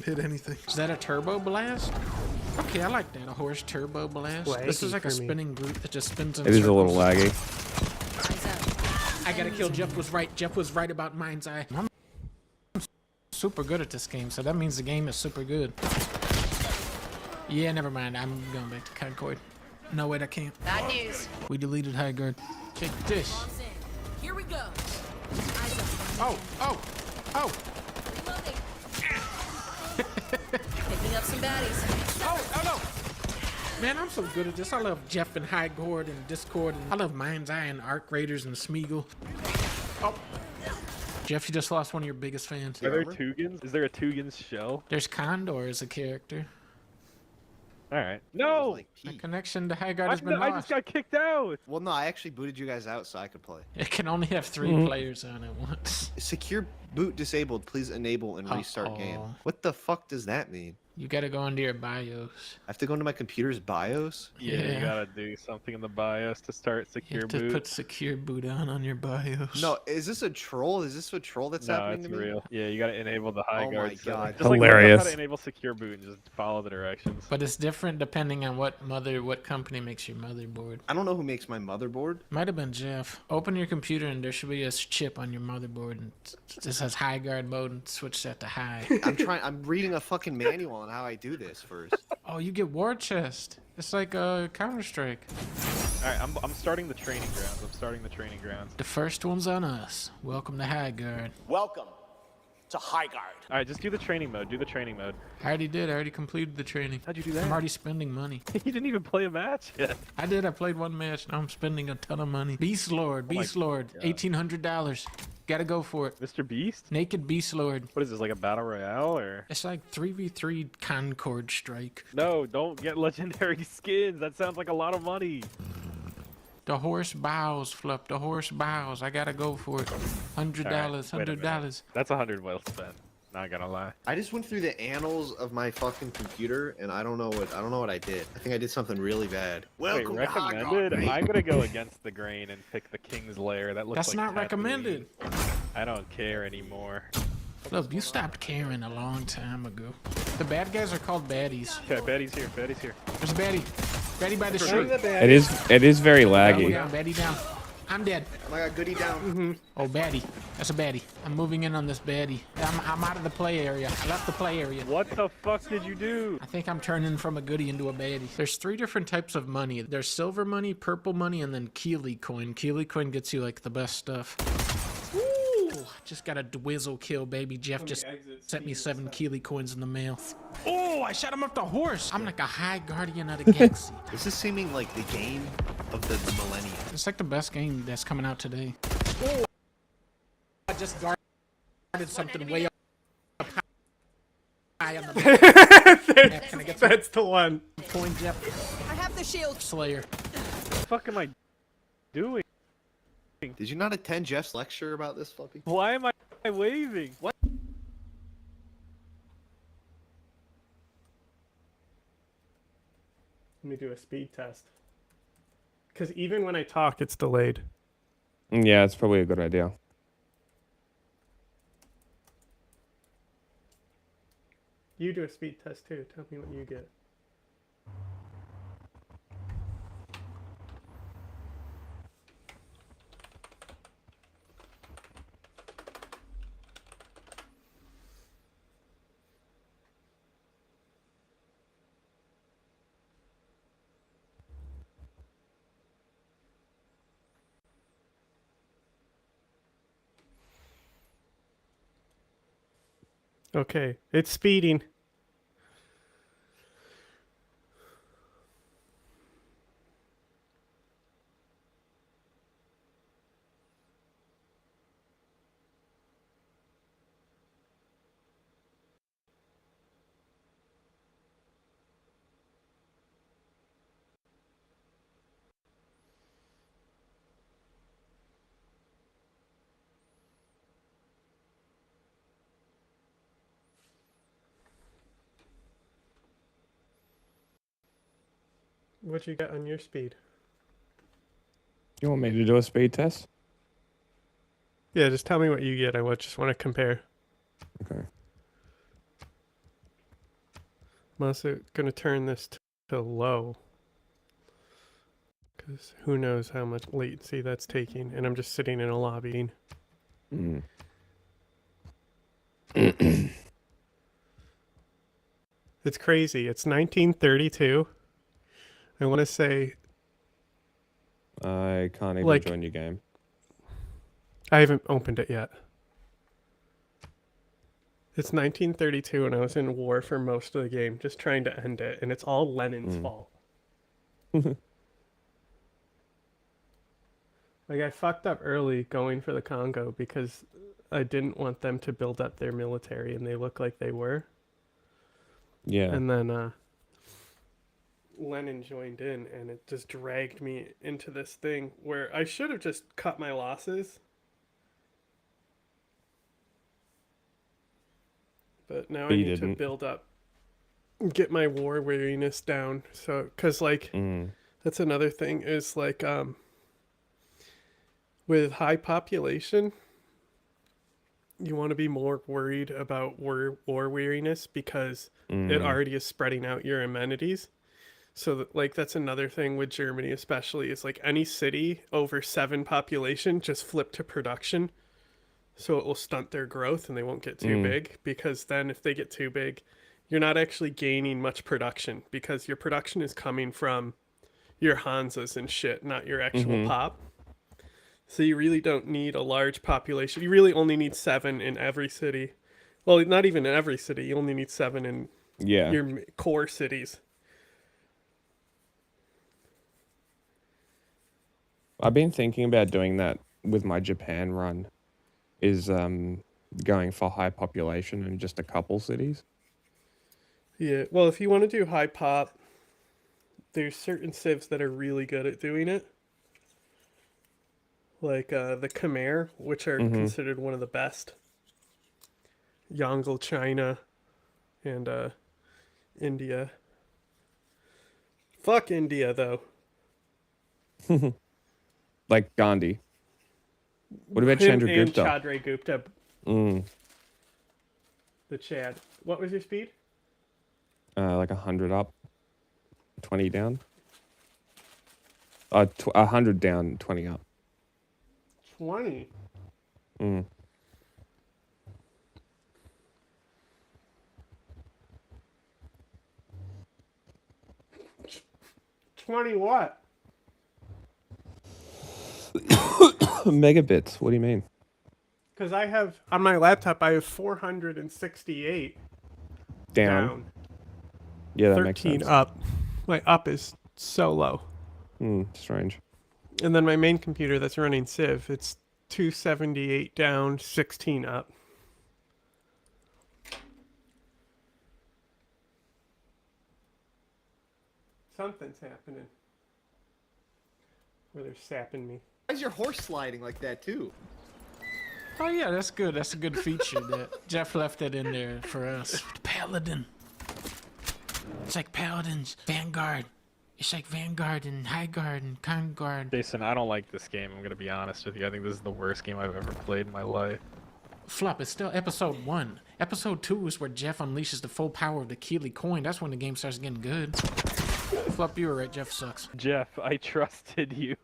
hit anything. Is that a turbo blast? Okay, I like that. A horse turbo blast. Laggy This is like a for me. spinning group that just spins in It is a little circles. laggy. I gotta kill Jeff was right. Jeff was right about Mind's Eye. I'm super good at this game, so that means the game is super good. Yeah, never mind. I'm going back to Concord. No, wait, I can't. Bad news. We deleted High Guard. Take this. Here we go. Oh, oh, oh, Reloading. Picking up some baddies. oh, no. Man, I'm so good at this. I love Jeff and High Guard and Discord. And I love Mind's Eye and Arc Raiders and Smeagol. Oh. Jeff, you just lost one of your biggest fans. Are there Tugans? Is there a Tugans show? There's Condor as a character. Alright. No! My connection to High Guard has been I lost. just got kicked out! Well, no, I actually booted you guys out so I could play. It can only have 3 players on it once. Secure boot disabled. Please enable and restart game. What the fuck does that mean? You gotta go into your BIOS. I have to go into my computer's BIOS? Yeah, you gotta do something in the BIOS to start secure You have to boot. put secure boot on your BIOS. No, is this a troll? Is this a troll that's happening it's to me? real. Yeah, you gotta enable the high Oh guard. my setting. God. Just like Hilarious. learn how to enable secure boot and just follow the directions. But it's different depending on what company makes your motherboard. I don't know who makes my motherboard. Might have been Jeff. Open your computer and there should be a chip on your motherboard and it just has High Guard mode and switch that to high. I'm reading a fucking manual on how I do this first. Oh, you get War Chest. It's like a Counter-Strike. Alright, I'm starting the training grounds. I'm starting the training grounds. The first one's on us. Welcome to High Guard. Welcome to High Guard. Alright, just do the training mode. Do the training mode. I already did. I already completed the training. How'd you do that? I'm already spending money. You didn't even play a match yet. I did. I played 1 match. Now I'm spending a ton of money. Beast Lord. Beast Lord. $1,800. Gotta go for it. Mr. Beast? Naked Beast Lord. What is this, like a battle royale or? It's like 3v3 Concord Strike. No, don't get legendary skins. That sounds like a lot of money. The horse bows, Flup. The horse bows. I gotta go for it. $100. $100. That's 100 well spent. Not gonna lie. I just went through the annals of my fucking computer and I don't know what I did. I think I did something really bad. Wait, recommended? I'm gonna go against the grain and pick the King's Lair. That looks That's like not Tatooine. recommended. I don't care anymore. Look, you stopped caring a long time ago. The bad guys are called baddies. Okay, Betty's here. Betty's here. There's a baddie. Baddie by the shirt. It is very Baddie laggy. down, baddie down. I'm dead. Oh my god, goody down. Oh, baddie. That's a baddie. I'm moving in on this baddie. I'm out of the play area. I left the play area. What the fuck did you do? I think I'm turning from a goodie into a baddie. There's 3 different types of money. There's silver money, purple money, and then Keeley coin. Keeley coin gets you like the best stuff. Ooh, just got a dwizzle kill, baby. Jeff just sent me 7 Keeley coins in the mail. Oh, I shot him off the horse. I'm like a high guardian of the galaxy. This is seeming like the game of the millennium. It's like the best game that's coming out today. Oh, I just guarded something way up high on the back. Can I get That's the one. coin, Jeff? I have the shield. Slayer. What the fuck am I doing? Did you not attend Jeff's lecture about this, Fluffy? Why am I waving? What? Let me do a speed test. Because even when I talk, it's delayed. Yeah, it's probably a good idea. You do a speed test too. Tell me what you get. Okay, it's speeding. What you got on your speed? You want me to do a speed test? Yeah, just tell me what you get. I just want to compare. Okay. I'm also gonna turn this to low. Because who knows how much latency that's taking, and I'm just sitting in a lobby. Mm. It's crazy. It's 1932. I want to say I can't even Like- join your game. I haven't opened it yet. It's 1932, and I was in war for most of the game, just trying to end it, and it's all Lenin's fault. Like, I fucked up early going for the Congo because I didn't want them to build up their military, and they look like they were. Yeah. And then Lenin joined in, and it just dragged me into this thing where I should have just cut my losses. But now I You need to didn't. build up, get my war weariness down. So, because like that's another thing is like with high population, you want to be more worried about war weariness because it already is spreading out your amenities. So like that's another thing with Germany especially is like any city over 7 population just flip to production. So it will stunt their growth and they won't get too big, because then if they get too big, you're not actually gaining much production because your production is coming from your Hansas and shit, not your actual pop. So you really don't need a large population. You really only need 7 in every city. Well, not even in every city. You only need 7 in Yeah. your core cities. I've been thinking about doing that with my Japan run. Is going for high population in just a couple cities. Yeah, well, if you want to do high pop, there's certain civs that are really good at doing it. Like the Khmer, which are considered one of the best. Yongle, China, and India. Fuck India, though. Like Gandhi. What about Him Chandra and Gupta? Chadre Gupta, Mm, the Chad. What was your speed? like 100 up, 20 down. 100 down, 20 up. 20. Mm. 20 what? Megabits. What do you mean? Because I have, on my laptop, I have 468 Down. down. Yeah, that makes 13 sense. up. My up is so low. Strange. And then my main computer that's running Civ, it's 278 down, 16 up. Something's happening. Where they're sapping me. Why is your horse sliding like that too? Oh yeah, that's good. That's a good feature that Jeff left it in there for us. Paladin. It's like Paladins, Vanguard. It's like Vanguard and High Guard and Con Guard. Jason, I don't like this game. I'm gonna be honest with you. I think this is the worst game I've ever played in my life. Flop, it's still episode 1. Episode 2 is where Jeff unleashes the full power of the Keeley coin. That's when the game starts getting good. Flop, you were right. Jeff sucks. Jeff, I trusted you.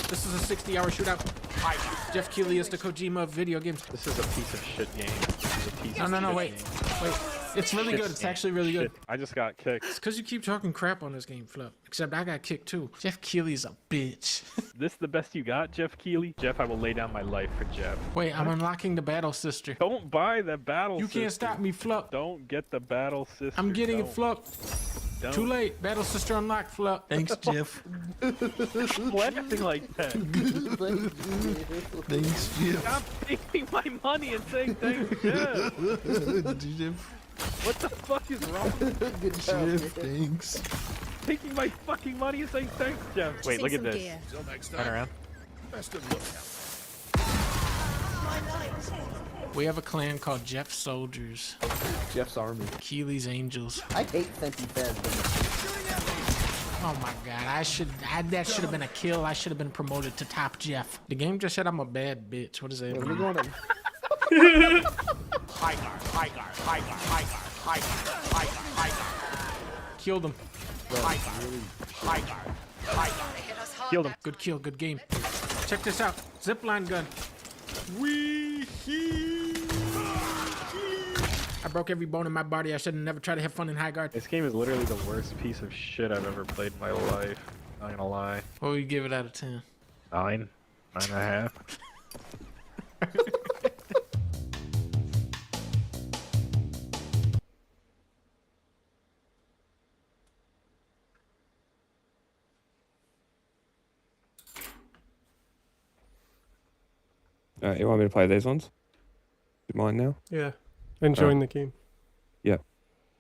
This is a 60-hour shootout. Jeff Keeley is the Kojima of video games. This is a piece of shit game. This is a piece of No, shit wait. game. Wait. It's really Shit good. It's game. actually really good. Shit. I just got kicked. It's because you keep talking crap on this game, Flop. Except I got kicked too. Jeff Keeley's a bitch. This the best you got, Jeff Keeley? Jeff, I will lay down my life for Jeff. Wait, I'm unlocking the battle sister. Don't buy the battle You sister. can't stop me, Flop. Don't get the battle sister. I'm getting it, Don't. Flop. Don't. Too late. Battle sister unlocked, Flop. Thanks, Jeff. Laughing like that. Thanks, Jeff. Stop taking my money and saying thanks, Jeff. What the fuck is wrong with you? Jeff, thanks. Taking my fucking money and saying thanks, Jeff? Wait, look at this. Gear. Turn around. We have a clan called Jeff Soldiers. Jeff's army. Keeley's Angels. I hate Centipede. Oh my god, that should have been a kill. I should have been promoted to top Jeff. The game just said I'm a bad bitch. What does that mean? High guard, high guard, high guard, high guard, high guard, high guard, high guard. Killed him. High guard, high guard, high guard. Killed him. Good kill, good game. Check this out. Zipline gun. Wee hee. I broke every bone in my body. I should have never tried to have fun in high guard. This game is literally the worst piece of shit I've ever played in my life. Not gonna lie. What would you give it out of 10? 9, 9.5. You want me to play these ones? Do you mind now? Yeah. Enjoying the game. Yep.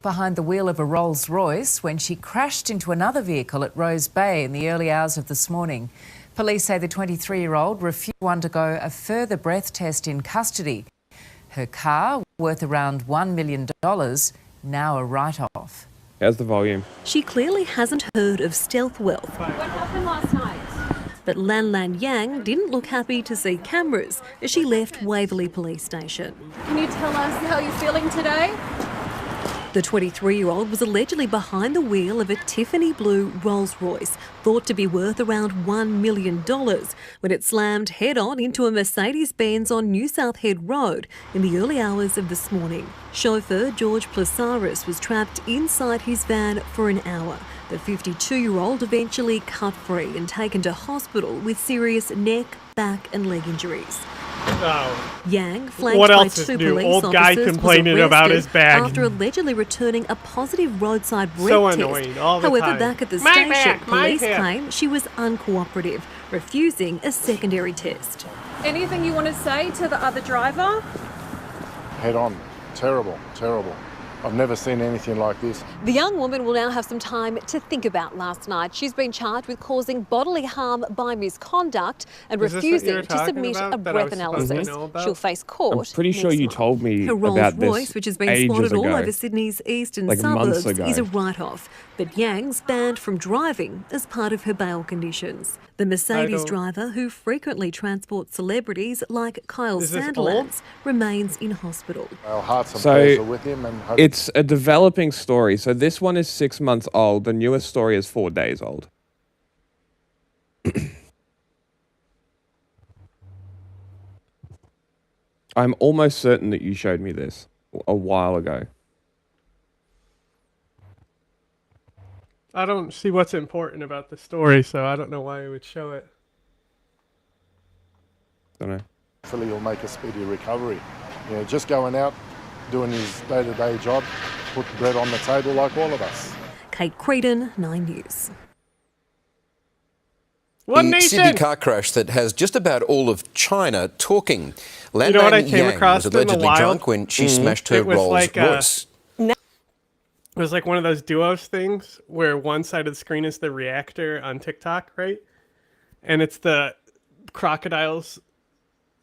Behind the wheel of a Rolls-Royce when she crashed into another vehicle at Rose Bay in the early hours of this morning. Police say the 23-year-old refused to undergo a further breath test in custody. Her car, worth around $1 million, now a write-off. How's the volume? She clearly hasn't heard of stealth wealth. What happened last night? But Lan Lan Yang didn't look happy to see cameras as she left Waverley Police Station. Can you tell us how you're feeling today? The 23-year-old was allegedly behind the wheel of a Tiffany blue Rolls-Royce, thought to be worth around $1 million, when it slammed head-on into a Mercedes-Benz on New South Head Road in the early hours of this morning. Chauffeur George Plasaris was trapped inside his van for an hour. The 52-year-old eventually cut free and taken to hospital with serious neck, back and leg injuries. Oh. Yang, flanked What by else is two new? police Old guy officers, complaining was about arrested his bag. after allegedly returning a positive roadside breath So test. annoying, all the However, time. back at the My station, back, my police hip. claim she was uncooperative, refusing a secondary test. Anything you want to say to the other driver? Head on. Terrible, terrible. I've never seen anything like this. The young woman will now have some time to think about last night. She's been charged with causing bodily harm by misconduct and Is this what you refusing were to talking submit about a that I breath was supposed to analysis. know about? She'll face court. I'm pretty sure next you month. told me Her about this Rolls-Royce, which has been ages spotted all ago. over Sydney's eastern Like months suburbs, ago. is a write-off. But Yang's banned from driving as part of her bail conditions. The Mercedes don't- driver, who frequently transports celebrities like Kyle Is this Sandilands, remains in hospital. Our hearts and So, prayers are with him and hope It's a developing story. So this one is 6 months old. The newest story is 4 days old. I'm almost certain that you showed me this a while ago. I don't see what's important about the story, so I don't know why I would show it. Don't know. hopefully he'll make a speedy recovery. You know, just going out, doing his day-to-day job, put bread on the table like all of us. Kate Creedon, 9 News. One the nation! Sydney car crash that has just about all of China talking. You know what I came Yang across was in the allegedly wild? drunk when she smashed her It was Rolls like, Royce. It was like one of those duos things where one side of the screen is the reactor on TikTok, right? And it's the crocodile's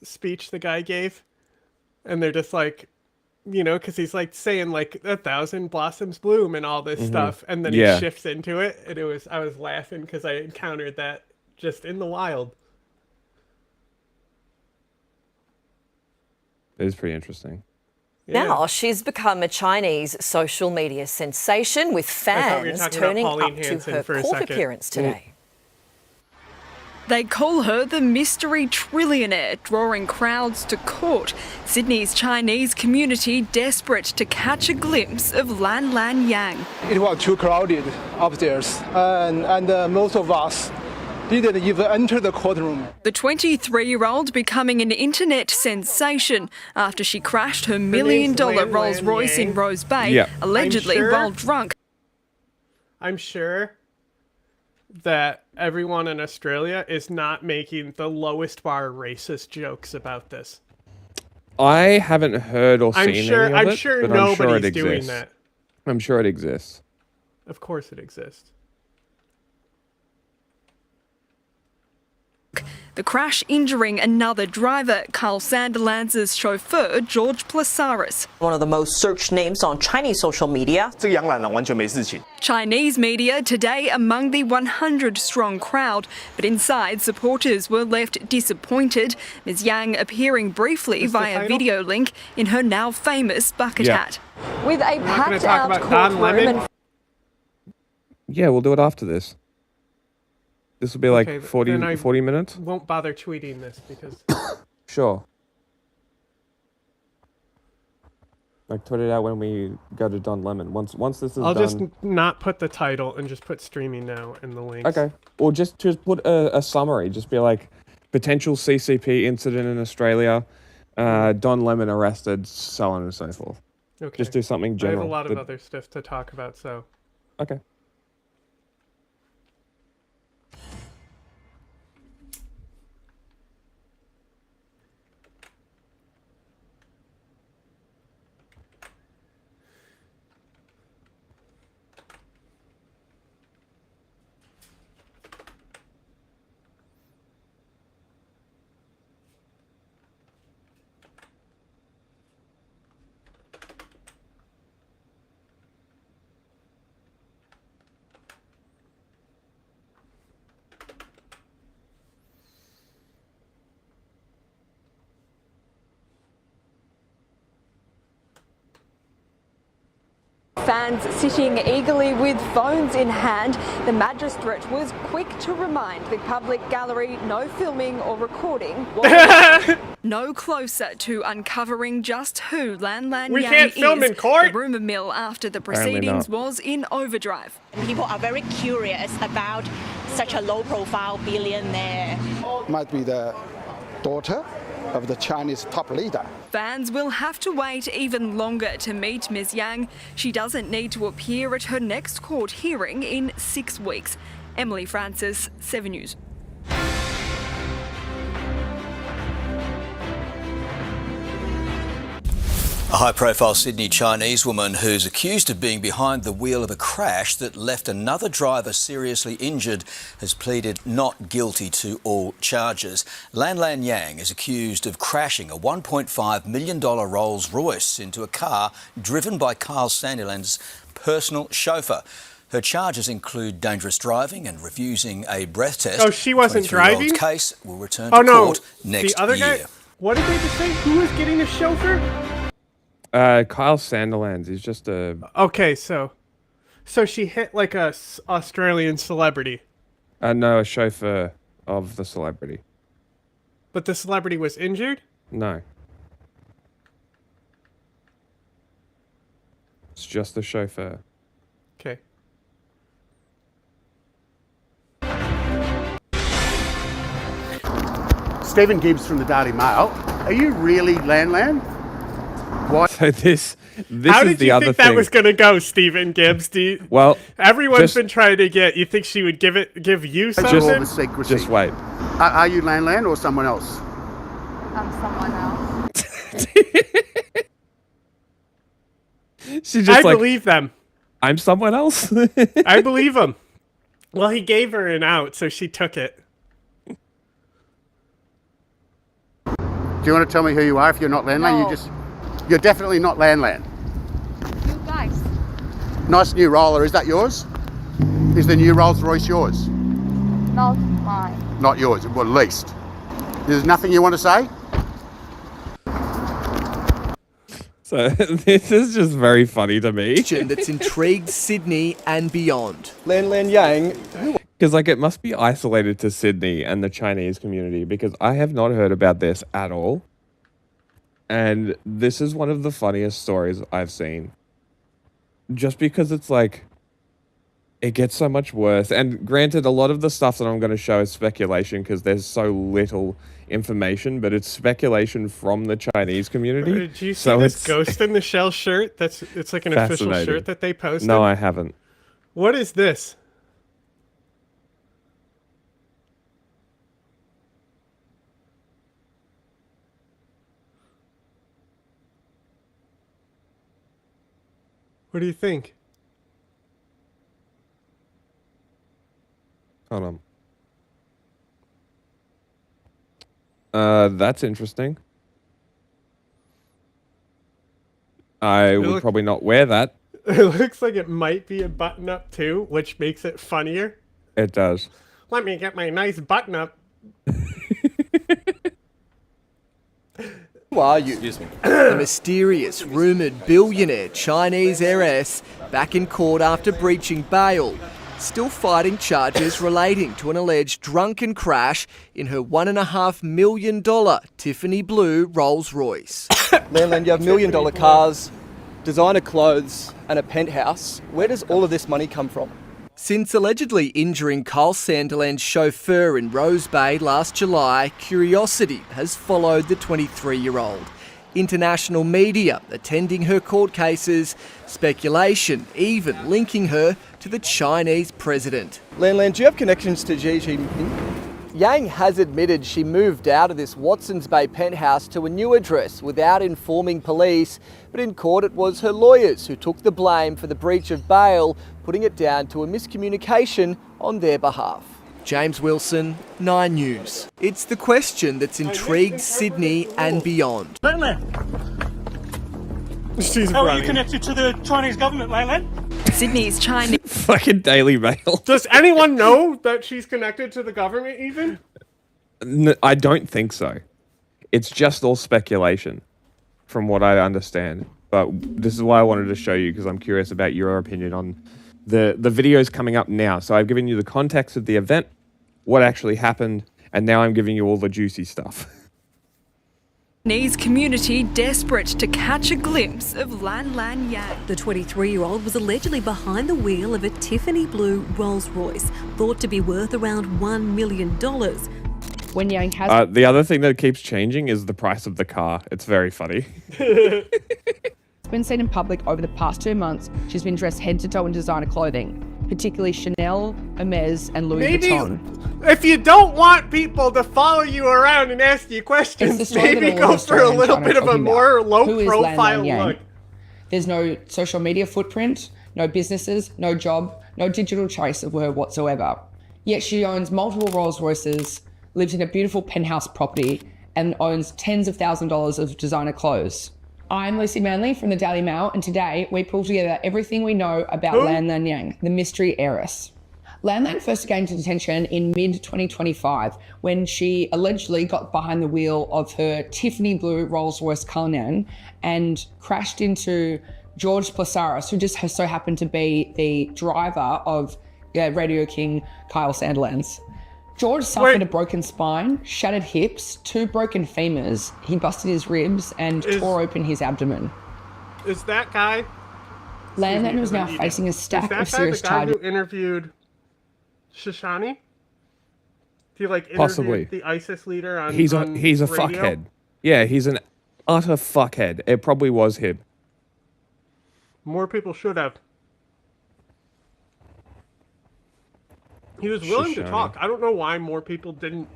speech the guy gave. And they're just like, you know, because he's like saying like 1,000 blossoms bloom and all this stuff. And then he shifts into it. And I was laughing because I encountered that just in the wild. It is pretty interesting. Yeah. Now she's become a Chinese social media sensation, with thought we were fans talking turning about up Pauline to Hanson her for a court second. appearance today. They call her the mystery trillionaire, drawing crowds to court. Sydney's Chinese community desperate to catch a glimpse of Lan Lan Yang. It was too crowded upstairs, and most of us didn't even enter the courtroom. The 23-year-old becoming an internet sensation after she crashed her $1 million Lan Rolls Royce in Yang. Rose Bay, Yeah. allegedly I'm sure- while drunk. I'm sure that everyone in Australia is not making the lowest bar racist jokes about this. I haven't heard or seen I'm sure. any of I'm it, sure but nobody's I'm sure it doing exists. that. I'm sure it exists. Of course, it exists. The crash injuring another driver, Carl Sanderlands' chauffeur, George Plasaris. One of the most searched names on Chinese social media. Chinese media today among the 100-strong crowd, but inside supporters were left disappointed. Ms. Yang appearing briefly via video link in her now famous bucket hat. With a packed out courtroom and Yeah, we'll do it after this. This will be like Okay, 40 then I 40 minutes? Won't bother tweeting this because Sure. Like, tweet it out when we go to Don Lemon. Once this is I'll done. just not put the title and just put streaming now in the links. Okay. Or just put a summary. Just be like, potential CCP incident in Australia, Don Lemon arrested, so on and so forth. Okay. Just do something general. I have a lot of but- other stuff to talk about, so. Okay. fans sitting eagerly with phones in hand, the magistrate was quick to remind the public gallery no filming or recording. No closer to uncovering just who Lan Lan We Yang can't film is. in court? The rumour mill after the Apparently proceedings not. was in overdrive. People are very curious about such a low-profile billionaire. Might be the daughter of the Chinese top leader. Fans will have to wait even longer to meet Ms. Yang. She doesn't need to appear at her next court hearing in 6 weeks. Emily Francis, 7 News. A high-profile Sydney Chinese woman who's accused of being behind the wheel of a crash that left another driver seriously injured has pleaded not guilty to all charges. Lan Lan Yang is accused of crashing a $1.5 million Rolls-Royce into a car driven by Carl Sanderlands' personal chauffeur. Her charges include dangerous driving and refusing a breath test. Oh, she wasn't 23-year-old's driving? case will return to court next the other year. guy. What did they just say? Who was getting a chauffeur? Kyle Sanderlands is just a... Okay, so she hit like a Australian celebrity, no, a chauffeur of the celebrity. but the celebrity was injured? No. It's just the chauffeur. Okay. Stephen Gibbs from the Daily Mail. Are you really Lan Lan? What? So this How is did the you other think thing. that was going to go, Stephen Gibbs? Well, everyone's just- been trying to get. You think she would give you All something? the secrecy. Just wait. Are you Lan Lan or someone else? I'm someone else. She's just I like, believe them. I'm someone else. I believe him. Well, he gave her an out, so she took it. Do you want to tell me who you are if you're not Lan Lan? No. You're definitely not Lan Lan. You guys. Nice new roller. Is that yours? Is the new Rolls Royce yours? Not mine. Not yours. Well, at least. There's nothing you want to say? So this is just very funny to me. That's intrigued Sydney and beyond. Lan Lan Yang. Because like it must be isolated to Sydney and the Chinese community because I have not heard about this at all. And this is one of the funniest stories I've seen. Just because it's like, it gets so much worse. And granted, a lot of the stuff that I'm going to show is speculation because there's so little information, but it's speculation from the Chinese community. Did you see So this it's Ghost in the Shell shirt? It's like an official fascinating. shirt that they posted. No, I haven't. What is this? What do you think? Hold on. That's interesting. I would probably not wear that. It looks like it might be a button-up too, which makes it funnier. It does. Let me get my nice button-up. Who are you? Excuse me. The mysterious, rumoured billionaire Chinese heiress back in court after breaching bail, still fighting charges relating to an alleged drunken crash in her $1.5 million Tiffany blue Rolls Royce. Landland, you have $1 million cars, designer clothes, and a penthouse. Where does all of this money come from? Since allegedly injuring Carl Sanderland's chauffeur in Rose Bay last July, curiosity has followed the 23-year-old. International media attending her court cases, speculation even linking her to the Chinese president. Landland, do you have connections to Xi Jinping? Yang has admitted she moved out of this Watson's Bay penthouse to a new address without informing police, but in court it was her lawyers who took the blame for the breach of bail, putting it down to a miscommunication on their behalf. James Wilson, 9 News. It's the question that's intrigued Sydney and beyond. She's How are running. you connected to the Chinese government, Leyland? Sydney's Chinese. Fucking Daily Mail. Does anyone know that she's connected to the government even? I don't think so. It's just all speculation, from what I understand. But this is why I wanted to show you, because I'm curious about your opinion on the videos coming up now. So I've given you the context of the event, what actually happened, and now I'm giving you all the juicy stuff. Chinese community desperate to catch a glimpse of Lan Lan Yang. The 23-year-old was allegedly behind the wheel of a Tiffany blue Rolls Royce, thought to be worth around $1 million. When Yang has... The other thing that keeps changing is the price of the car. It's very funny. been seen in public over the past 2 months. She's been dressed head to toe in designer clothing, particularly Chanel, Hermes, and Louis Vuitton. If you don't want people to follow you around and ask you questions, maybe go for a little bit of a more low-profile look. There's no social media footprint, no businesses, no job, no digital trace of her whatsoever. Yet she owns multiple Rolls Royces, lives in a beautiful penthouse property, and owns tens of thousands of dollars of designer clothes. I'm Lucy Manley from the Daily Mail, and today we pull together everything we know about Lan Lan Yang, the mystery heiress. Lan Lan first came to detention in mid-2025 when she allegedly got behind the wheel of her Tiffany blue Rolls-Royce Cullinan and crashed into George Plasaris, who just so happened to be the driver of Radio King Kyle Sanderlands. George suffered a broken spine, shattered hips, 2 broken femurs. He busted his ribs and tore open his abdomen. Is that guy? Lan Lan was now facing a stack of serious charges. The guy who interviewed Shoshani? He interviewed Possibly. the ISIS leader on He's a radio? fuckhead. Yeah, he's an utter fuckhead. It probably was him. More people should have. He was willing to talk. I don't know why more people didn't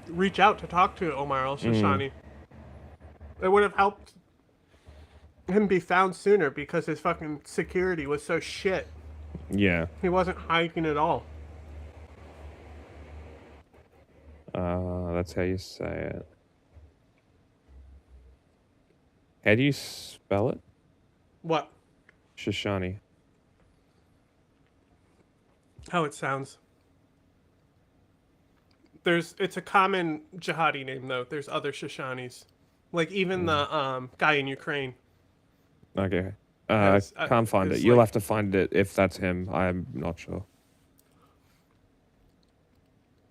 reach out to talk to Omar al-Shoshani. It would have helped him be found sooner because his fucking security was so shit. Yeah. He wasn't hiking at all. That's how you say it. How do you spell it? What? Shoshani. How it sounds. It's a common jihadi name though. There's other Shoshanis. Even the guy in Ukraine. Okay. Can't find it. You'll have to find it if that's him. I'm not sure.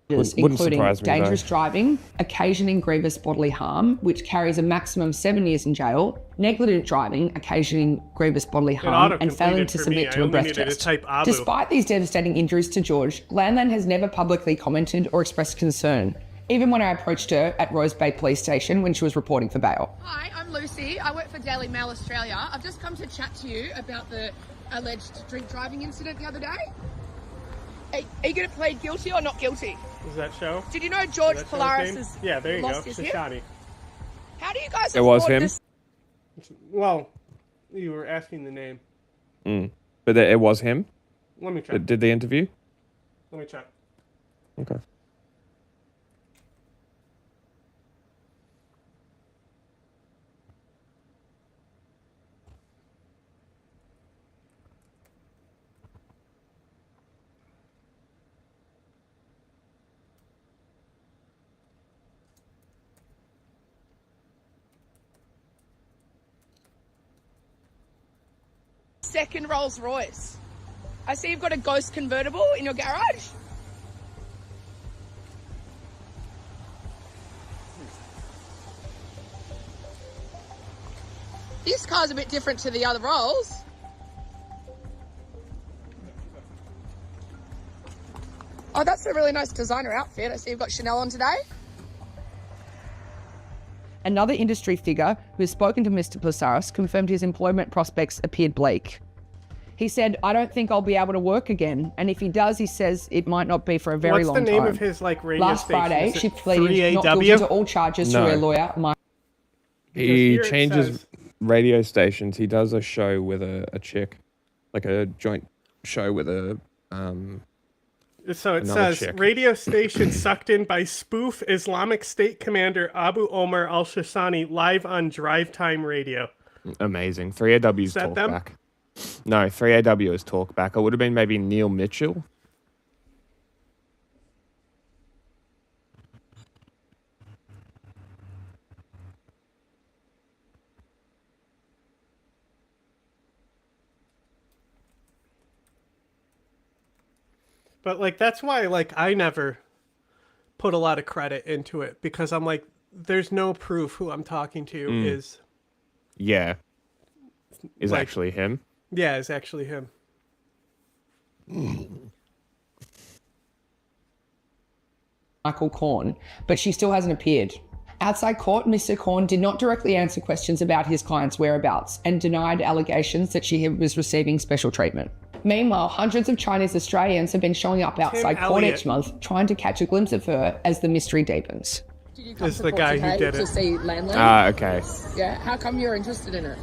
Wouldn't Including surprise me, dangerous though. driving, occasioning grievous bodily harm, which carries a maximum of 7 years in jail, negligent driving, occasioning grievous bodily harm, and failing to submit to a breath test. Despite these devastating injuries to George, Lan Lan has never publicly commented or expressed concern, even when I approached her at Rose Bay Police Station when she was reporting for bail. Hi, I'm Lucy. I work for Daily Mail Australia. I've just come to chat to you about the alleged drink driving incident the other day. Are you going to plead guilty or not guilty? Does that show? Did you know George Does that show Polaris his name? has Yeah, there you go. lost his hip? Shoshani. How do you guys It was afford him? this? Well, you were asking the name. But it was him? Let me check. Did the interview? Let me check. Okay. second Rolls Royce. I see you've got a ghost convertible in your garage. This car's a bit different to the other Rolls. Oh, that's a really nice designer outfit. I see you've got Chanel on today. Another industry figure who has spoken to Mr. Plasaris confirmed his employment prospects appeared bleak. He said, "I don't think I'll be able to work again. And if he does, he says it might not be for a very long time." What's the name of his radio Last station? Friday, Is it she pleaded 3AW? not guilty to all charges No. through her lawyer, Mike. He here it changes says- radio stations. He does a show with a chick, like a joint show with a So it another says, chick. radio station sucked in by spoof Islamic State commander Abu Omar al-Shashani live on Drive Time Radio. Amazing. 3AW is Is that talk them? back. No, 3AW is talk back. It would have been maybe Neil Mitchell. But like that's why like I never put a lot of credit into it, because I'm like, there's no proof who I'm talking to is Yeah. Is Like- actually him. yeah, is actually him. Michael Korn, but she still hasn't appeared. Outside court, Mr. Korn did not directly answer questions about his client's whereabouts and denied allegations that she was receiving special treatment. Meanwhile, hundreds of Chinese Australians have been showing up outside court Elliott. each month trying to catch a glimpse of her as the mystery deepens. Is the guy who did it. see Landlady? Ah, okay. Yeah, how come you're interested in it?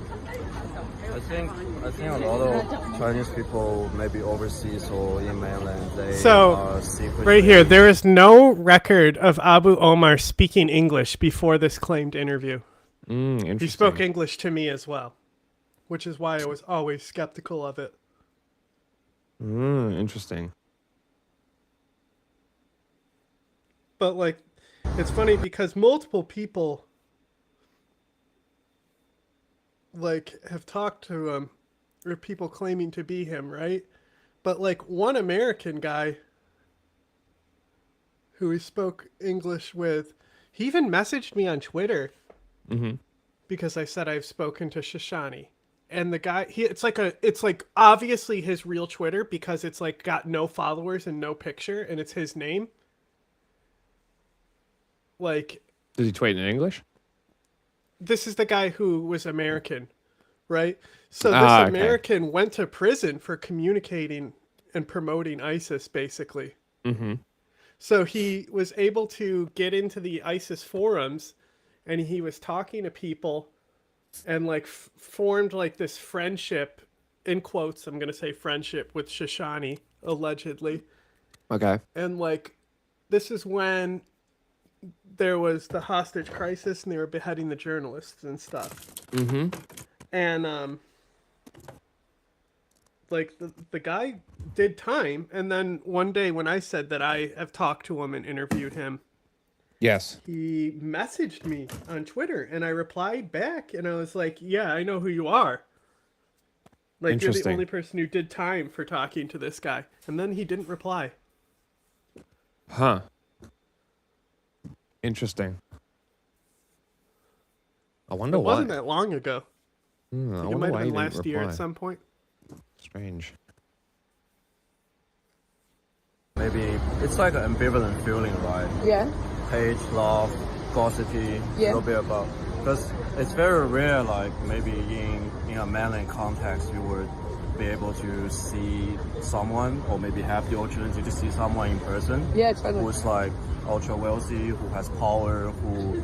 I think a lot of Chinese people, maybe overseas or in mainland, they So, are secretly... right here, there is no record of Abu Omar speaking English before this claimed interview. Interesting. He spoke English to me as well, which is why I was always skeptical of it. Interesting. But like, it's funny because multiple people like have talked to him, or people claiming to be him, right? But like one American guy who he spoke English with, he even messaged me on Twitter because I said I've spoken to Shashani. And the guy, it's like obviously his real Twitter, because it's like got no followers and no picture, and it's his name. Like, Does he tweet in English? this is the guy who was American, right? So this Okay. American went to prison for communicating and promoting ISIS, basically. Mm-hmm. So he was able to get into the ISIS forums, and he was talking to people, and like formed like this friendship, in quotes, I'm gonna say friendship, with Shashani, allegedly. Okay. And like, this is when there was the hostage crisis and they were beheading the journalists and stuff. Mm-hmm. And like the guy did time, and then one day when I said that I have talked to him and interviewed him, Yes. he messaged me on Twitter, and I replied back, and I was like, yeah, I know who you are. Like, you're the Interesting. only person who did time for talking to this guy. And then he didn't reply. Huh. Interesting. I wonder It why. wasn't that long ago. I It wonder might why have he been didn't last year reply. at some point. Strange. Maybe it's like an ambivalent feeling, right? Yeah. Hate, love, gossipy, a Yeah. little bit about... Because it's very rare, like maybe in a mainland context, you would be able to see someone, or maybe have the opportunity to see someone in person. Yeah, totally. Who's like ultra wealthy, who has power, who...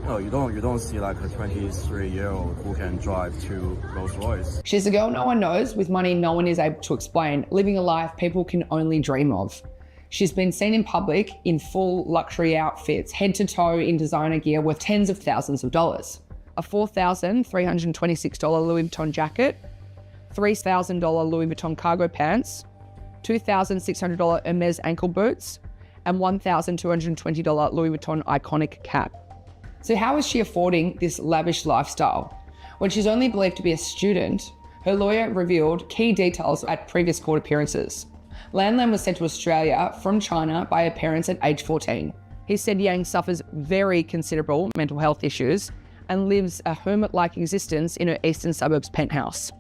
You don't see like a 23-year-old who can drive two Rolls Royce. She's a girl no one knows, with money no one is able to explain, living a life people can only dream of. She's been seen in public in full luxury outfits, head to toe in designer gear worth tens of thousands of dollars. A $4,326 Louis Vuitton jacket, $3,000 Louis Vuitton cargo pants, $2,600 Hermes ankle boots, and $1,220 Louis Vuitton iconic cap. So how is she affording this lavish lifestyle? When she's only believed to be a student, Her lawyer revealed key details at previous court appearances. Lan Lan was sent to Australia from China by her parents at age 14. He said Yang suffers very considerable mental health issues and lives a hermit-like existence in her eastern suburbs penthouse.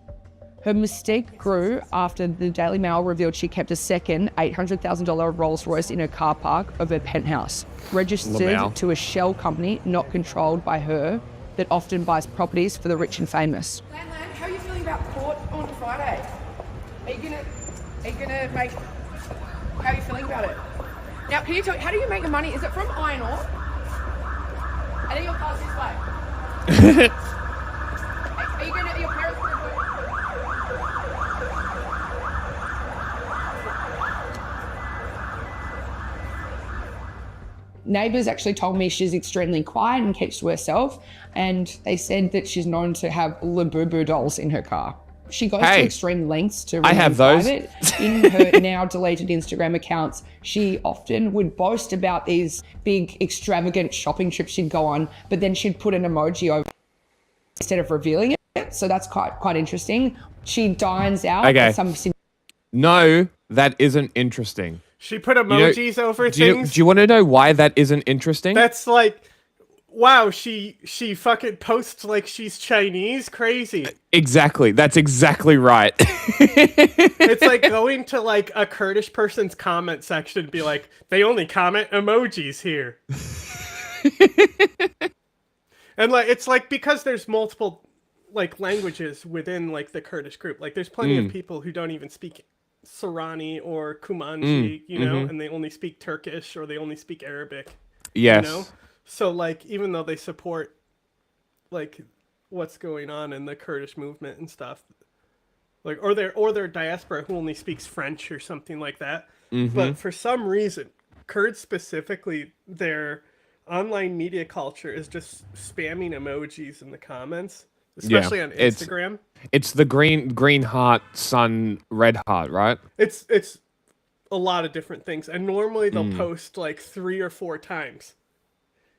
Her mystique grew after the Daily Mail revealed she kept a second $800,000 Rolls Royce in her car park of her penthouse, registered to a shell company not controlled by her that often buys properties for the rich and famous. Lan Lan, how are you feeling about court on Friday? Are you gonna make? How are you feeling about it? Now, can you tell? How do you make the money? Is it from iron ore? And then you'll pass this way. Are you gonna? Your parents gonna do it? Neighbours actually told me she's extremely quiet and keeps to herself, and they said that she's known to have Labubu dolls in her car. She goes to extreme lengths to remain private. In her now deleted Instagram accounts, she often would boast about these big extravagant shopping trips she'd go on, but then she'd put an emoji over instead of revealing it. So that's quite interesting. She dines out at some... No, that isn't interesting. She put emojis over things. Do you want to know why that isn't interesting? That's like, wow, she fucking posts like she's Chinese. Crazy. Exactly. That's exactly right. It's like going to like a Kurdish person's comment section and be like, they only comment emojis here. And like, it's like, because there's multiple like languages within like the Kurdish group, like there's plenty of people who don't even speak Sorani or Kumanji, you know, and they only speak Turkish or they only speak Arabic. Yes. You know? So like, even though they support like what's going on in the Kurdish movement and stuff, like, or their diaspora who only speaks French or something like that. But for some reason, Kurds specifically, their online media culture is just spamming emojis in the comments, especially on Instagram. It's the green heart, sun, red heart, right? It's a lot of different things, and normally they'll post like 3 or 4 times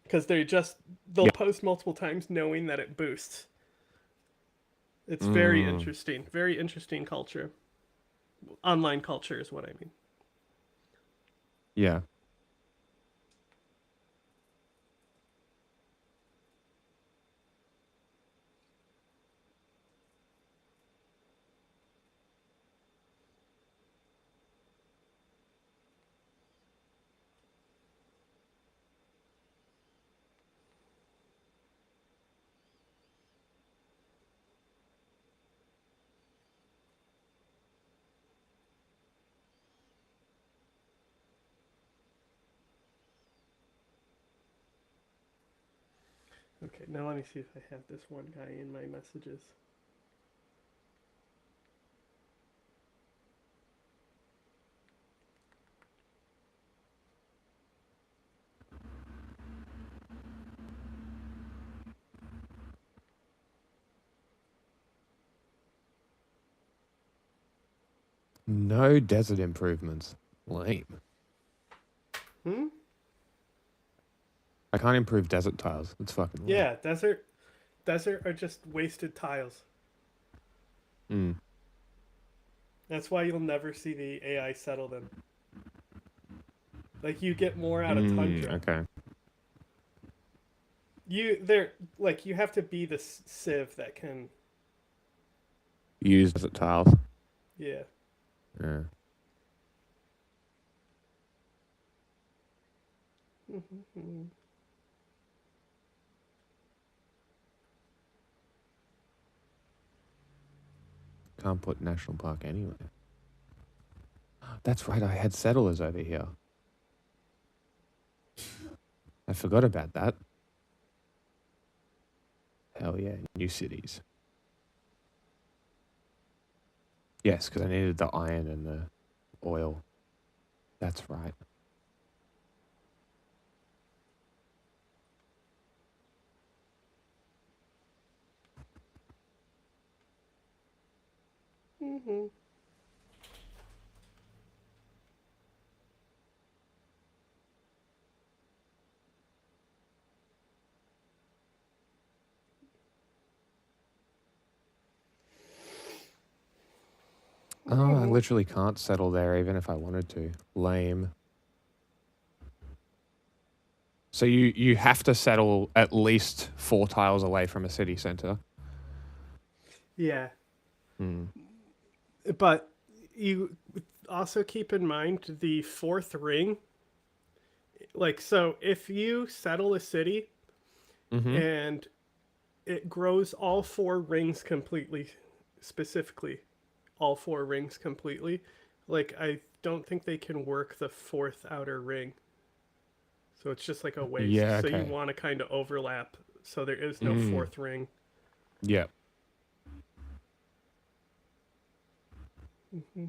because they'll post multiple times knowing that it boosts. It's very interesting culture. Online culture is what I mean. Yeah. Okay, now let me see if I have this one guy in my messages. No desert improvements. Lame. I can't improve desert tiles. It's fucking lame. Yeah, desert are just wasted tiles. That's why you'll never see the AI settle them. Like, you get more out of tundra. Okay. You have to be the sieve that can Use desert tiles. Yeah. Yeah. Can't put national park anywhere. That's right, I had settlers over here. I forgot about that. Hell yeah, new cities. Yes, because I needed the iron and the oil. That's right. Oh, I literally can't settle there even if I wanted to. Lame. So you have to settle at least 4 tiles away from a city center. Yeah. Hmm. But you also keep in mind the fourth ring. Like, so if you settle a city Mm-hmm. and it grows all 4 rings completely, specifically, all 4 rings completely, like, I don't think they can work the 4th outer ring. So it's just like a waste. Yeah, So you okay. want to kind of overlap so there is no Mm. 4th ring. Yeah. Mm-hmm.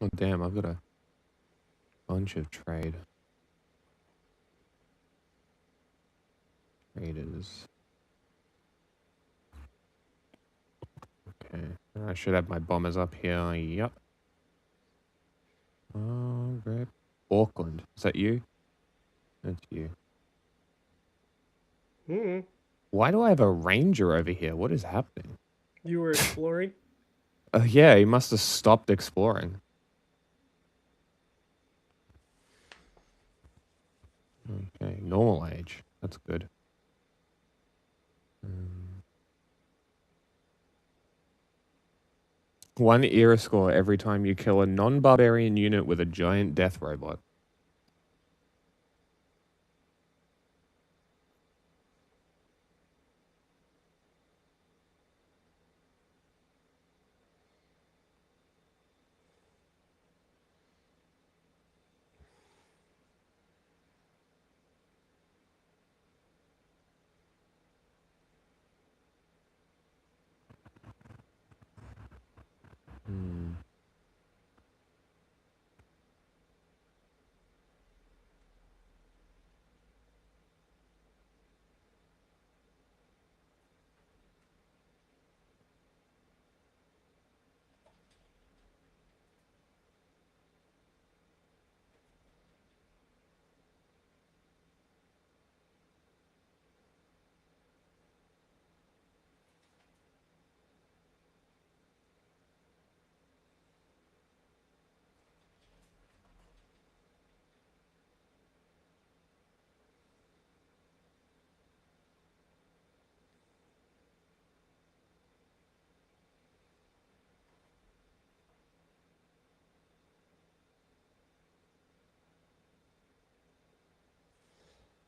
Oh, damn, I've got a bunch of traders. Okay. I should have my bombers up here. Yep. Oh, great. Auckland. Is that you? That's you. Mm-hmm. Why do I have a ranger over here? What is happening? You were exploring? Yeah, he must have stopped exploring. Okay, normal age. That's good. One era score every time you kill a non-barbarian unit with a giant death robot. Hmm.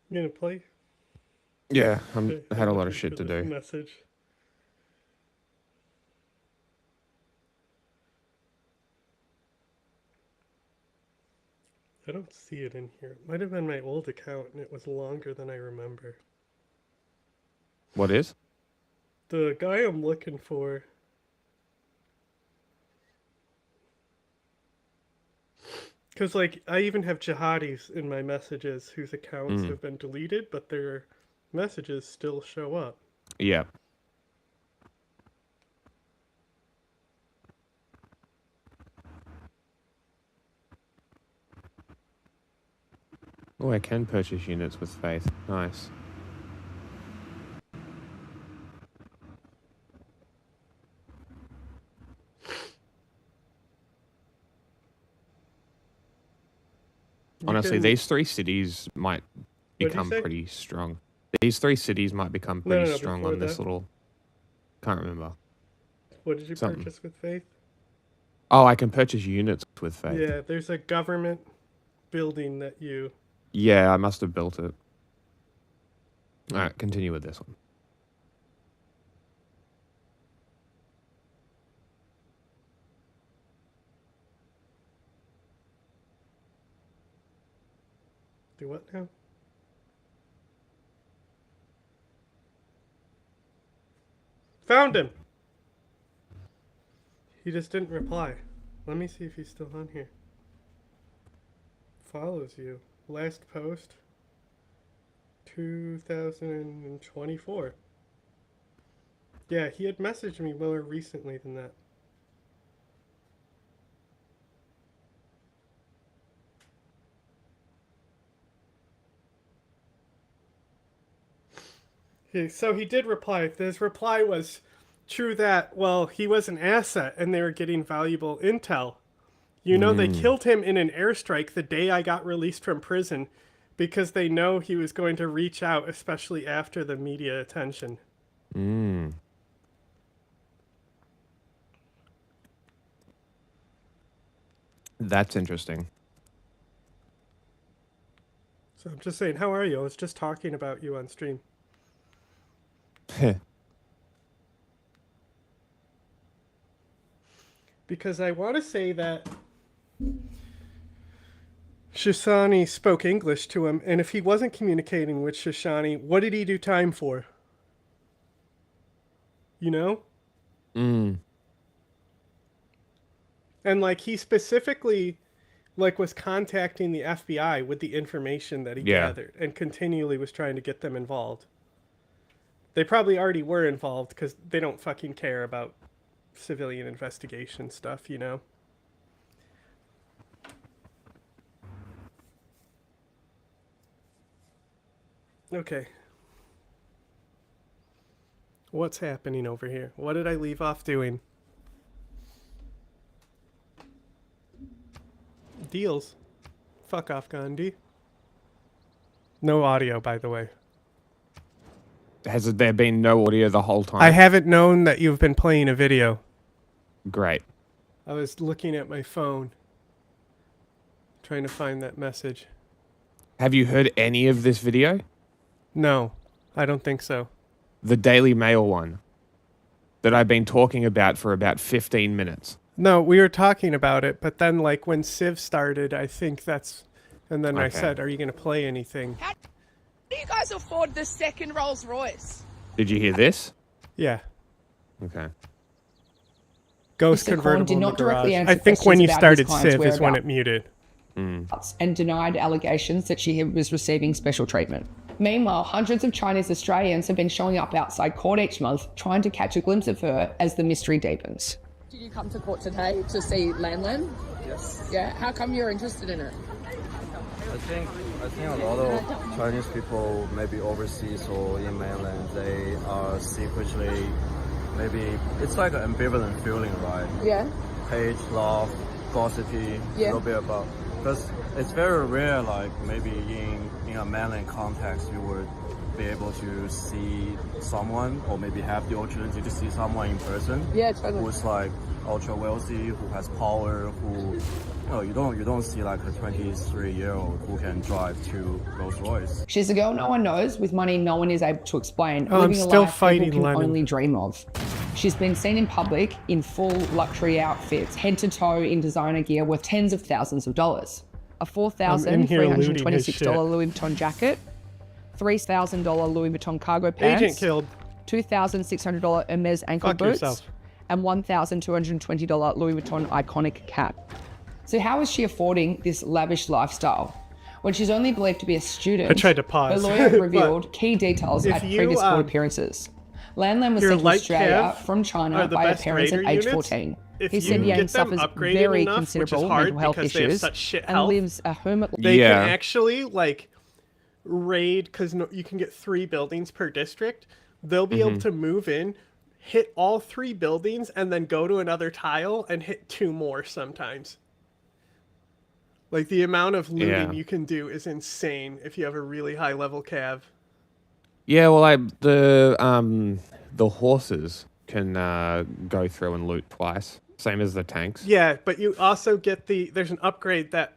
You gonna play? Yeah, Okay, I had I'm a lot of looking shit for to this do. message. I don't see it in here. It might have been my old account and it was longer than I remember. What is? The guy I'm looking for. Because, like, I even have jihadis in my messages whose accounts Mm. have been deleted, but their messages still show up. Yeah. Oh, I can purchase units with faith. Nice. Honestly, these 3 cities might What'd you become say? pretty strong. These 3 cities might become No, pretty no, no, strong before on this that. little... Can't remember. What did you Something. purchase with faith? Oh, I can purchase units with faith. Yeah, there's a government building that you... Yeah, I must have built it. Alright, continue with this one. Do what now? Found him! He just didn't reply. Let me see if he's still on here. Follows you. Last post. 2024. Yeah, he had messaged me more recently than that. So he did reply. His reply was true that, well, he was an asset and they were getting valuable intel. You know, they killed him in an airstrike the day I got released from prison because they know he was going to reach out, especially after the media attention. That's interesting. So I'm just saying, how are you? I was just talking about you on stream. Because I want to say that Shoshani spoke English to him, and if he wasn't communicating with Shoshani, what did he do time for? You know? And like he specifically was contacting the FBI with the information that he gathered and continually was trying to get them involved. They probably already were involved because they don't fucking care about civilian investigation stuff, you know? Okay. What's happening over here? What did I leave off doing? Deals. Fuck off, Gandhi. No audio, by the way. Has there been no audio the whole time? I haven't known that you've been playing a video. Great. I was looking at my phone, trying to find that message. Have you heard any of this video? No, I don't think so. The Daily Mail one that I've been talking about for about 15 minutes. No, we were talking about it, but then when Civ started, I think that's... And then I said, are you going to play anything? How do you guys afford the second Rolls Royce? Did you hear this? Yeah. Okay. Ghost Mr. convertible Korn did not in the directly garage. answer I think when questions you about started his client's Civ is when it whereabouts. muted. And denied allegations that she was receiving special treatment. Meanwhile, hundreds of Chinese Australians have been showing up outside court each month trying to catch a glimpse of her as the mystery deepens. Did you come to court today to see Lan Lan? Yes. Yeah, how come you're interested in it? I think a lot of Chinese people, maybe overseas or in mainland, they are secretly, maybe it's like an ambivalent feeling, right? Yeah. Hate, love, gossipy, a little bit about, because it's very rare, like maybe in a mainland context, you would be able to see someone or maybe have the opportunity to see someone in person. Yeah, totally. Who's like ultra wealthy, who has power, who you don't see like a 23-year-old who can drive two Rolls Royce. She's a girl no one knows, with money no one is able to explain, Oh, I'm living a still life fighting people can Lemon. only dream of. She's been seen in public in full luxury outfits, head to toe in designer gear worth tens of thousands of dollars. A $4,326 Louis Vuitton jacket, $3,000 Louis Vuitton cargo pants, Agent killed. $2,600 Hermes ankle Fuck boots, yourself. and $1,220 Louis Vuitton iconic cap. So how is she affording this lavish lifestyle? When she's only believed to be a student, I tried to pause. her lawyer but revealed key details if at you, previous court appearances. Lan was your sent to light Australia Cav from are China the by her best parents at Raider age units, 14. if He you said Yang get them suffers upgraded very enough, which is considerable hard mental health because they have issues such shit and health, lives a hermit. They can actually raid, because you can get 3 buildings per district. They'll be able to move in, hit all 3 buildings, and then go to another tile and hit 2 more sometimes. Like, the amount of looting you can do is insane if you have a really high level cav. Yeah, well, the horses can go through and loot twice, same as the tanks. Yeah, but you also get there's an upgrade that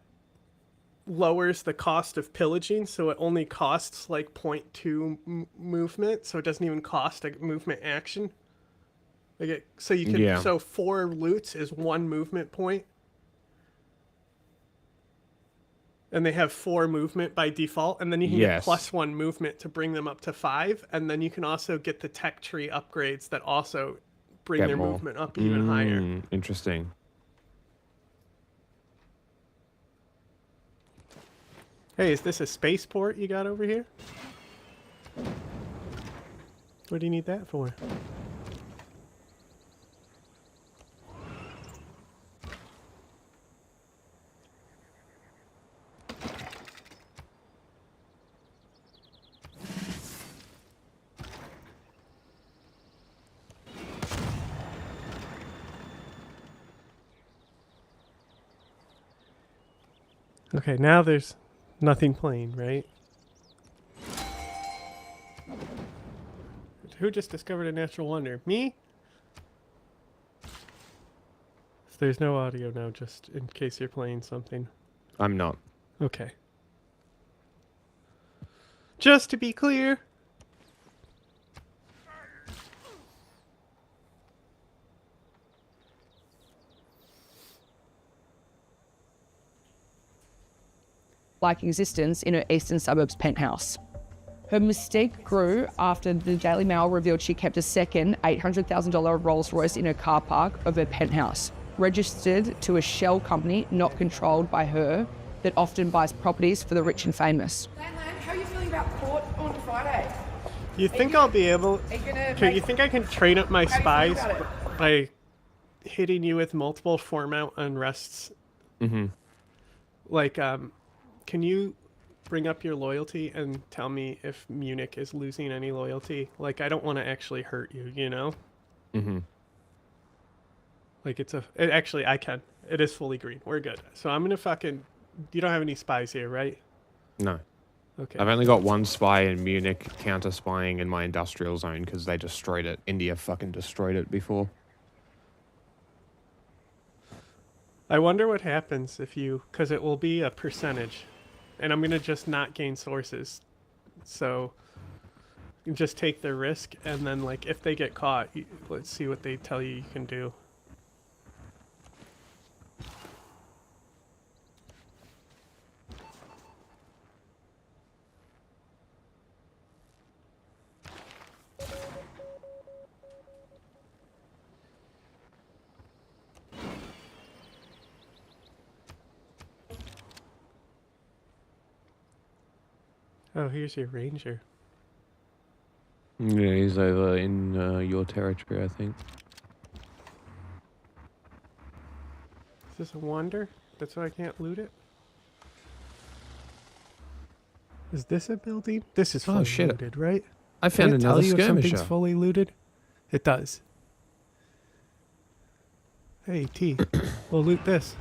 lowers the cost of pillaging, so it only costs like 0.2 movement, so it doesn't even cost a movement action. So you can so 4 loots is 1 movement point. And they have 4 movement by default, and then you can get +1 movement to bring them up to 5, and then you can also get the tech tree upgrades that also bring their movement up even higher. Interesting. Hey, is this a spaceport you got over here? What do you need that for? Okay, now there's nothing playing, right? Who just discovered a natural wonder? Me? So there's no audio now, just in case you're playing something. I'm not. Okay. Just to be clear. like existence in her eastern suburbs penthouse. Her mystique grew after the Daily Mail revealed she kept a second $800,000 Rolls Royce in her car park of her penthouse, registered to a shell company not controlled by her that often buys properties for the rich and famous. How are you feeling about court on Friday? You think I'll be able... Okay, you think I can train up my spies by hitting you with multiple form-out unrests? Mm-hmm. Like, can you bring up your loyalty and tell me if Munich is losing any loyalty? Like, I don't want to actually hurt you, you know? Mm-hmm. Like, actually, I can. It is fully green. We're good. So I'm going to fucking... You don't have any spies here, right? No. Okay. I've only got one spy in Munich counter-spying in my industrial zone because they destroyed it. India fucking destroyed it before. I wonder what happens if you... Because it will be a percentage. And I'm going to just not gain sources. So you just take the risk. And then, like, if they get caught, let's see what they tell you can do. Oh, here's your ranger. Yeah, he's over in your territory, I think. Is this a wander? That's why I can't loot it? Is this a building? This is fully looted, right? I found Does it another tell you if something's skirmisher. fully looted? It does. Hey, T. We'll loot this.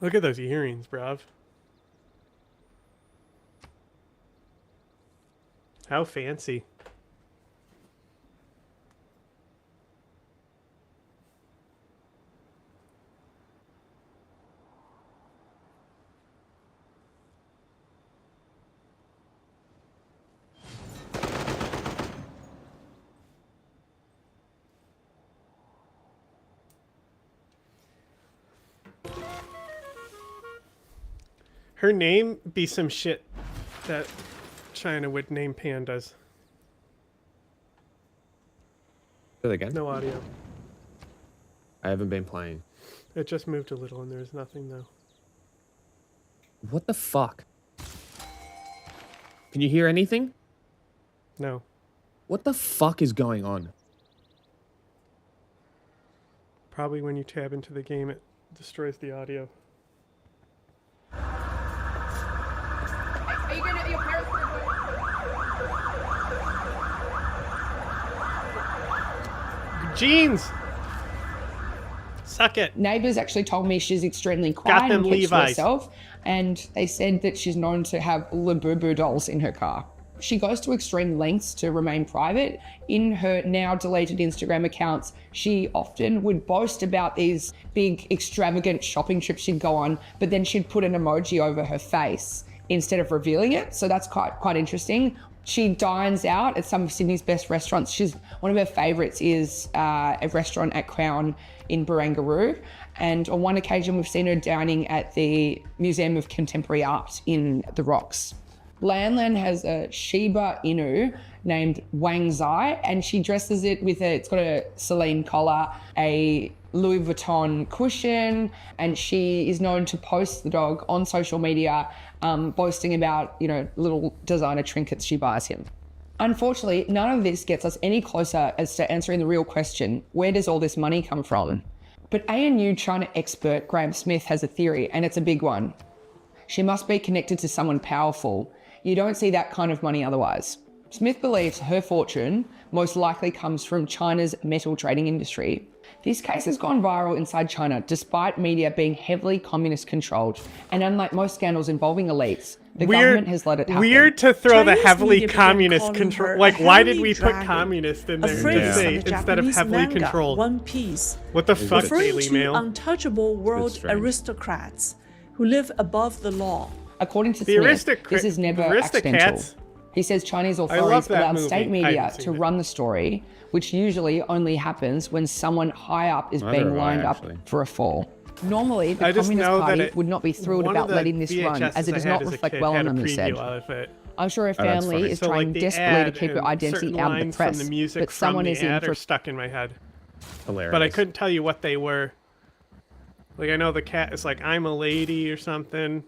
Look at those earrings, bruv. How fancy. Her name be some shit that China would name pandas. Say that again? No audio. I haven't been playing. It just moved a little and there's nothing though. What the fuck? Can you hear anything? No. What the fuck is going on? Probably when you tab into the game it destroys the audio. Are you gonna, your parents Jeans! Suck it. Neighbours actually told me she's extremely quiet and keeps to herself, and they said that she's known to have Labubu dolls in her car. She goes to extreme lengths to remain private. In her now deleted Instagram accounts, she often would boast about these big extravagant shopping trips she'd go on, but then she'd put an emoji over her face instead of revealing it. So that's quite interesting. She dines out at some of Sydney's best restaurants. One of her favourites is a restaurant at Crown in Barangaroo. And on one occasion, we've seen her dining at the Museum of Contemporary Art in the Rocks. Lan has a Shiba Inu named Wang Zai, and she dresses it with it's got a Celine collar, a Louis Vuitton cushion, and she is known to post the dog on social media, boasting about, little designer trinkets she buys him. Unfortunately, none of this gets us any closer as to answering the real question, where does all this money come from? But ANU China expert Graham Smith has a theory, and it's a big one. She must be connected to someone powerful. You don't see that kind of money otherwise. Smith believes her fortune most likely comes from China's metal trading industry. This case has gone viral inside China despite media being heavily communist controlled, and unlike most scandals involving elites, the government has let it happen. Weird to throw Chinese the heavily media began communist calling control. her Like, a why did heavenly we put dragon, communist in a there phrase from the instead of Japanese heavily manga, controlled? One Piece, What the fuck, referring Daily to Mail? untouchable world aristocrats who live above the law. According to The Smith, this is never accidental. Aristocats? He says Chinese love authorities that allowed movie. state I media haven't to seen it. run the story, which usually only happens when someone high up is Neither being have I, lined up actually. for a fall. Normally, the I just Communist know that Party it- would not be thrilled one about of the letting this run, VHSs as it I does had not as a reflect kid well had on a them, he said. preview of it. I'm sure her Oh, that's family funny. is So, trying like, the desperately to ad keep her and identity certain out of the lines from press, the music but from someone the is in ad for are stuck in my head. Hilarious. But I couldn't tell you what they were. Like, I know the cat is like, I'm a lady or something.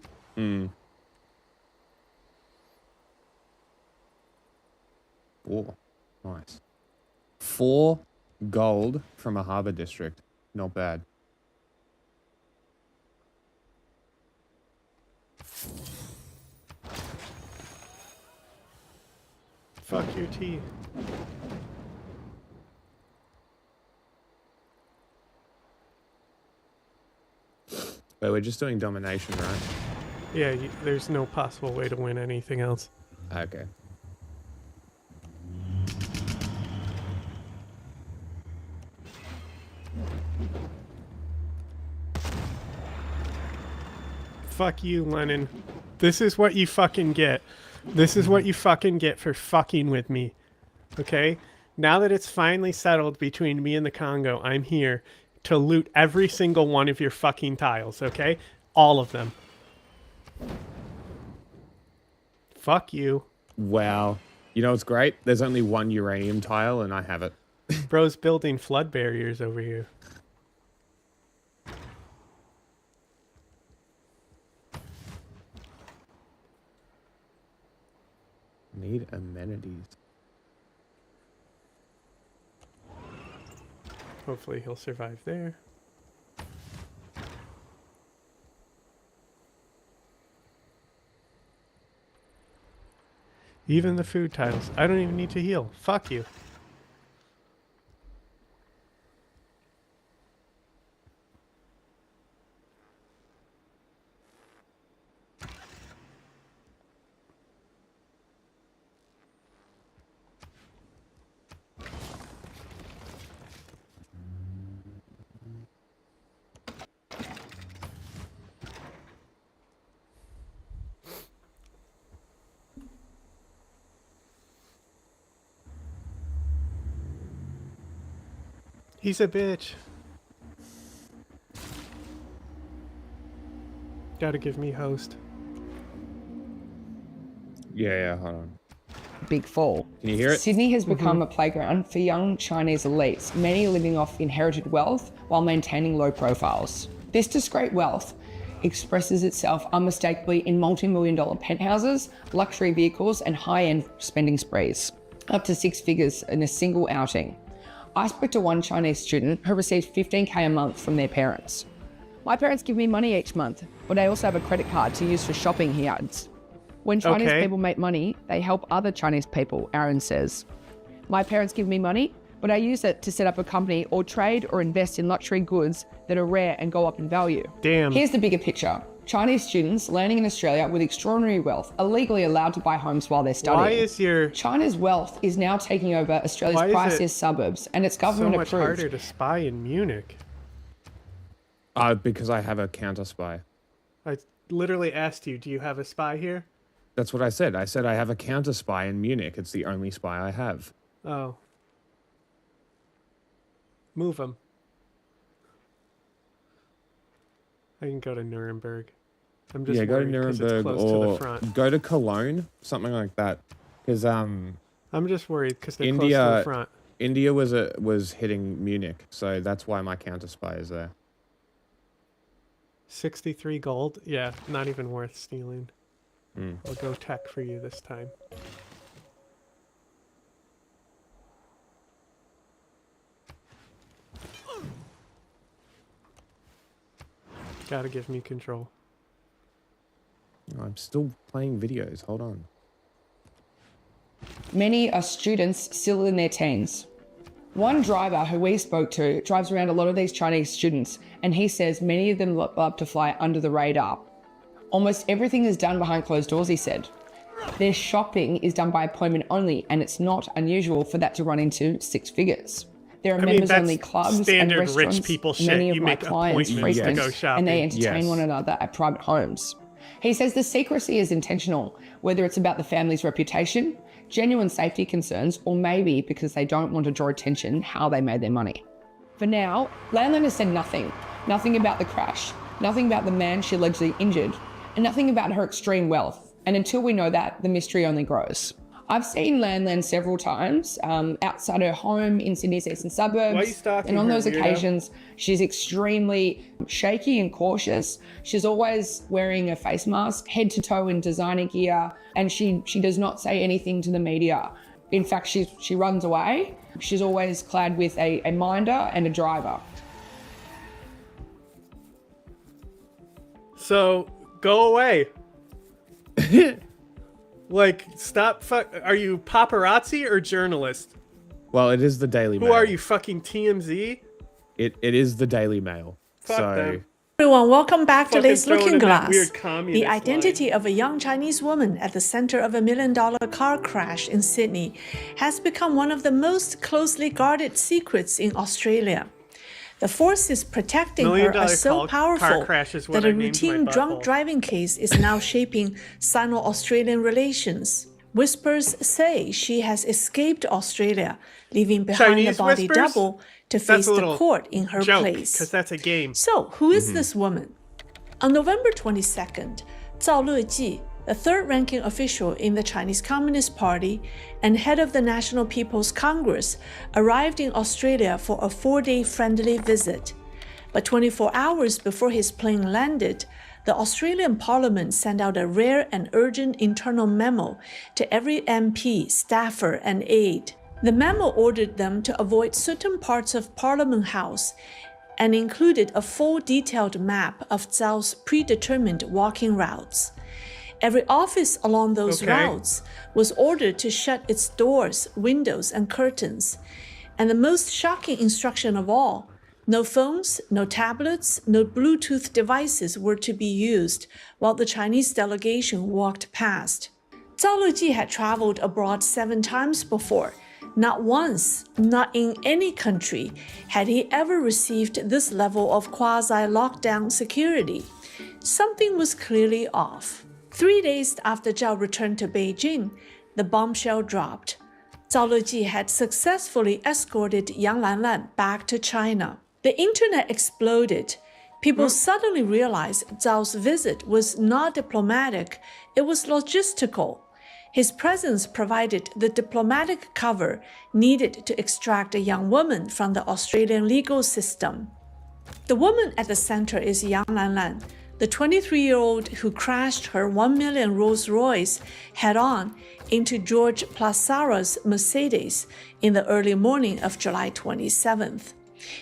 Oh, nice. 4 gold from a harbour district. Not bad. Fuck your tea. But we're just doing domination, right? Yeah, there's no possible way to win anything else. Okay. Fuck you, Lennon. This is what you fucking get. This is what you fucking get for fucking with me. Okay? Now that it's finally settled between me and the Congo, I'm here to loot every single one of your fucking tiles, okay? All of them. Fuck you. Wow. You know what's great? There's only 1 uranium tile and I have it. Bro's building flood barriers over here. Need amenities. Hopefully he'll survive there. Even the food tiles. I don't even need to heal. Fuck you. He's a bitch. Gotta give me host. Yeah, hold on. big fall. Can you hear it? Sydney has become a playground for young Chinese elites, many living off inherited wealth while maintaining low profiles. This discreet wealth expresses itself unmistakably in multi-million-dollar penthouses, luxury vehicles, and high-end spending sprees, up to 6 figures in a single outing. I spoke to one Chinese student who received $15K a month from their parents. My parents give me money each month, but I also have a credit card to use for shopping, he adds. When Chinese people make money, they help other Chinese people, Aaron says. My parents give me money, but I use it to set up a company or trade or invest in luxury goods that are rare and go up in value. Damn. Here's the bigger picture. Chinese students learning in Australia with extraordinary wealth are legally allowed to buy homes while they're studying. Why is your... China's wealth is now taking over Australia's priciest suburbs, and it's government so much approved. harder to spy in Munich? Because I have a counter spy. I literally asked you, do you have a spy here? That's what I said. I said I have a counter spy in Munich. It's the only spy I have. Oh. Move him. I can go to Nuremberg. I'm just go to worried 'cause it's Nuremberg close to the or front. go to Cologne, something like that. Because I'm just worried because they're India, close to the front. India was hitting Munich, so that's why my counter spy is there. 63 gold? Yeah, not even worth stealing. Mm. I'll go tech for you this time. Gotta give me control. I'm still playing videos. Hold on. Many are students still in their teens. One driver who we spoke to drives around a lot of these Chinese students, and he says many of them love to fly under the radar. Almost everything is done behind closed doors, he said. Their shopping is done by appointment only, and it's not unusual for that to run into 6 figures. There are members-only clubs and standard restaurants rich people shit. many of You my make clients appointments to frequent, go shopping. and they entertain Yes. one another at private homes. He says the secrecy is intentional, whether it's about the family's reputation, genuine safety concerns, or maybe because they don't want to draw attention how they made their money. For now, Lan has said nothing. Nothing about the crash, nothing about the man she allegedly injured, and nothing about her extreme wealth. And until we know that, the mystery only grows. I've seen Lan several times outside her home in Sydney's eastern suburbs. Why are you stalking and on her, those weirdo? occasions, she's extremely shaky and cautious. She's always wearing a face mask, head to toe in designer gear, and she does not say anything to the media. In fact, she runs away. She's always clad with a minder and a driver. So, go away. Like, stop. Are you paparazzi or journalist? Well, it is the Daily Mail. Who are you, fucking TMZ? It is the Daily Mail. Fuck them. Everyone, welcome back to Fucking Lace throwing Looking in that Glass. weird communist The identity of a young Chinese woman at the center of $1 million car crash in Sydney has become one of the most closely guarded secrets in Australia. The forces protecting her $1 million are so car powerful crash is what that I a named my routine drunk butthole. driving case is now shaping Sino-Australian relations. Whispers say she has escaped Australia, leaving behind Chinese a body whispers? double to That's face a the little court in her joke, place. because that's a game. So, who is this woman? On November 22nd, Zhao Leji, the third-ranking official in the Chinese Communist Party and head of the National People's Congress, arrived in Australia for a 4-day friendly visit. But 24 hours before his plane landed, the Australian Parliament sent out a rare and urgent internal memo to every MP, staffer, and aide. The memo ordered them to avoid certain parts of Parliament House and included a full detailed map of Zhao's predetermined walking routes. Every office along those routes was ordered to shut its doors, windows, and curtains. And the most shocking instruction of all, no phones, no tablets, no Bluetooth devices were to be used while the Chinese delegation walked past. Zhao Leji had traveled abroad 7 times before. Not once, not in any country, had he ever received this level of quasi-lockdown security. Something was clearly off. 3 days after Zhao returned to Beijing, the bombshell dropped. Zhao Leji had successfully escorted Yang Lanlan back to China. The internet exploded. People suddenly realized Zhao's visit was not diplomatic, it was logistical. His presence provided the diplomatic cover needed to extract a young woman from the Australian legal system. The woman at the center is Yang Lanlan, the 23-year-old who crashed her $1 million Rolls-Royce head-on into George Plasara's Mercedes in the early morning of July 27th.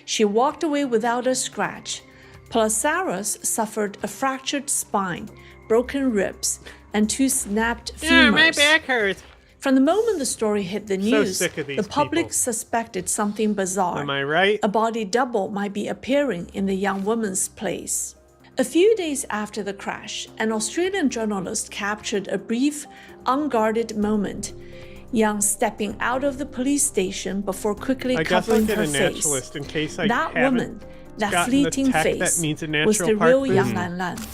She walked away without a scratch. Plasaras suffered a fractured spine, broken ribs, and 2 snapped femurs. My back hurts. From the moment the story hit the news, sick of the these public people. suspected something bizarre. Am I right? A body double might be appearing in the young woman's place. A few days after the crash, an Australian journalist captured a brief, unguarded moment. Yang stepping out of the police station before quickly I guess I'll covering get her a face. naturalist in case I That haven't woman, that gotten fleeting the tech face, that needs a was natural the park real boost. Yang Lanlan.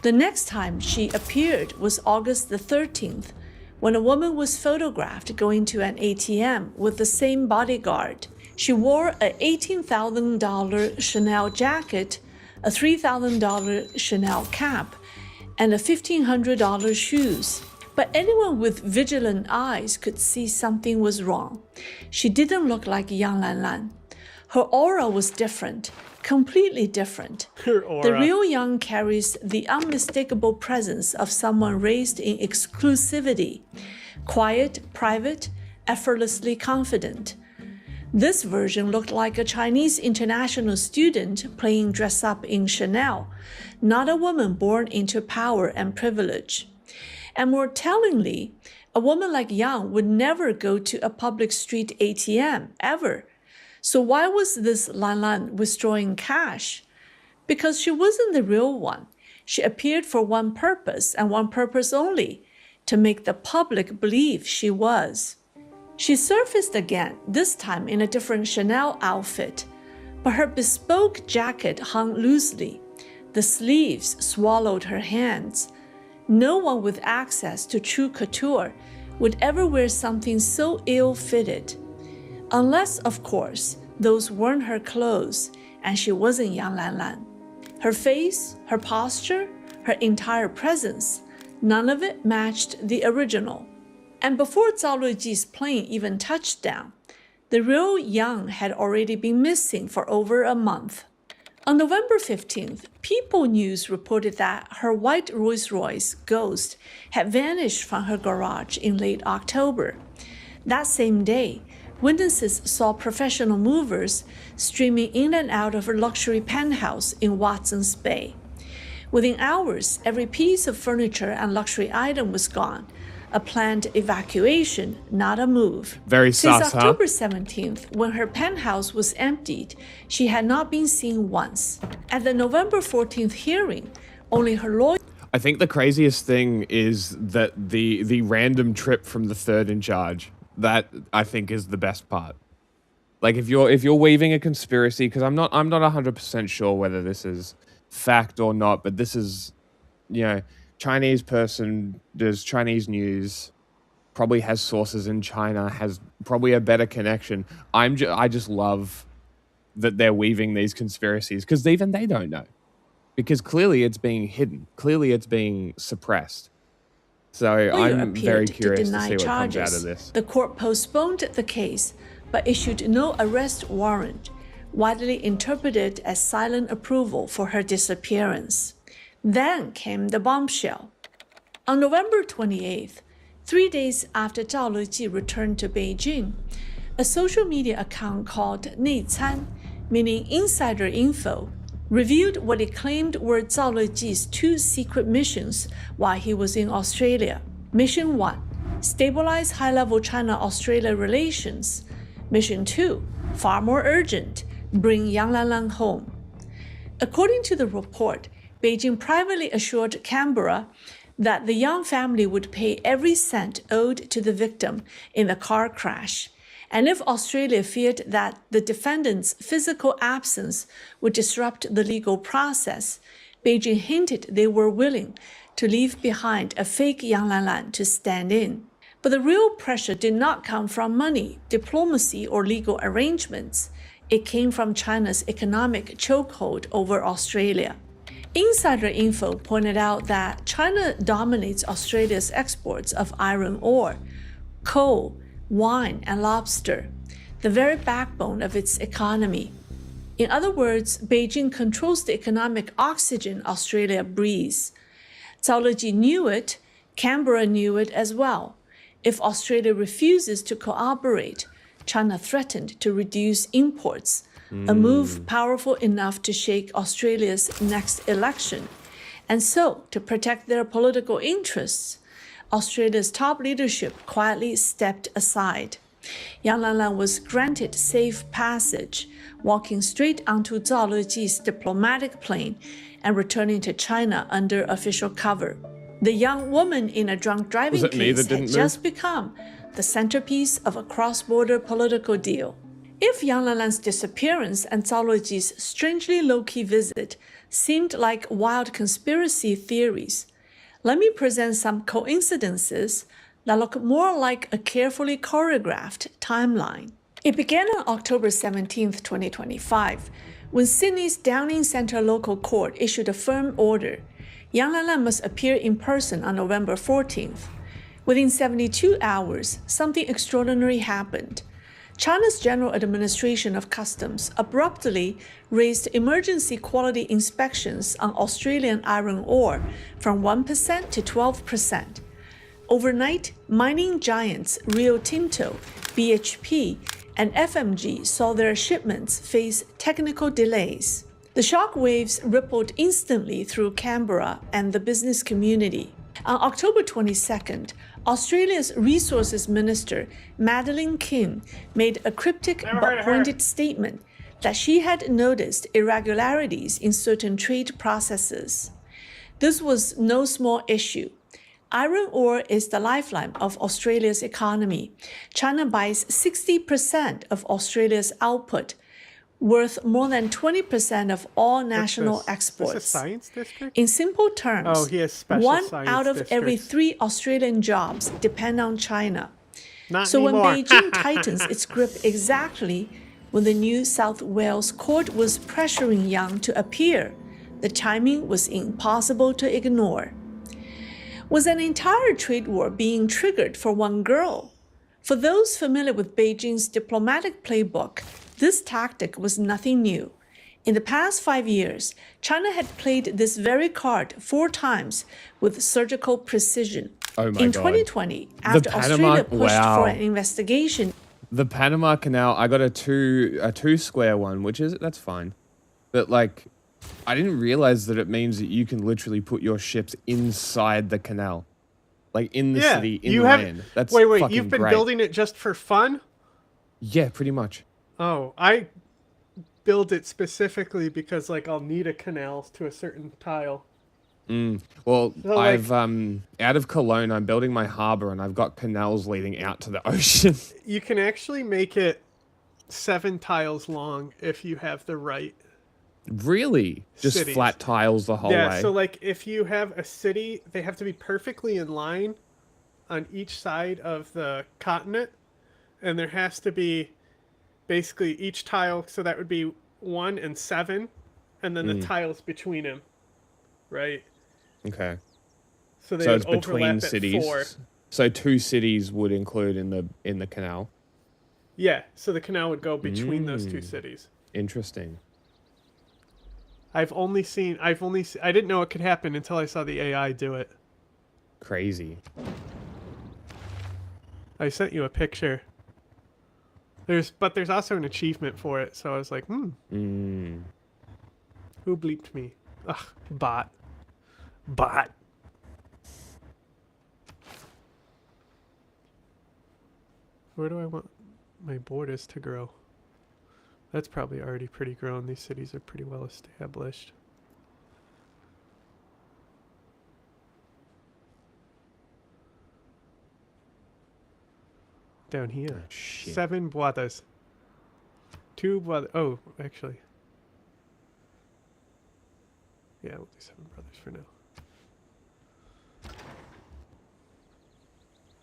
The next time she appeared was August the 13th, when a woman was photographed going to an ATM with the same bodyguard. She wore a $18,000 Chanel jacket, a $3,000 Chanel cap, and a $1,500 shoes. But anyone with vigilant eyes could see something was wrong. She didn't look like Yang Lanlan. Her aura was different, completely different. Her aura. The real Yang carries the unmistakable presence of someone raised in exclusivity, quiet, private, effortlessly confident. This version looked like a Chinese international student playing dress up in Chanel, not a woman born into power and privilege. And more tellingly, a woman like Yang would never go to a public street ATM, ever. So why was this Lanlan withdrawing cash? Because she wasn't the real one. She appeared for one purpose and one purpose only, to make the public believe she was. She surfaced again, this time in a different Chanel outfit, but her bespoke jacket hung loosely. The sleeves swallowed her hands. No one with access to true couture would ever wear something so ill-fitted. Unless, of course, those weren't her clothes and she wasn't Yang Lanlan. Her face, her posture, her entire presence, none of it matched the original. And before Zhao Luiji's plane even touched down, the real Yang had already been missing for over a month. On November 15th, People News reported that her white Rolls-Royce Ghost had vanished from her garage in late October. That same day, witnesses saw professional movers streaming in and out of her luxury penthouse in Watson's Bay. Within hours, every piece of furniture and luxury item was gone. A planned evacuation, not a move. Very Since sus, huh? October 17th, when her penthouse was emptied, she had not been seen once. At the November 14th hearing, only her lawyer. I think the craziest thing is that the random trip from the third in charge, that I think is the best part. Like if you're weaving a conspiracy, because I'm not 100% sure whether this is fact or not, but this is, you know, Chinese person does Chinese news, probably has sources in China, has probably a better connection. I just love that they're weaving these conspiracies, because even they don't know, because clearly it's being hidden, clearly it's being suppressed. So I'm very curious to see what comes out of this. The court postponed the case, but issued no arrest warrant, widely interpreted as silent approval for her disappearance. Then came the bombshell. On November 28th, 3 days after Zhao Luiji returned to Beijing, a social media account called 内参, meaning insider info, revealed what it claimed were Zhao Luiji's 2 secret missions while he was in Australia. Mission 1, stabilize high-level China-Australia relations. Mission 2, far more urgent, bring Yang Lanlan home. According to the report, Beijing privately assured Canberra that the Yang family would pay every cent owed to the victim in the car crash, and if Australia feared that the defendant's physical absence would disrupt the legal process, Beijing hinted they were willing to leave behind a fake Yang Lanlan to stand in. But the real pressure did not come from money, diplomacy, or legal arrangements. It came from China's economic chokehold over Australia. Insider info pointed out that China dominates Australia's exports of iron ore, coal, wine, and lobster, the very backbone of its economy. In other words, Beijing controls the economic oxygen Australia breathes. Zhao Luiji knew it, Canberra knew it as well. If Australia refuses to cooperate, China threatened to reduce imports, a move powerful enough to shake Australia's next election. And so, to protect their political interests, Australia's top leadership quietly stepped aside. Yang Lanlan was granted safe passage, walking straight onto Zhao Luiji's diplomatic plane and returning to China under official cover. The young woman in a drunk driving case had just become the centerpiece of a cross-border political deal. If Yang Lanlan's disappearance and Zhao Luiji's strangely low-key visit seemed like wild conspiracy theories, let me present some coincidences that look more like a carefully choreographed timeline. It began on October 17, 2025, when Sydney's Downing Centre local court issued a firm order. Yang Lanlan must appear in person on November 14th. Within 72 hours, something extraordinary happened. China's General Administration of Customs abruptly raised emergency quality inspections on Australian iron ore from 1% to 12%. Overnight, mining giants Rio Tinto, BHP, and FMG saw their shipments face technical delays. The shock waves rippled instantly through Canberra and the business community. On October 22nd, Australia's Resources Minister Madeleine King made a cryptic but pointed statement that she had noticed irregularities in certain trade processes. This was no small issue. Iron ore is the lifeline of Australia's economy. China buys 60% of Australia's output, worth more than 20% of all national exports. Is this a science district? In simple terms, Oh, he has special 1 science out of every districts. 3 Australian jobs depend on China. Not So anymore. when Beijing tightens its grip exactly when the New South Wales court was pressuring Yang to appear, the timing was impossible to ignore. Was an entire trade war being triggered for one girl? For those familiar with Beijing's diplomatic playbook, this tactic was nothing new. In the past 5 years, China had played this very card 4 times with surgical precision. Oh my In God. 2020, after Australia pushed for an investigation, The Panama Canal, I got a two square one, that's fine. But like, I didn't realize that it means that you can literally put your ships inside the canal. Like in the city, inland. That's wait, fucking you've been great. building it just for fun? Yeah, pretty much. Oh, I build it specifically because like I'll need a canal to a certain tile. Well, So, like- I've out of Cologne, I'm building my harbor, and I've got canals leading out to the ocean. You can actually make it 7 tiles long if you have the right. Really? Just Cities. flat tiles the whole Yeah, way? so like if you have a city, they have to be perfectly in line on each side of the continent, and there has to be basically each tile, so that would be 1 and 7, and then the tiles between them, right? Okay. So they So would it's between overlap at cities. 4. So 2 cities would include in the canal. Yeah, so the canal would go between those 2 cities. Interesting. I didn't know it could happen until I saw the AI do it. Crazy. I sent you a picture. There's also an achievement for it, so I was like, Who bleeped me? Ugh, bot. Where do I want my borders to grow? That's probably already pretty grown. These cities are pretty well established. Down here. 7 brothers. 2 brothers. Oh, actually. Yeah, we'll do 7 brothers for now.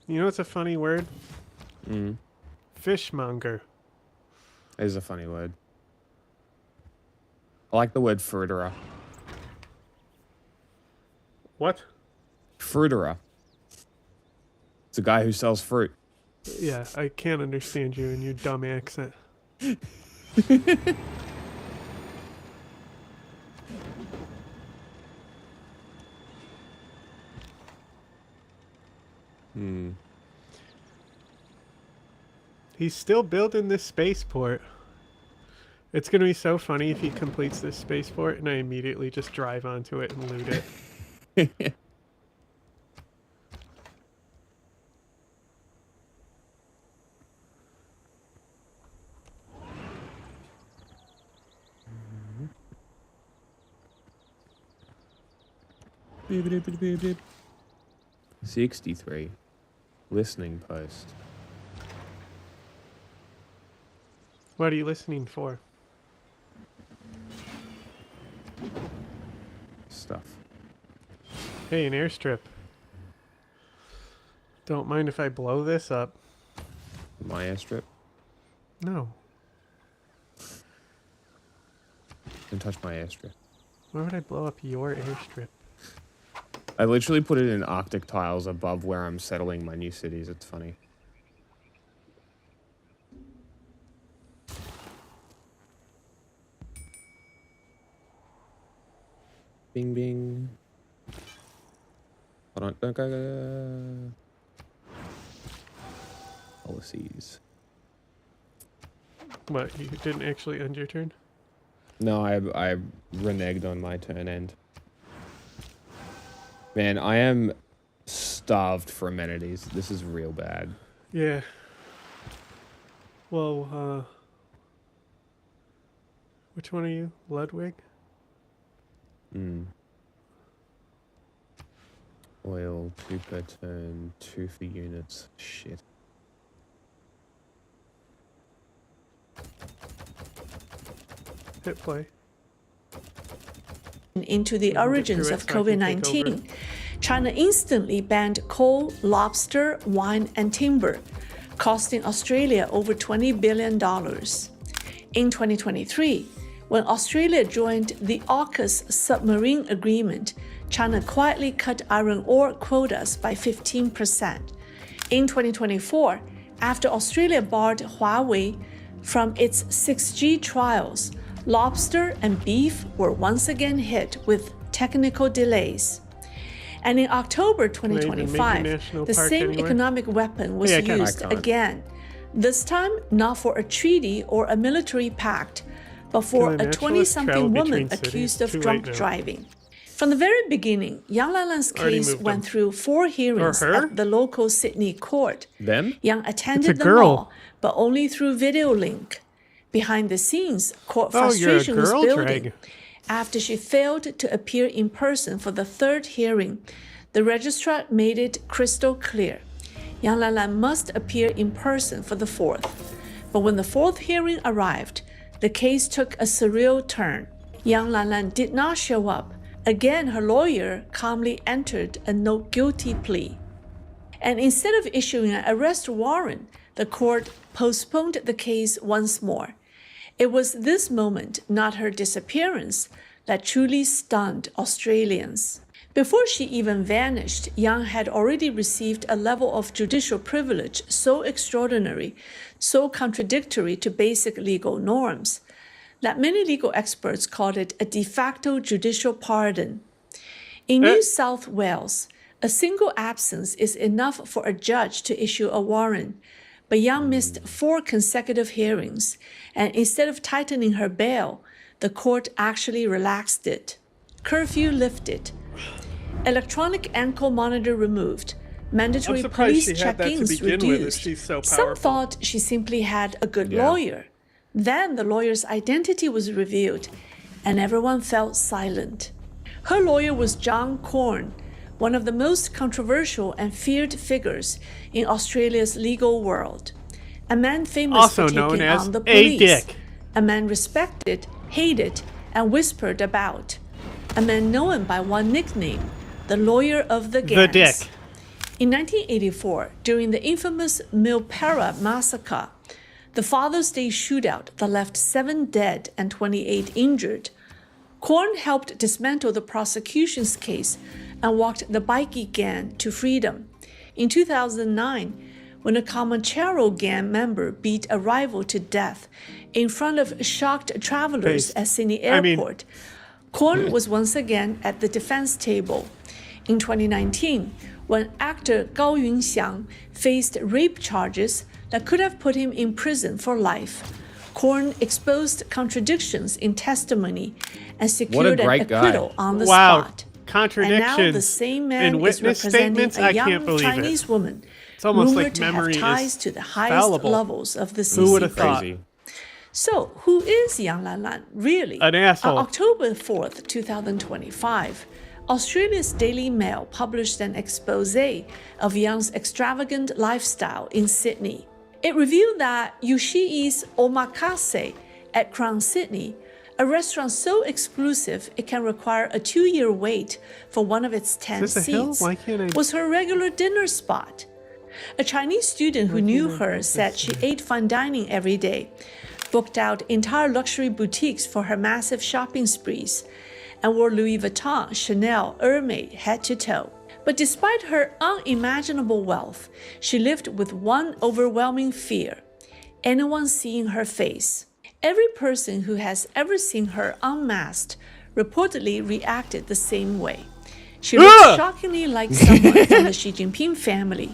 You know what's a funny word? Fishmonger. Is a funny word. I like the word fruiterer. What? Fruiterer. It's a guy who sells fruit. Yeah, I can't understand you in your dumb accent. He's still building this spaceport. It's going to be so funny if he completes this spaceport and I immediately just drive onto it and loot it. Beep, beep, beep, beep, beep. 63. Listening post. What are you listening for? Stuff. Hey, an airstrip. Don't mind if I blow this up. My airstrip. No. Don't touch my airstrip. Why would I blow up your airstrip? I literally put it in Arctic tiles above where I'm settling my new cities. It's funny. Bing, bing. Hold on. Policies. What, you didn't actually end your turn? No, I reneged on my turn end. Man, I am starved for amenities. This is real bad. Yeah. Well, which one are you? Ludwig? Oil, 2 per turn, 2 for units. Shit. Hit play. Into the origins of COVID-19, China instantly banned coal, lobster, wine, and timber, costing Australia over $20 billion. In 2023, when Australia joined the AUKUS submarine agreement, China quietly cut iron ore quotas by 15%. In 2024, after Australia barred Huawei from its 6G trials, lobster and beef were once again hit with technical delays. And in October 2025, the same economic weapon was used again, this time not for a treaty or a military pact, but for a 20-something woman accused of drunk driving. From the very beginning, Yang Lanlan's case went through 4 hearings at the local Sydney court. Yang attended them all, but only through video link. Behind the scenes, court frustration was building. After she failed to appear in person for the 3rd hearing, the registrar made it crystal clear. Yang Lanlan must appear in person for the 4th. But when the 4th hearing arrived, the case took a surreal turn. Yang Lanlan did not show up. Again, her lawyer calmly entered a no guilty plea. And instead of issuing an arrest warrant, the court postponed the case once more. It was this moment, not her disappearance, that truly stunned Australians. Before she even vanished, Yang had already received a level of judicial privilege so extraordinary, so contradictory to basic legal norms, that many legal experts called it a de facto judicial pardon. In New South Wales, a single absence is enough for a judge to issue a warrant, but Yang missed 4 consecutive hearings, and instead of tightening her bail, the court actually relaxed it. Curfew lifted. Electronic ankle monitor removed. Mandatory police check-ins reduced. Some thought she simply had a good lawyer. Then the lawyer's identity was revealed, and everyone felt silent. Her lawyer was John Corn, one of the most controversial and feared figures in Australia's legal world. A man famous for taking on the police. A man respected, hated, and whispered about. A man known by one nickname, the lawyer of the gangs. The Dick. In 1984, during the infamous Milpera massacre, the Father's Day shootout that left 7 dead and 28 injured, Corn helped dismantle the prosecution's case and walked the bikie gang to freedom. In 2009, when a Comanchero gang member beat a rival to death in front of shocked travelers at Sydney Airport, Corn was once again at the defense table. In 2019, when actor Gao Yunxiang faced rape charges that could have put him in prison for life, Corn exposed contradictions in testimony and secured an acquittal on the spot. Contradictions and now the same man is representing a young Chinese woman rumored to have ties to the highest levels of the CCP. Who would have thought? So, who is Yang Lanlan really? An asshole. On October 4th, 2025, Australia's Daily Mail published an expose of Yang's extravagant lifestyle in Sydney. It revealed that Yushii's Omakase at Crown Sydney, a restaurant so exclusive it can require a 2-year wait for one of its 10 seats, was her regular dinner spot. A Chinese student who knew her said she ate fine dining every day, booked out entire luxury boutiques for her massive shopping sprees, and wore Louis Vuitton, Chanel, Hermès head to toe. But despite her unimaginable wealth, she lived with one overwhelming fear: anyone seeing her face. Every person who has ever seen her unmasked reportedly reacted the same way. She looked shockingly like someone from the Xi Jinping family.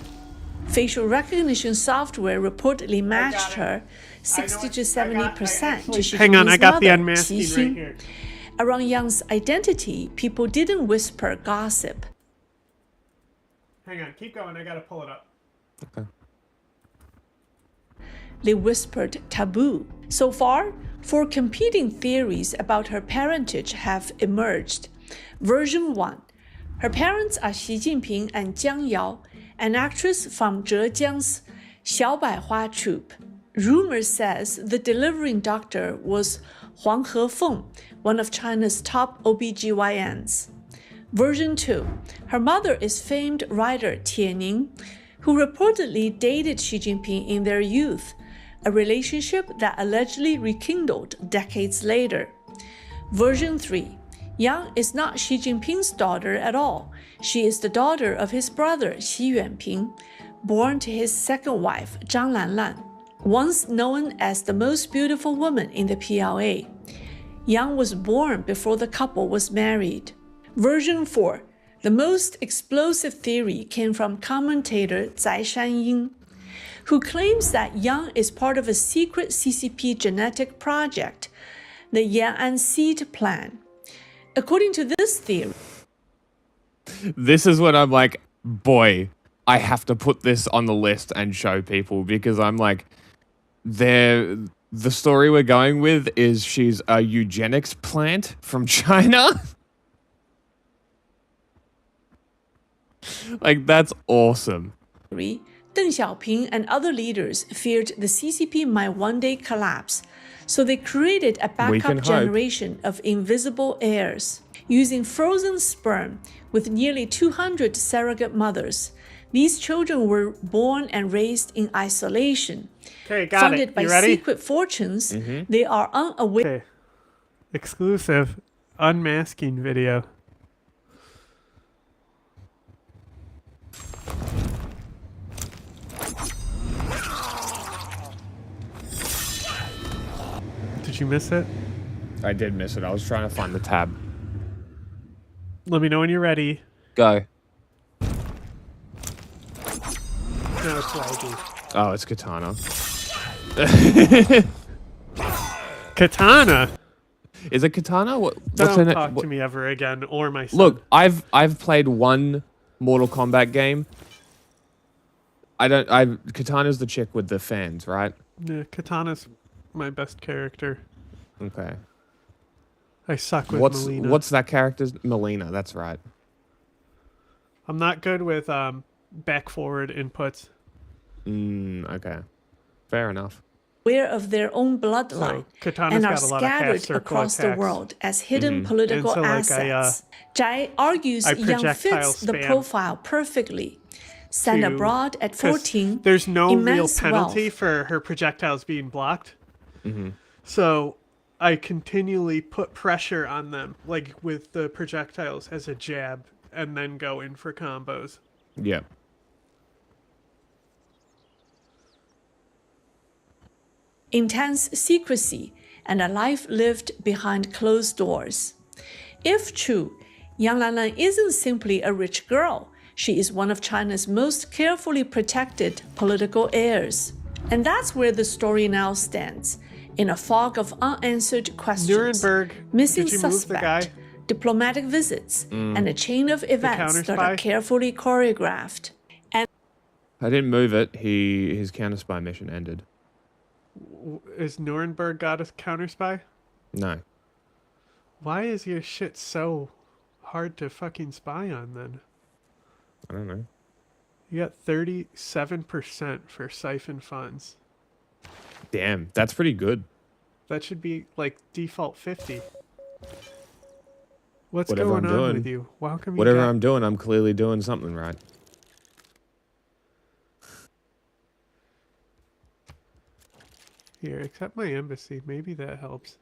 Facial recognition software reportedly matched her 60 to 70% to Xi Hang on, I Jinping's got the mother, unmasking Xi right Xin. here. Around Yang's identity, people didn't whisper gossip. Hang on, keep going. I gotta pull it up. Okay. They whispered taboo. So far, 4 competing theories about her parentage have emerged. Version 1. Her parents are Xi Jinping and Jiang Yao, an actress from Zhejiang's Xiaobaihua troupe. Rumor says the delivering doctor was Huang Hefeng, one of China's top OBGYNs. Version 2. Her mother is famed writer Tianning, who reportedly dated Xi Jinping in their youth, a relationship that allegedly rekindled decades later. Version 3. Yang is not Xi Jinping's daughter at all. She is the daughter of his brother Xi Yuanping, born to his second wife Zhang Lanlan, once known as the most beautiful woman in the PLA. Yang was born before the couple was married. Version 4. The most explosive theory came from commentator Zai Shanying, who claims that Yang is part of a secret CCP genetic project, the Yan'an Seed Plan. According to this theory, This is when I'm like, boy, I have to put this on the list and show people, because I'm like, the story we're going with is she's a eugenics plant from China. Like, that's awesome. Deng Xiaoping and other leaders feared the CCP might one day collapse, so they created a backup generation of invisible heirs. Using frozen sperm with nearly 200 surrogate mothers, these children were born and raised in isolation. Okay, got Funded it. by You ready? secret fortunes, they are unaware. Okay. Exclusive unmasking video. Did you miss it? I did miss it. I was trying to find the tab. Let me know when you're ready. Go. No, it's YG. Oh, it's Katana. Katana? Is it Katana? What's Don't in talk it? to me ever again, or my son. Look, I've played one Mortal Kombat game. Katana's the chick with the fans, right? Yeah, Katana's my best character. Okay. I suck with Melina. What's that character's? Melina, that's right. I'm not good with back-forward inputs. Okay. Fair enough. Aware of their own bloodline Katana's and are got a lot of scattered half-circle across the attacks. world as hidden political And so, like, assets. Jai argues I Yang projectile fits the spam profile perfectly. Sent abroad at 14, there's no real immense penalty wealth. for her projectiles being blocked. So I continually put pressure on them, like with the projectiles as a jab, and then go in for combos. Yeah. Intense secrecy and a life lived behind closed doors. If true, Yang Lanlan isn't simply a rich girl. She is one of China's most carefully protected political heirs. And that's where the story now stands, in a fog of unanswered questions. Nuremberg, missing did you move the suspect, guy? diplomatic visits, and a chain of events that are carefully choreographed. And I didn't move it. His counter spy mission ended. Is Nuremberg got a counter spy? No. Why is your shit so hard to fucking spy on then? I don't know. You got 37% for siphon funds. Damn, that's pretty good. That should be like default 50. What's Whatever going I'm on doing, with you? How come you whatever got... I'm doing, I'm clearly doing something right. Here, accept my embassy. Maybe that helps.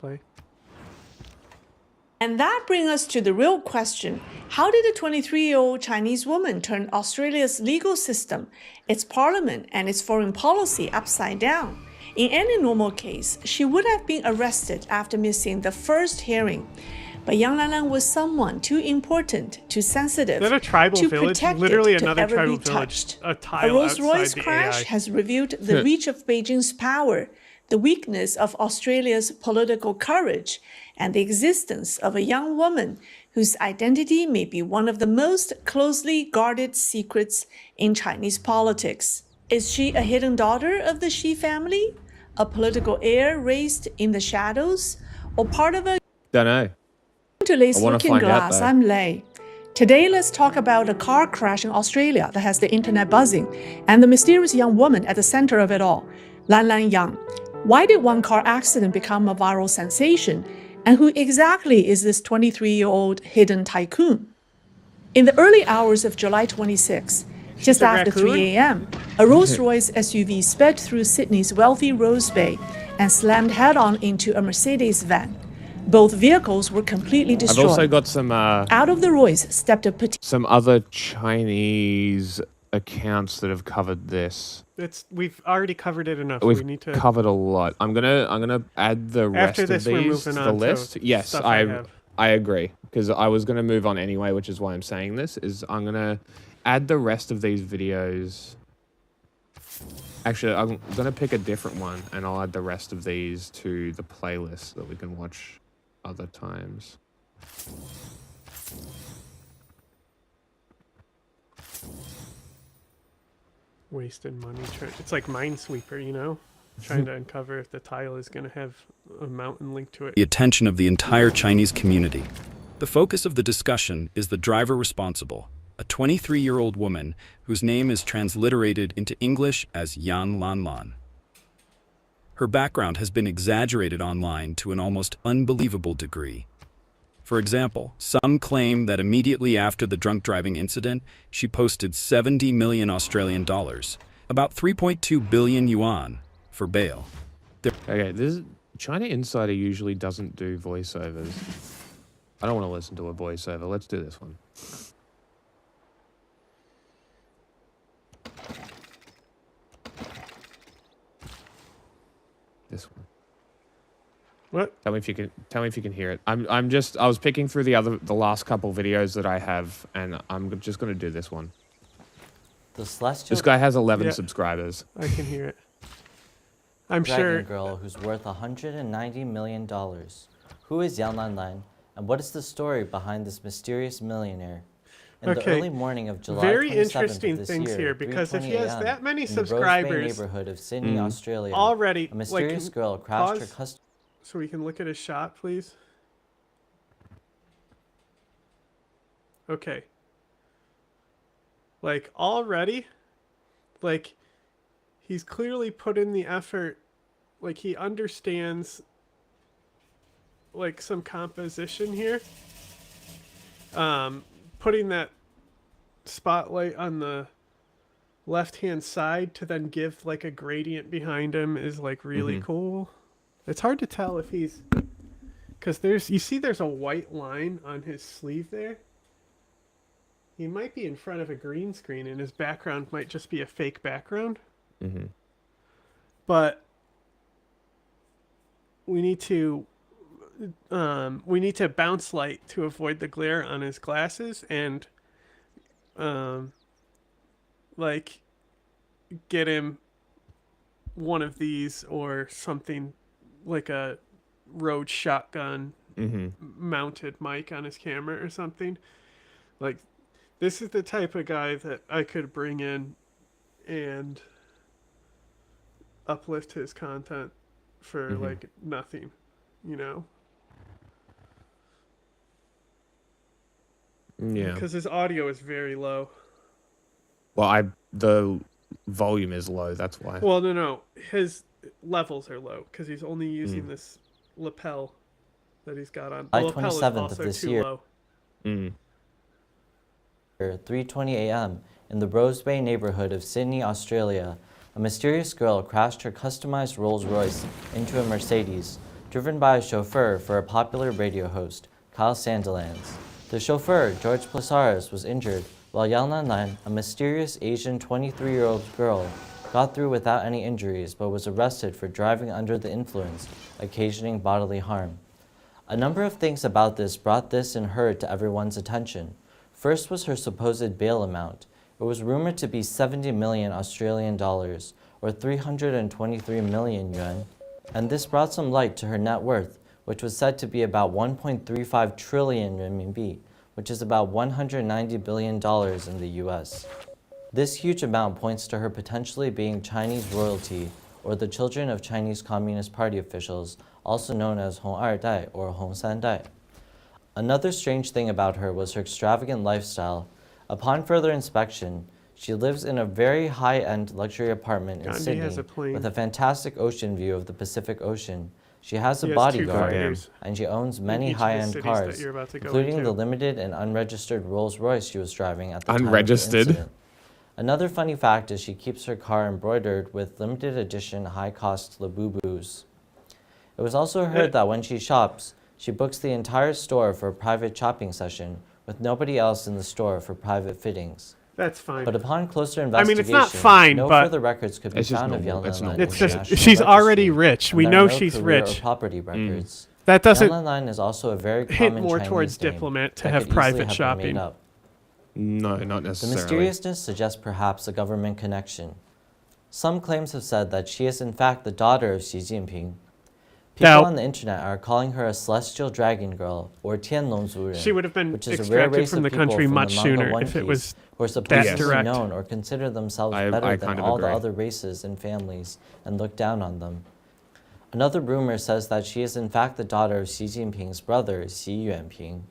play. And that brings us to the real question. How did a 23-year-old Chinese woman turn Australia's legal system, its parliament, and its foreign policy upside down? In any normal case, she would have been arrested after missing the first hearing. But Yang Lanlan was someone too important, too sensitive, Is that a tribal too village? protected Literally to another ever tribal be village. touched. A A tile Rolls-Royce outside the crash AI. has revealed the reach of Beijing's power, the weakness of Australia's political courage, and the existence of a young woman whose identity may be one of the most closely guarded secrets in Chinese politics. Is she a hidden daughter of the Xi family? A political heir raised in the shadows? Or part of a... Don't know. To Lei's I wanna Looking find out, Glass, though. I'm Lei. Today, let's talk about a car crash in Australia that has the internet buzzing and the mysterious young woman at the center of it all, Lanlan Yang. Why did one car accident become a viral sensation? And who exactly is this 23-year-old hidden tycoon? In the early hours of July 26, just a after 3 raccoon? a.m., a Rolls-Royce SUV sped through Sydney's wealthy Rose Bay and slammed head-on into a Mercedes van. Both vehicles were completely I've destroyed. also got some Out of the Royce stepped a petite... some other Chinese accounts that have covered this. We've already covered it enough. We've We need to covered a lot. I'm gonna add the rest After this, of we're these moving to the on to list. Yes, stuff I have. I agree, because I was gonna move on anyway, which is why I'm saying this. Is I'm gonna add the rest of these videos. Actually, I'm gonna pick a different one, and I'll add the rest of these to the playlist so that we can watch other times. wasted money. It's like Minesweeper, you know? Trying to uncover if the tile is going to have a mountain linked to it. The attention of the entire Chinese community. The focus of the discussion is the driver responsible, a 23-year-old woman whose name is transliterated into English as Yan Lanlan. Her background has been exaggerated online to an almost unbelievable degree. For example, some claim that immediately after the drunk driving incident, she posted 70 million Australian dollars, about 3.2 billion yuan, for bail. Okay, this China Insider usually doesn't do voiceovers. I don't want to listen to a voiceover. Let's do this one. This one. What? Tell me if you can hear it. I was picking through the last couple videos that I have, and I'm just gonna do this one. This guy has 11 subscribers. I can hear it. I'm Dragon sure. Girl who's worth $190 million. Who is Yan Lanlan, and what is the story behind this mysterious millionaire? In the early morning of July Very 27th interesting of this things year, here, because if he has that many in the Rose Bay subscribers, neighborhood of Sydney, Australia, already a mysterious girl crashed her pause so we can look at his shot, please. Okay. Like already, like he's clearly put in the effort. Like he understands like some composition here. Putting that spotlight on the left-hand side to then give like a gradient behind him is like really cool. It's hard to tell if he's, because there's a white line on his sleeve there. He might be in front of a green screen and his background might just be a fake background. But we need to bounce light to avoid the glare on his glasses and like get him one of these or something like a Rode shotgun mounted mic on his camera or something. Like this is the type of guy that I could bring in and uplift his content for like nothing, you know? Yeah. Because his audio is very low. Well, the volume is low. That's why. Well, no. His levels are low because he's only using this lapel that he's got on. The July lapel is 27th also of this too year. low. 3:20 a.m. in the Rose Bay neighborhood of Sydney, Australia, a mysterious girl crashed her customized Rolls-Royce into a Mercedes, driven by a chauffeur for a popular radio host, Kyle Sandilands. The chauffeur, George Plasaris, was injured, while Yan Lanlan, a mysterious Asian 23-year-old girl, got through without any injuries but was arrested for driving under the influence, occasioning bodily harm. A number of things about this brought this and her to everyone's attention. First was her supposed bail amount. It was rumored to be 70 million Australian dollars, or 323 million yuan, and this brought some light to her net worth, which was said to be about 1.35 trillion renminbi, which is about $190 billion in the US. This huge amount points to her potentially being Chinese royalty, or the children of Chinese Communist Party officials, also known as Hong Er Dai or Hong San Dai. Another strange thing about her was her extravagant lifestyle. Upon further inspection, she lives in a very high-end luxury apartment in Sydney with a fantastic ocean view of the Pacific Ocean. She has a bodyguard, and she owns many high-end cars, including the limited and unregistered Rolls-Royce she was driving at the time of the incident. Another funny fact is she keeps her car embroidered with limited edition high-cost Labubus. It was also heard that when she shops, she books the entire store for a private shopping session, with nobody else in the store for private fittings. That's fine. But upon closer investigation, it's not fine, no but further records could be found of Yan Lanlan. It's just she's already rich. We know she's rich. Property records. That doesn't Yan Lanlan is also a very hint common more Chinese towards name diplomat to that have could easily private been shopping. made up. No, not The necessarily. mysteriousness suggests perhaps a government connection. Some claims have said that she is in fact the daughter of Xi Jinping. People on the internet are calling her a celestial dragon girl, or Tianlongzuren, She would have been which is a rare extracted race from of the people country from much the manga sooner One if it Piece, was who are supposed to be direct. known or consider themselves I better than kind of all the agree. other races and families and look down on them. Another rumor says that she is in fact the daughter of Xi Jinping's brother, Xi Yuanping.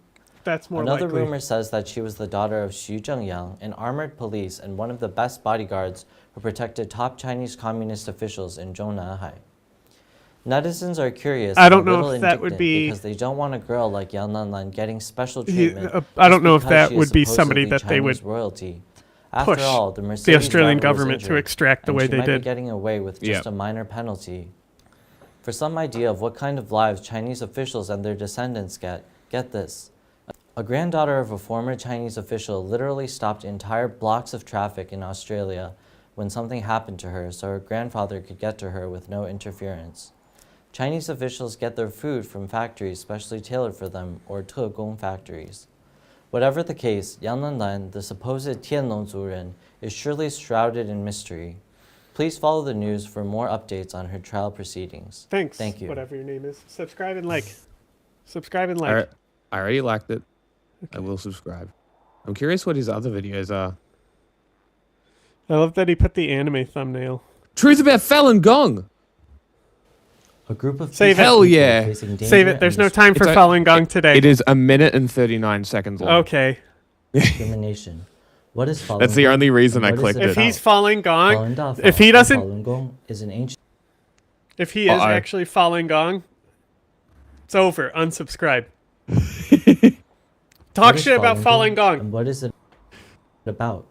That's more Another likely. rumor says that she was the daughter of Xu Zhengyang, an armored police and one of the best bodyguards who protected top Chinese communist officials in Zhongnanhai. Netizens are curious I don't and a know little if that would indignant be- because they don't want a girl like Yan Lanlan getting special treatment. I don't know if just that because she is would be somebody supposedly that they would Chinese royalty. After push all, the the Mercedes Australian driver was government to injured, extract the and way she they might did. be getting away with just a minor penalty. For some idea of what kind of lives Chinese officials and their descendants get this. A granddaughter of a former Chinese official literally stopped entire blocks of traffic in Australia when something happened to her so her grandfather could get to her with no interference. Chinese officials get their food from factories specially tailored for them, or Tegong factories. Whatever the case, Yan Lanlan, the supposed Tianlongzuren, is surely shrouded in mystery. Please follow the news for more updates on her trial proceedings. Thanks. Thank you. Whatever your name is. Subscribe and like. Subscribe and like. I already liked it. I will subscribe. I'm curious what his other videos are. I love that he put the anime thumbnail. Truth about Falun Gong. A group of Save it. Hell yeah. Save it. There's no time for Falun Gong today. It is 1 minute and 39 seconds long. Okay. Discrimination. What is Falun That's the Gong only reason and I what is clicked it it. If he's about? Falun Gong, Falun Dafa if he or doesn't, Falun Gong is an ancient. if he is actually Falun Gong, it's over. Unsubscribe. Talk What is shit about Falun Gong. And what is it about?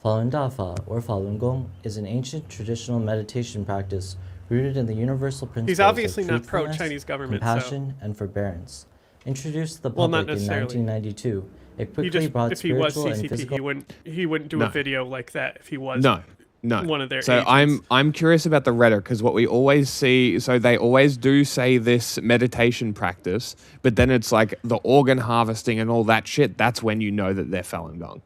Falun Dafa or Falun Gong is an ancient traditional meditation practice rooted in the universal principles obviously of not truthfulness, pro-Chinese government, so- compassion, and forbearance. Introduced to the Well, not public in necessarily. 1992, it He quickly just, brought if he was spiritual and CCP, physical. he wouldn't do No. a video like that if he was No. one of their So agents. I'm curious about the rhetoric because what we always see, so they always do say this meditation practice, but then it's like the organ harvesting and all that shit. That's when you know that they're Falun Gong.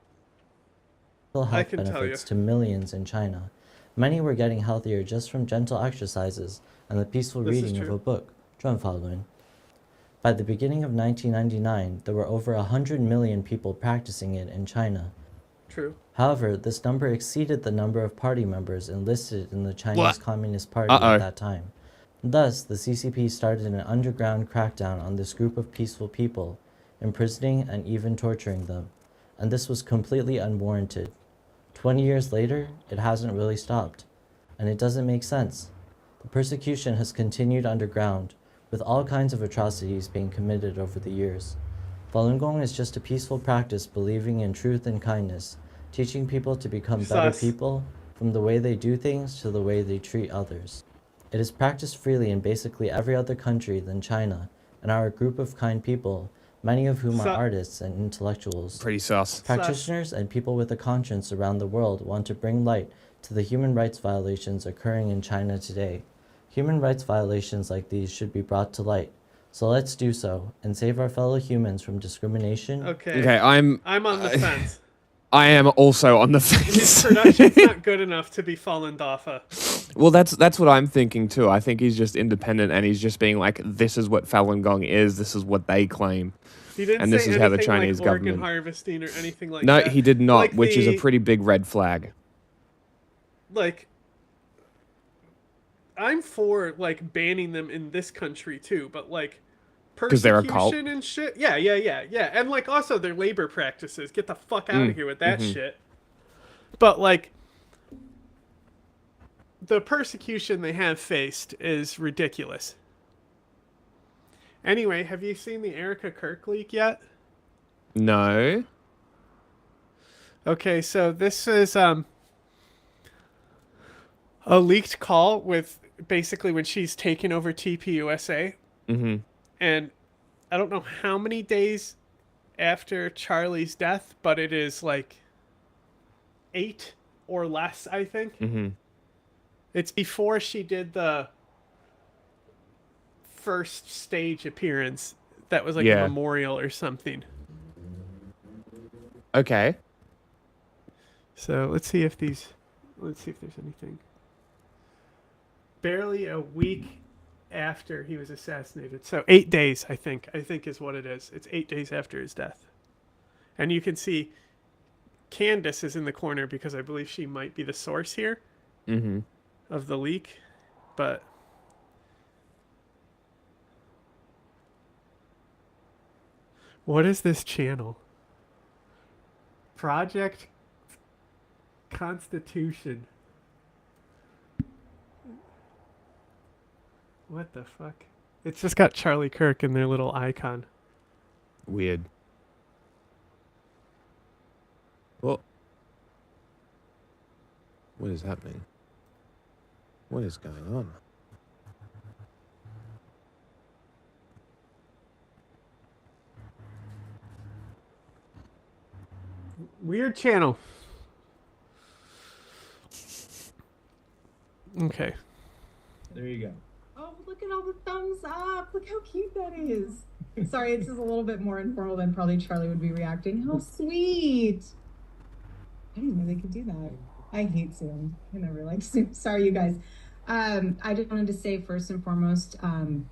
Health can tell benefits to millions in China. Many were getting healthier just from gentle exercises and the peaceful This is reading of true. a book, 转法轮. By the beginning of 1999, there were over 100 million people practicing it in China. True. However, this number exceeded the number of party members enlisted in the Chinese What? Communist Party Uh-oh. at that time. Thus, the CCP started an underground crackdown on this group of peaceful people, imprisoning and even torturing them. And this was completely unwarranted. 20 years later, it hasn't really stopped. And it doesn't make sense. The persecution has continued underground, with all kinds of atrocities being committed over the years. Falun Gong is just a peaceful practice believing in truth and kindness, teaching people to become better Sus. people from the way they do things to the way they treat others. It is practiced freely in basically every other country than China, and are a group of kind people, many of whom are artists and intellectuals. Pretty sus. Practitioners and people with a conscience around the world want to bring light to the human rights violations occurring in China today. Human rights violations like these should be brought to light. So let's do so and save our fellow humans from discrimination. Okay, I'm on the fence. I am also on the His fence. production's not good enough to be Fallen Dafa. Well, that's what I'm thinking too. I think he's just independent and he's just being like, this is what Falun Gong is. This is what they claim. He didn't And say this is how the anything Chinese like organ government. harvesting or anything like No, that. he did not, Like which is a the- pretty big red flag. Like, I'm for like banning them in this country too, but like 'Cause they're a cult? persecution and shit. Yeah, and like also their labor practices. Get the fuck out of here with that shit. But like, the persecution they have faced is ridiculous. Anyway, have you seen the Erica Kirk leak yet? No. Okay, so this is a leaked call with basically when she's taken over TPUSA. Mm-hmm. And I don't know how many days after Charlie's death, but it is like 8 or less, I think. Mm-hmm. It's before she did the first stage appearance that was like a memorial or something. Okay. So let's see if there's anything. Barely a week after he was assassinated. So 8 days, I think is what it is. It's 8 days after his death. And you can see Candace is in the corner because I believe she might be the source here of the leak. But what is this channel? Project Constitution. What the fuck? It's just got Charlie Kirk in their little icon. Weird. Well, what is happening? What is going on? Weird channel. Okay. There you go. Oh, look at all the thumbs up. Look how cute that is. Sorry, this is a little bit more informal than probably Charlie would be reacting. How sweet. I didn't know they could do that. I hate Zoom. I never liked Zoom. Sorry, you guys. I just wanted to say first and foremost,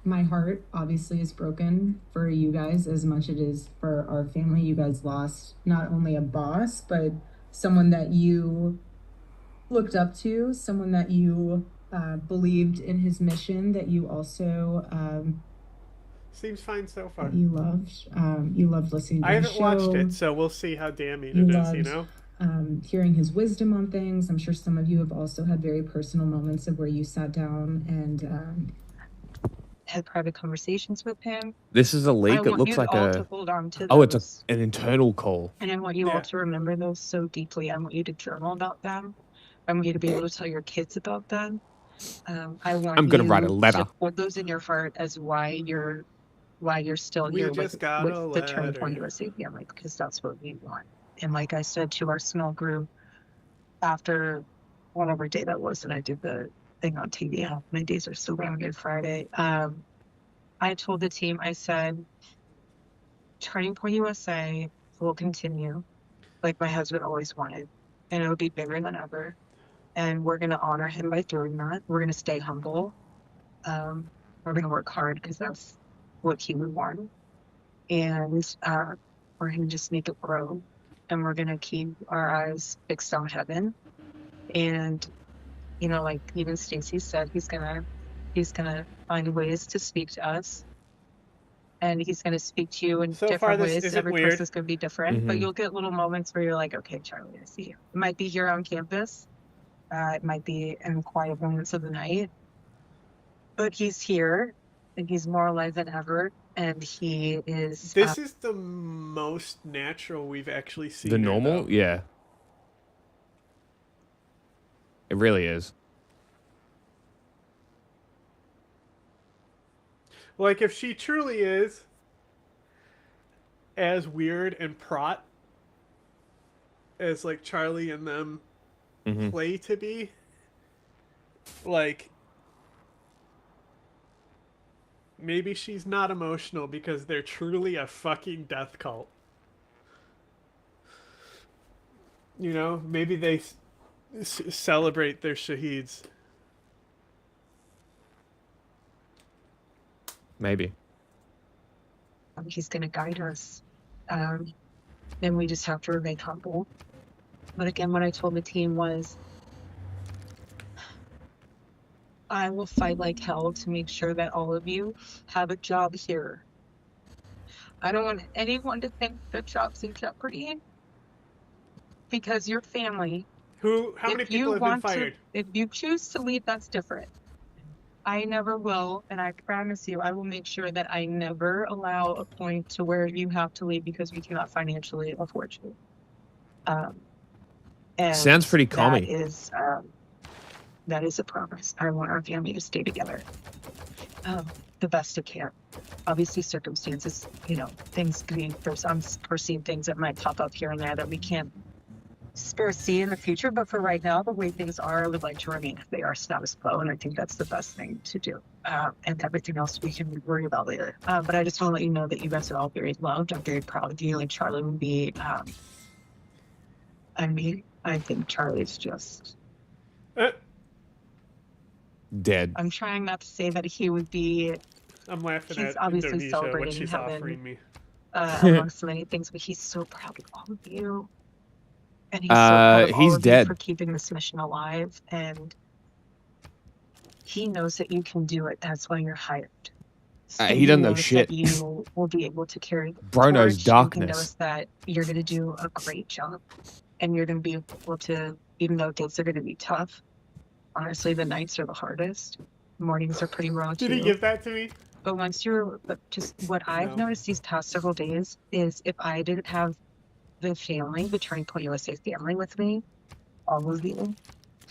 my heart obviously is broken for you guys as much as it is for our family. You guys lost not only a boss, but someone that you looked up to, someone that you believed in his mission, that you also seems fine so far. You loved listening to I his haven't watched show. it, so we'll see how damning You it is, loved you know? Hearing his wisdom on things. I'm sure some of you have also had very personal moments of where you sat down and had private conversations with him. This is a leak. I It want looks you like all a. to hold on to Oh, it's those. an internal call. And I want you all to remember those so deeply. I want you to journal about them. I want you to be able to tell your kids about them. I want I'm gonna you write a letter. to put those in your heart as why you're still We here just with got a the Turn letter. 20 USA family, because that's what we want. And like I said to our small group after whatever day that was, and I did the thing on TV, how many days are still rounded Friday. I told the team, I said, Turning Point USA will continue like my husband always wanted, and it'll be bigger than ever. And we're going to honor him by doing that. We're going to stay humble. We're going to work hard because that's what he would want. And we're going to just make it grow. And we're going to keep our eyes fixed on heaven. And, you know, like even Stacey said, he's going to find ways to speak to us. And he's going to speak to you in So far, different this ways. isn't Every weird. person's going to be different. But Mhm. you'll get little moments where you're like, okay, Charlie, I see you. It might be here on campus. It might be in quiet moments of the night. But he's here, and he's more alive than ever. And he is... This is the most natural we've actually seen. The her, normal, though. yeah. It really is. Like, if she truly is as weird and prot as, like, Charlie and them play to be, like, maybe she's not emotional because they're truly a fucking death cult. You know, maybe they celebrate their shaheeds. Maybe. He's going to guide us. And we just have to remain humble. But again, what I told the team was, I will fight like hell to make sure that all of you have a job here. I don't want anyone to think their job's in jeopardy. Because your family. How many people have been fired? If you choose to leave, that's different. I never will, and I promise you, I will make sure that I never allow a point to where you have to leave because we cannot financially afford you. And Sounds pretty commie. That is a promise. I want our family to stay together the best it can. Obviously, circumstances, you know, things could be, there's unforeseen things that might pop up here and there that we can't foresee in the future, but for right now, the way things are, I would like to remain if they are status quo, and I think that's the best thing to do. And everything else we can worry about later. But I just want to let you know that you guys are all very loved. I'm very proud of you. Like Charlie would be. I mean, I think Charlie's just dead. I'm trying not to say that he would be. I'm laughing he's at obviously Indonesia, celebrating what she's heaven, offering me. amongst many things, but he's so proud of all of you. And he's so proud of all of dead. you for keeping this mission alive, and he knows that you can do it. That's why you're hired. He doesn't know knows shit. That you will be able to carry the Bro knows torch. darkness. He knows that you're going to do a great job, and you're going to be able to, even though days are going to be tough. Honestly, the nights are the hardest. Mornings are pretty raw too. Did he give that to me? But once you're, just what I've noticed these past several days is if I didn't have the family, the Turning Point USA family with me, all of you,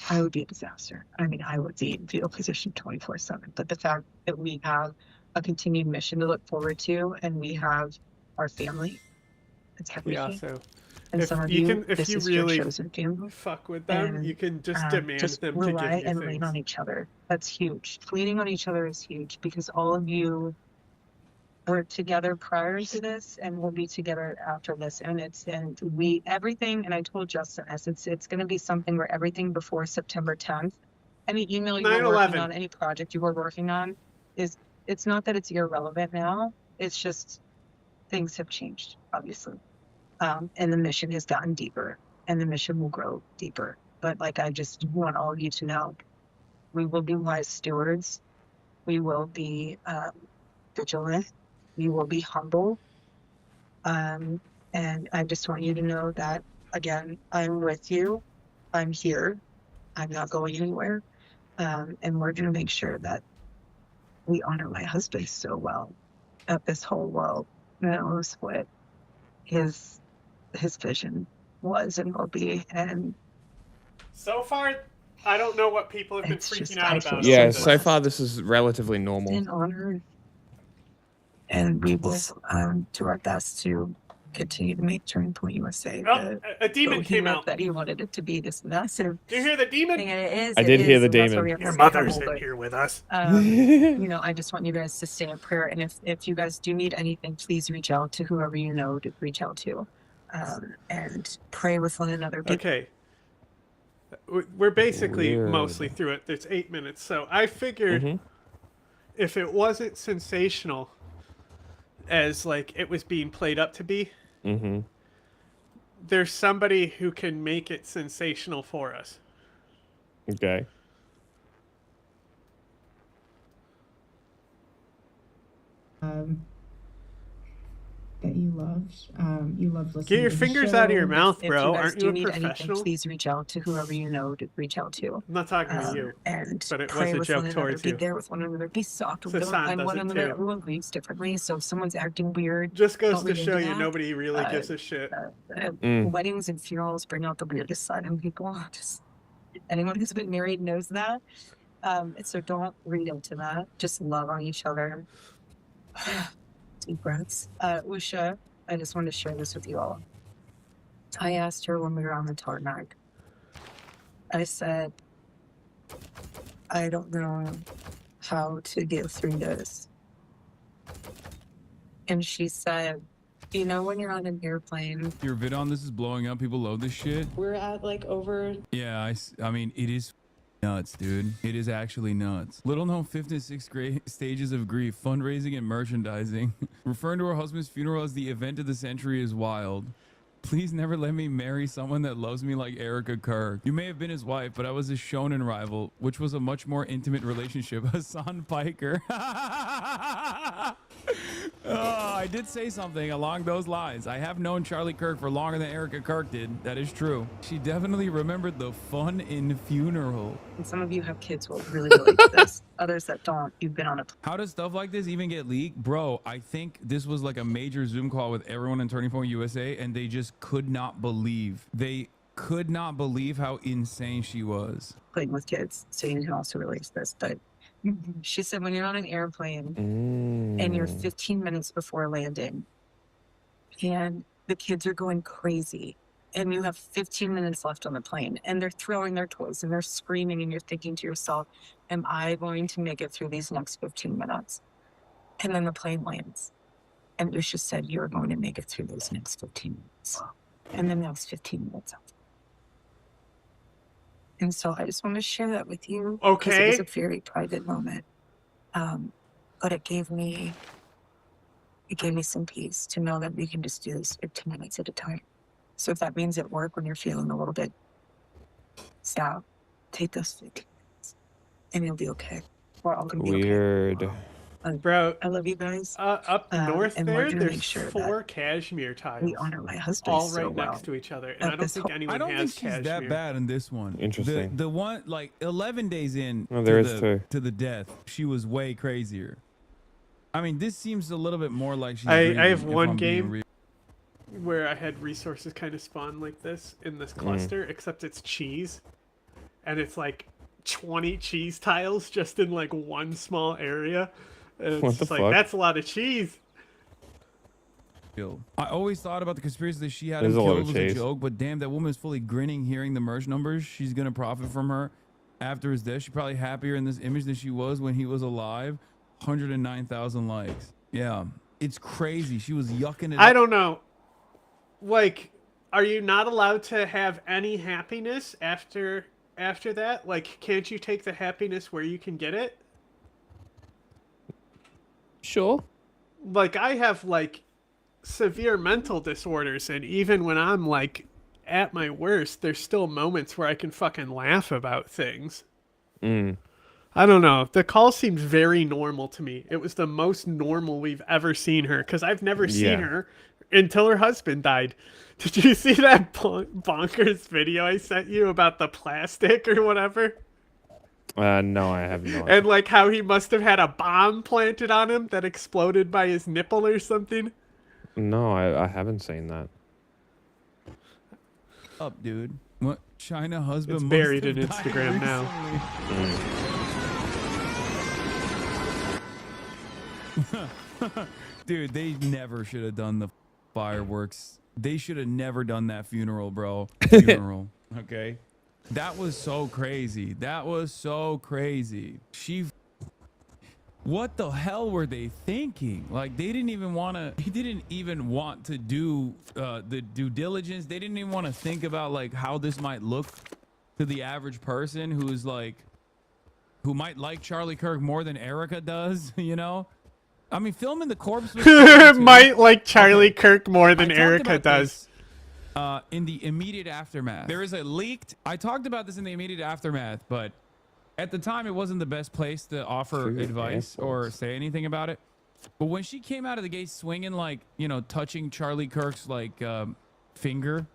I would be a disaster. I mean, I would be in fetal position 24/7. But the fact that we have a continued mission to look forward to, and we have our family, it's everything. Yeah, so And if some of you this is really your chosen family. fuck with them, And, you can just demand just them to rely give you and things. lean on each other. That's huge. Leaning on each other is huge because all of you were together prior to this and we'll be together after this. And everything, and I told Justin this, it's going to be something where everything before September 10th, any email you were working on, any project you were working on, it's not that it's irrelevant now. It's just things have changed, obviously. And the mission has gotten deeper and the mission will grow deeper. But like, I just want all of you to know, we will be wise stewards. We will be vigilant. We will be humble. And I just want you to know that, again, I'm with you. I'm here. I'm not going anywhere. And we're going to make sure that we honor my husband so well that this whole world knows what his vision was and will be. And so far, I don't know what people have been freaking out about. Yeah, so far this is relatively normal. And honored. And we will do our best to continue to make Turning Point USA a demon came out. that he wanted it to be this massive. Do you hear the demon? Thing. It is, I did hear the demon. Your mother's in here with us. You know, I just want you guys to stay in prayer. And if you guys do need anything, please reach out to whoever you know to reach out to. And pray with one another. Okay. We're basically mostly through it. There's 8 minutes. So I figured if it wasn't sensational as like it was being played up to be, there's somebody who can make it sensational for us. Okay. That you loved. You loved listening. Get your to the fingers show. out of your mouth, If bro. you guys Aren't do you a need professional? anything, please reach out to whoever you know to reach out to. I'm not talking to you. And but it pray was a with one joke another. towards Be you. there with one another. Be soft with Sasan does one it another. too. Everyone grieves differently. So if someone's acting weird, Just goes don't to lean show into you that. nobody really gives a shit. Weddings and funerals bring out the weirdest side in people. Just anyone who's been married knows that. So don't read into that. Just love on each other. Deep breaths. Usha, I just wanted to share this with you all. I asked her when we were on the tarmac. I said, I don't know how to get through this. And she said, you know, when you're on an airplane. Your vid on this is blowing up. People love this shit. We're at like over. Yeah, I mean, it is nuts, dude. It is actually nuts. Little known 5th and 6th grade stages of grief, fundraising and merchandising. Referring to her husband's funeral as the event of the century is wild. Please never let me marry someone that loves me like Erica Kirk. You may have been his wife, but I was his shonen rival, which was a much more intimate relationship. Hassan Piker. Oh, I did say something along those lines. I have known Charlie Kirk for longer than Erica Kirk did. That is true. She definitely remembered the fun in funeral. And some of you have kids who will really relate to this. Others that don't, you've been on a. How does stuff like this even get leaked? Bro, I think this was like a major Zoom call with everyone in Turning Point USA, and they just could not believe. They could not believe how insane she was. Playing with kids, so you can also relate to this. But she said when you're on an airplane and you're 15 minutes before landing and the kids are going crazy and you have 15 minutes left on the plane and they're throwing their toys and they're screaming and you're thinking to yourself, am I going to make it through these next 15 minutes? And then the plane lands. And Usha said, you're going to make it through those next 15 minutes. And the next 15 minutes. And so I just want to share that with you. Okay. Because it was a very private moment. But it gave me some peace to know that we can just do this 15 minutes at a time. So if that means at work when you're feeling a little bit sad, take those 15 minutes and you'll be okay. We're all going to be okay. Weird. Bro, I love you guys. Up north and there, we're gonna there's make sure 4 cashmere tiles. we honor my husband all so right well. next to each other. And I don't think anyone I don't has think she's cashmere. that bad in this one. Interesting. The one, like 11 days in Oh, there is two. to the death, she was way crazier. I mean, this seems a little bit more like she's I dreaming, have if one I'm being game real. where I had resources kind of spawn like this in this cluster, except it's cheese. And it's like 20 cheese tiles just in like one small area. And it's What the just like, fuck? that's a lot of cheese. I always thought about the conspiracy that she had There's him a lot killed of was a chase. joke, but damn, that woman is fully grinning hearing the merch numbers. She's gonna profit from her after his death. She's probably happier in this image than she was when he was alive. 109,000 likes. Yeah, it's crazy. She was yucking it I up. don't know. Like, are you not allowed to have any happiness after that? Like, can't you take the happiness where you can get it? Sure. Like, I have like severe mental disorders, and even when I'm like at my worst, there's still moments where I can fucking laugh about things. I don't know. The call seems very normal to me. It was the most normal we've ever seen her, because I've never seen her until her husband died. Did you see that bonkers video I sent you about the plastic or whatever? No, I have not. And like how he must have had a bomb planted on him that exploded by his nipple or something? No, I haven't seen that. Up, dude. What? China husband It's must buried have in died Instagram now. recently. Dude, they never should have done the fireworks. They should have never done that funeral, bro. Funeral. Okay. That was so crazy. That was so crazy. What the hell were they thinking? Like, they didn't even want to do the due diligence. They didn't even want to think about like how this might look to the average person who's like, who might like Charlie Kirk more than Erica does, you know? I mean, filming the corpse was might like Charlie Kirk more than Erica does. In the immediate aftermath, there is a leaked. I talked about this in the immediate aftermath, but at the time, it wasn't the best place to offer advice or say anything about it. But when she came out of the gate swinging, like, you know, touching Charlie Kirk's like finger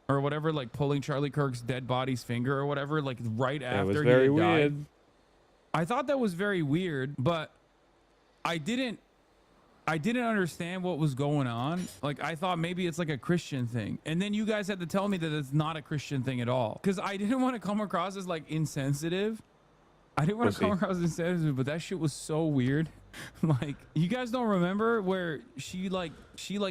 or whatever, like pulling Charlie Kirk's dead body's finger or whatever, like right after was he very had died. weird. I thought that was very weird, but I didn't understand what was going on. Like, I thought maybe it's like a Christian thing. And then you guys had to tell me that it's not a Christian thing at all. Because I didn't want to come across as like insensitive. I didn't want to come across as insensitive, but that shit was so weird. Like, you guys don't remember where she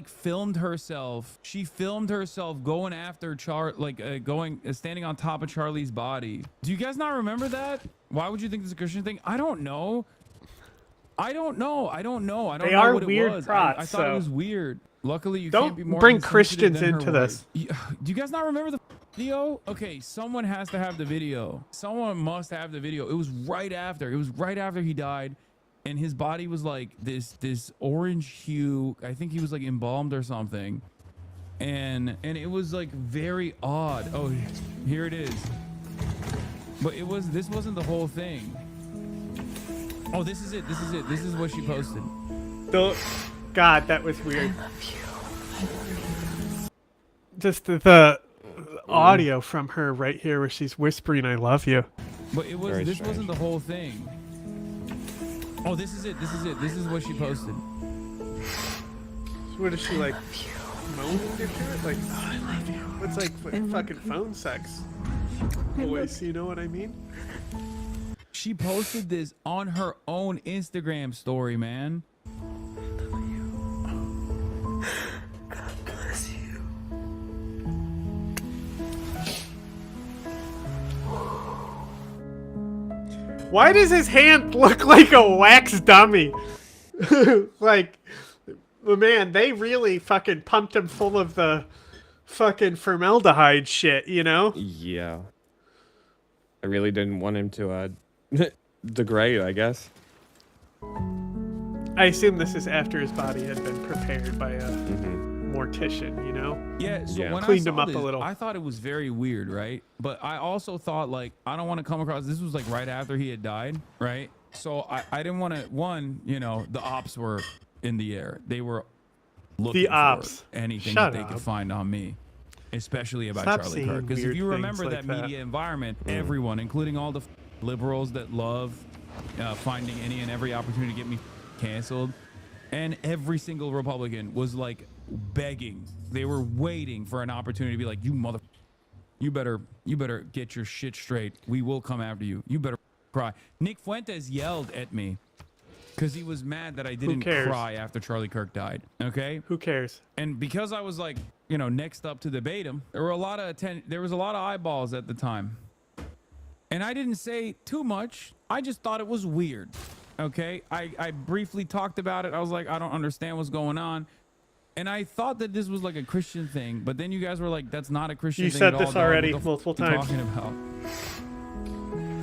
filmed herself. She filmed herself going after standing on top of Charlie's body. Do you guys not remember that? Why would you think it's a Christian thing? I don't know. I don't know what weird it was. prots, I thought it so- was weird. Luckily, you Don't can't be more bring insensitive Christians than her into wife. this. Do you guys not remember the video? Okay, someone has to have the video. Someone must have the video. It was right after. It was right after he died, and his body was like this orange hue. I think he was like embalmed or something, and it was like very odd. Oh, here it is. But this wasn't the whole thing. Oh, this is it. This is it. This is what she posted. God, that was weird. Just the audio from her right here where she's whispering, "I love you." But this wasn't the whole thing. Oh, this is it. This is it. This is what she posted. What is she like? Moaning into it? Like, oh, I love you. It's like fucking phone sex. Voice, you know what I mean? She posted this on her own Instagram story, man. God bless you. Why does his hand look like a wax dummy? Like, man, they really fucking pumped him full of the fucking formaldehyde shit, you know? Yeah. I really didn't want him to degrade, I guess. I assume this is after his body had been prepared by a mortician, you know? Yeah, so when Cleaned I him saw up this, a little. I thought it was very weird, right? But I also thought, like, I don't want to come across, this was like right after he had died, right? So I didn't want to, the ops were in the air. They were looking for anything that they could find on me, especially about Stop Charlie saying Kirk. Because if weird you remember things that like that. media environment, everyone, including all the liberals that love finding any and every opportunity to get me canceled, and every single Republican was like begging. They were waiting for an opportunity to be like, you better get your shit straight. We will come after you. You better cry. Nick Fuentes yelled at me because he was mad that I didn't cry after Charlie Kirk died. Okay? Who cares? And because I was like, next up to debate him, there was a lot of eyeballs at the time. And I didn't say too much. I just thought it was weird. Okay? I briefly talked about it. I was like, I don't understand what's going on. And I thought that this was like a Christian thing, but then you guys were like, that's not a Christian thing at all. You said this already What the multiple are you times. talking about?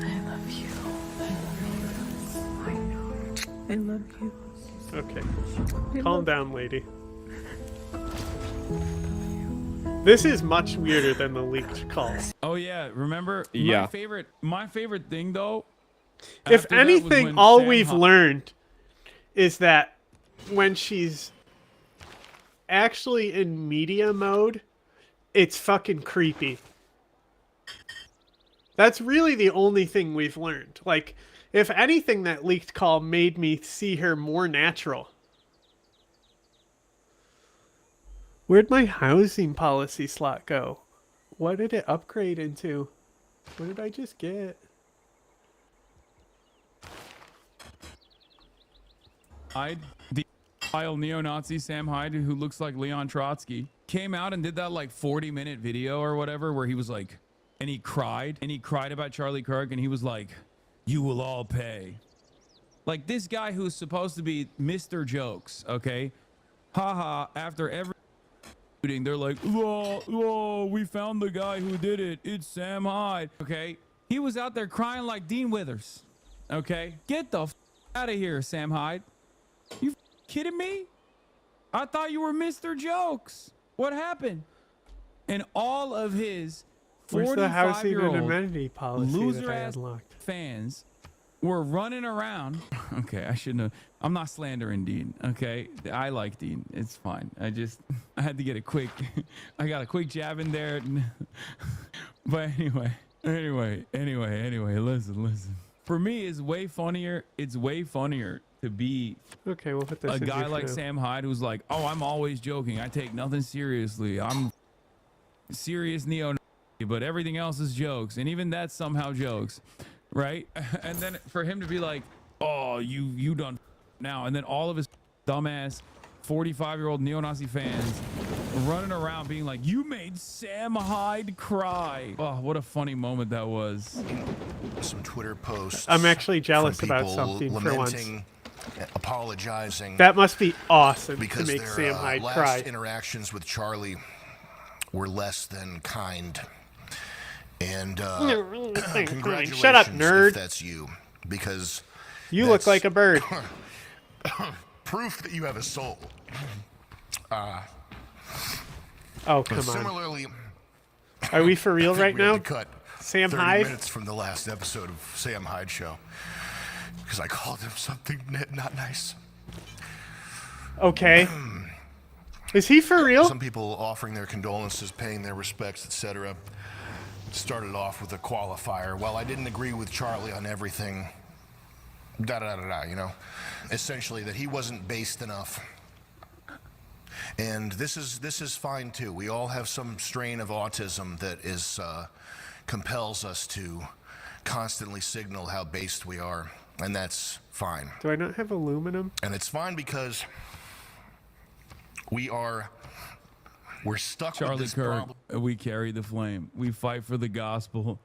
I love you. I know. I love you. Okay. Calm down, lady. This is much weirder than the leaked call. Oh yeah, remember? Yeah. My favorite thing though. If after that was anything, when all Sam we've learned is that when she's actually in media mode, it's fucking creepy. That's really the only thing we've learned. Like, if anything, that leaked call made me see her more natural. Where'd my housing policy slot go? What did it upgrade into? What did I just get? The neo-Nazi Sam Hyde, who looks like Leon Trotsky, came out and did that like 40-minute video or whatever where he was like, and he cried about Charlie Kirk, and he was like, you will all pay. Like, this guy who's supposed to be Mr. Jokes, okay? Haha, after every shooting, they're like, whoa, we found the guy who did it. It's Sam Hyde, okay? He was out there crying like Dean Withers, okay? Get the out of here, Sam Hyde. You kidding me? I thought you were Mr. Jokes. What happened? And all of his Where's the housing and 45-year-old amenity policy that I loser-ass unlocked? fans were running around. Okay, I shouldn't have. I'm not slandering Dean, okay? I like Dean. It's fine. I had to get a quick, I got a quick jab in there. But anyway, listen. For me, it's way funnier to be okay, we'll put this a in guy here like too. Sam Hyde who's like, oh, I'm always joking. I take nothing seriously. I'm serious neo-Nazi, but everything else is jokes. And even that's somehow jokes, right? And then for him to be like, oh, you done now, and then all of his dumbass 45-year-old neo-Nazi fans running around being like, you made Sam Hyde cry. Oh, what a funny moment that was. Some Twitter posts. I'm actually jealous from about people something for once. lamenting, apologizing. That must be awesome because to make their Sam Hyde last cry. interactions with Charlie were less than kind. And congratulations, Shut up, nerd. if that's you, because You look like a bird. proof that you have a soul. Oh, come on. Similarly, Are we for real I think right we had now? to cut Sam 30 Hyde? minutes from the last episode of Sam Hyde Show because I called him something not nice. Okay. Is he for real? Some people offering their condolences, paying their respects, etc. Started off with a qualifier. Well, I didn't agree with Charlie on everything. You know, essentially that he wasn't based enough. And this is fine too. We all have some strain of autism that is compels us to constantly signal how based we are, and that's fine. Do I not have aluminum? And it's fine because we're stuck Charlie with this Kirk, problem. we carry the flame. We fight for the gospel.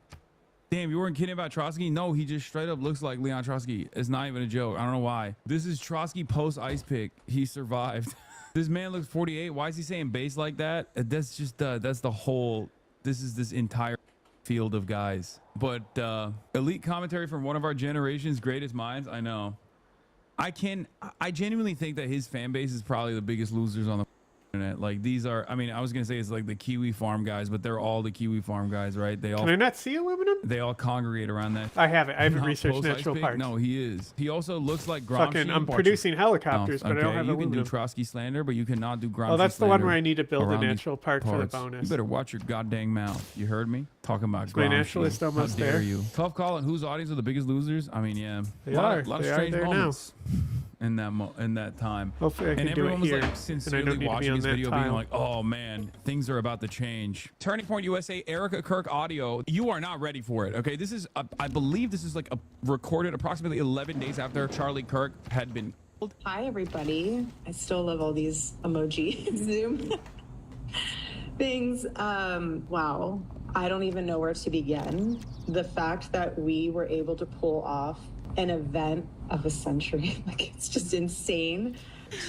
Damn, you weren't kidding about Trotsky? No, he just straight up looks like Leon Trotsky. It's not even a joke. I don't know why. This is Trotsky post ice pick. He survived. This man looks 48. Why is he saying base like that? That's just that's the whole. This is this entire field of guys. But elite commentary from one of our generation's greatest minds. I know. I genuinely think that his fan base is probably the biggest losers on the internet. Like these are, I mean, I was gonna say it's like the Kiwi Farm guys, but they're all the Kiwi Farm guys, right? They all. Can I not see aluminum? They all congregate around that. I haven't. I haven't Not researched post-ice natural pick? parts. No, he is. He also looks like Gramsci. Fucking, I'm Watch producing it. helicopters, but I don't have You aluminum. can do Trotsky slander, but you cannot do Gramsci Oh, that's the one slander where I need to build a around these natural part for the parts. bonus. You better watch your goddamn mouth. You heard me? Talking about Is my Gramsci. naturalist almost How dare there? you? Tough call on whose audience are the biggest losers? I mean, yeah. They a lot are. of They are strange there now. moments in that time. Hopefully I can and do it everyone was here, like and I don't sincerely need to be watching on this that video being tile. like, oh man, things are about to change. Turning Point USA, Erica Kirk audio. You are not ready for it. Okay, this is I believe this is like recorded approximately 11 days after Charlie Kirk had been killed. Hi everybody. I still love all these emoji Zoom things. Wow. I don't even know where to begin. The fact that we were able to pull off an event of a century, like it's just insane.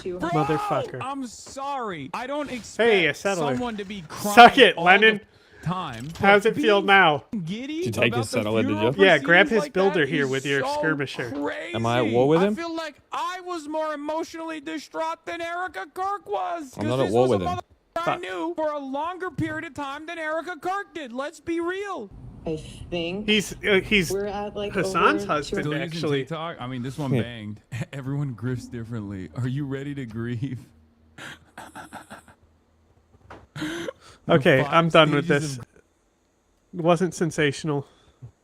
Motherfucker. I'm sorry. I don't expect Hey, a settler. someone to be crying Suck it, all Lennon. the time. How's it feel now? Giddy Did you take about his the settler, did funeral you? Yeah, grab proceedings his like builder that here is with your so skirmisher. Crazy. Am I at war with him? I feel like I was more emotionally distraught than Erica Kirk was. I'm not 'cause at this war was a with him. mother I knew for a longer period of time than Erica Kirk did. Let's be real. I think He's we're at like Hassan's over husband, Still using actually. TikTok? I mean, this one banged. Everyone grifts differently. Are you ready to grieve? Okay, The I'm 5 done with stages this. It wasn't sensational.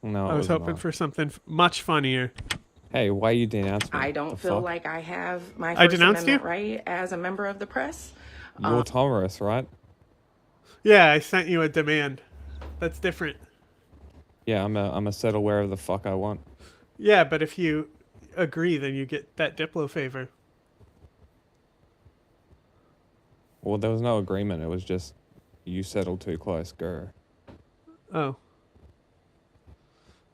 No, I was hoping for something much funnier. Hey, why you denounce me? I don't The feel fuck? like I have my I First denounced Amendment you? right as a member of the press. You're Thomas, right? Yeah, I sent you a demand. That's different. Yeah, I'm a settle wherever the fuck I want. Yeah, but if you agree, then you get that Diplo favor. Well, there was no agreement. It was just you settled too close, grr. Oh.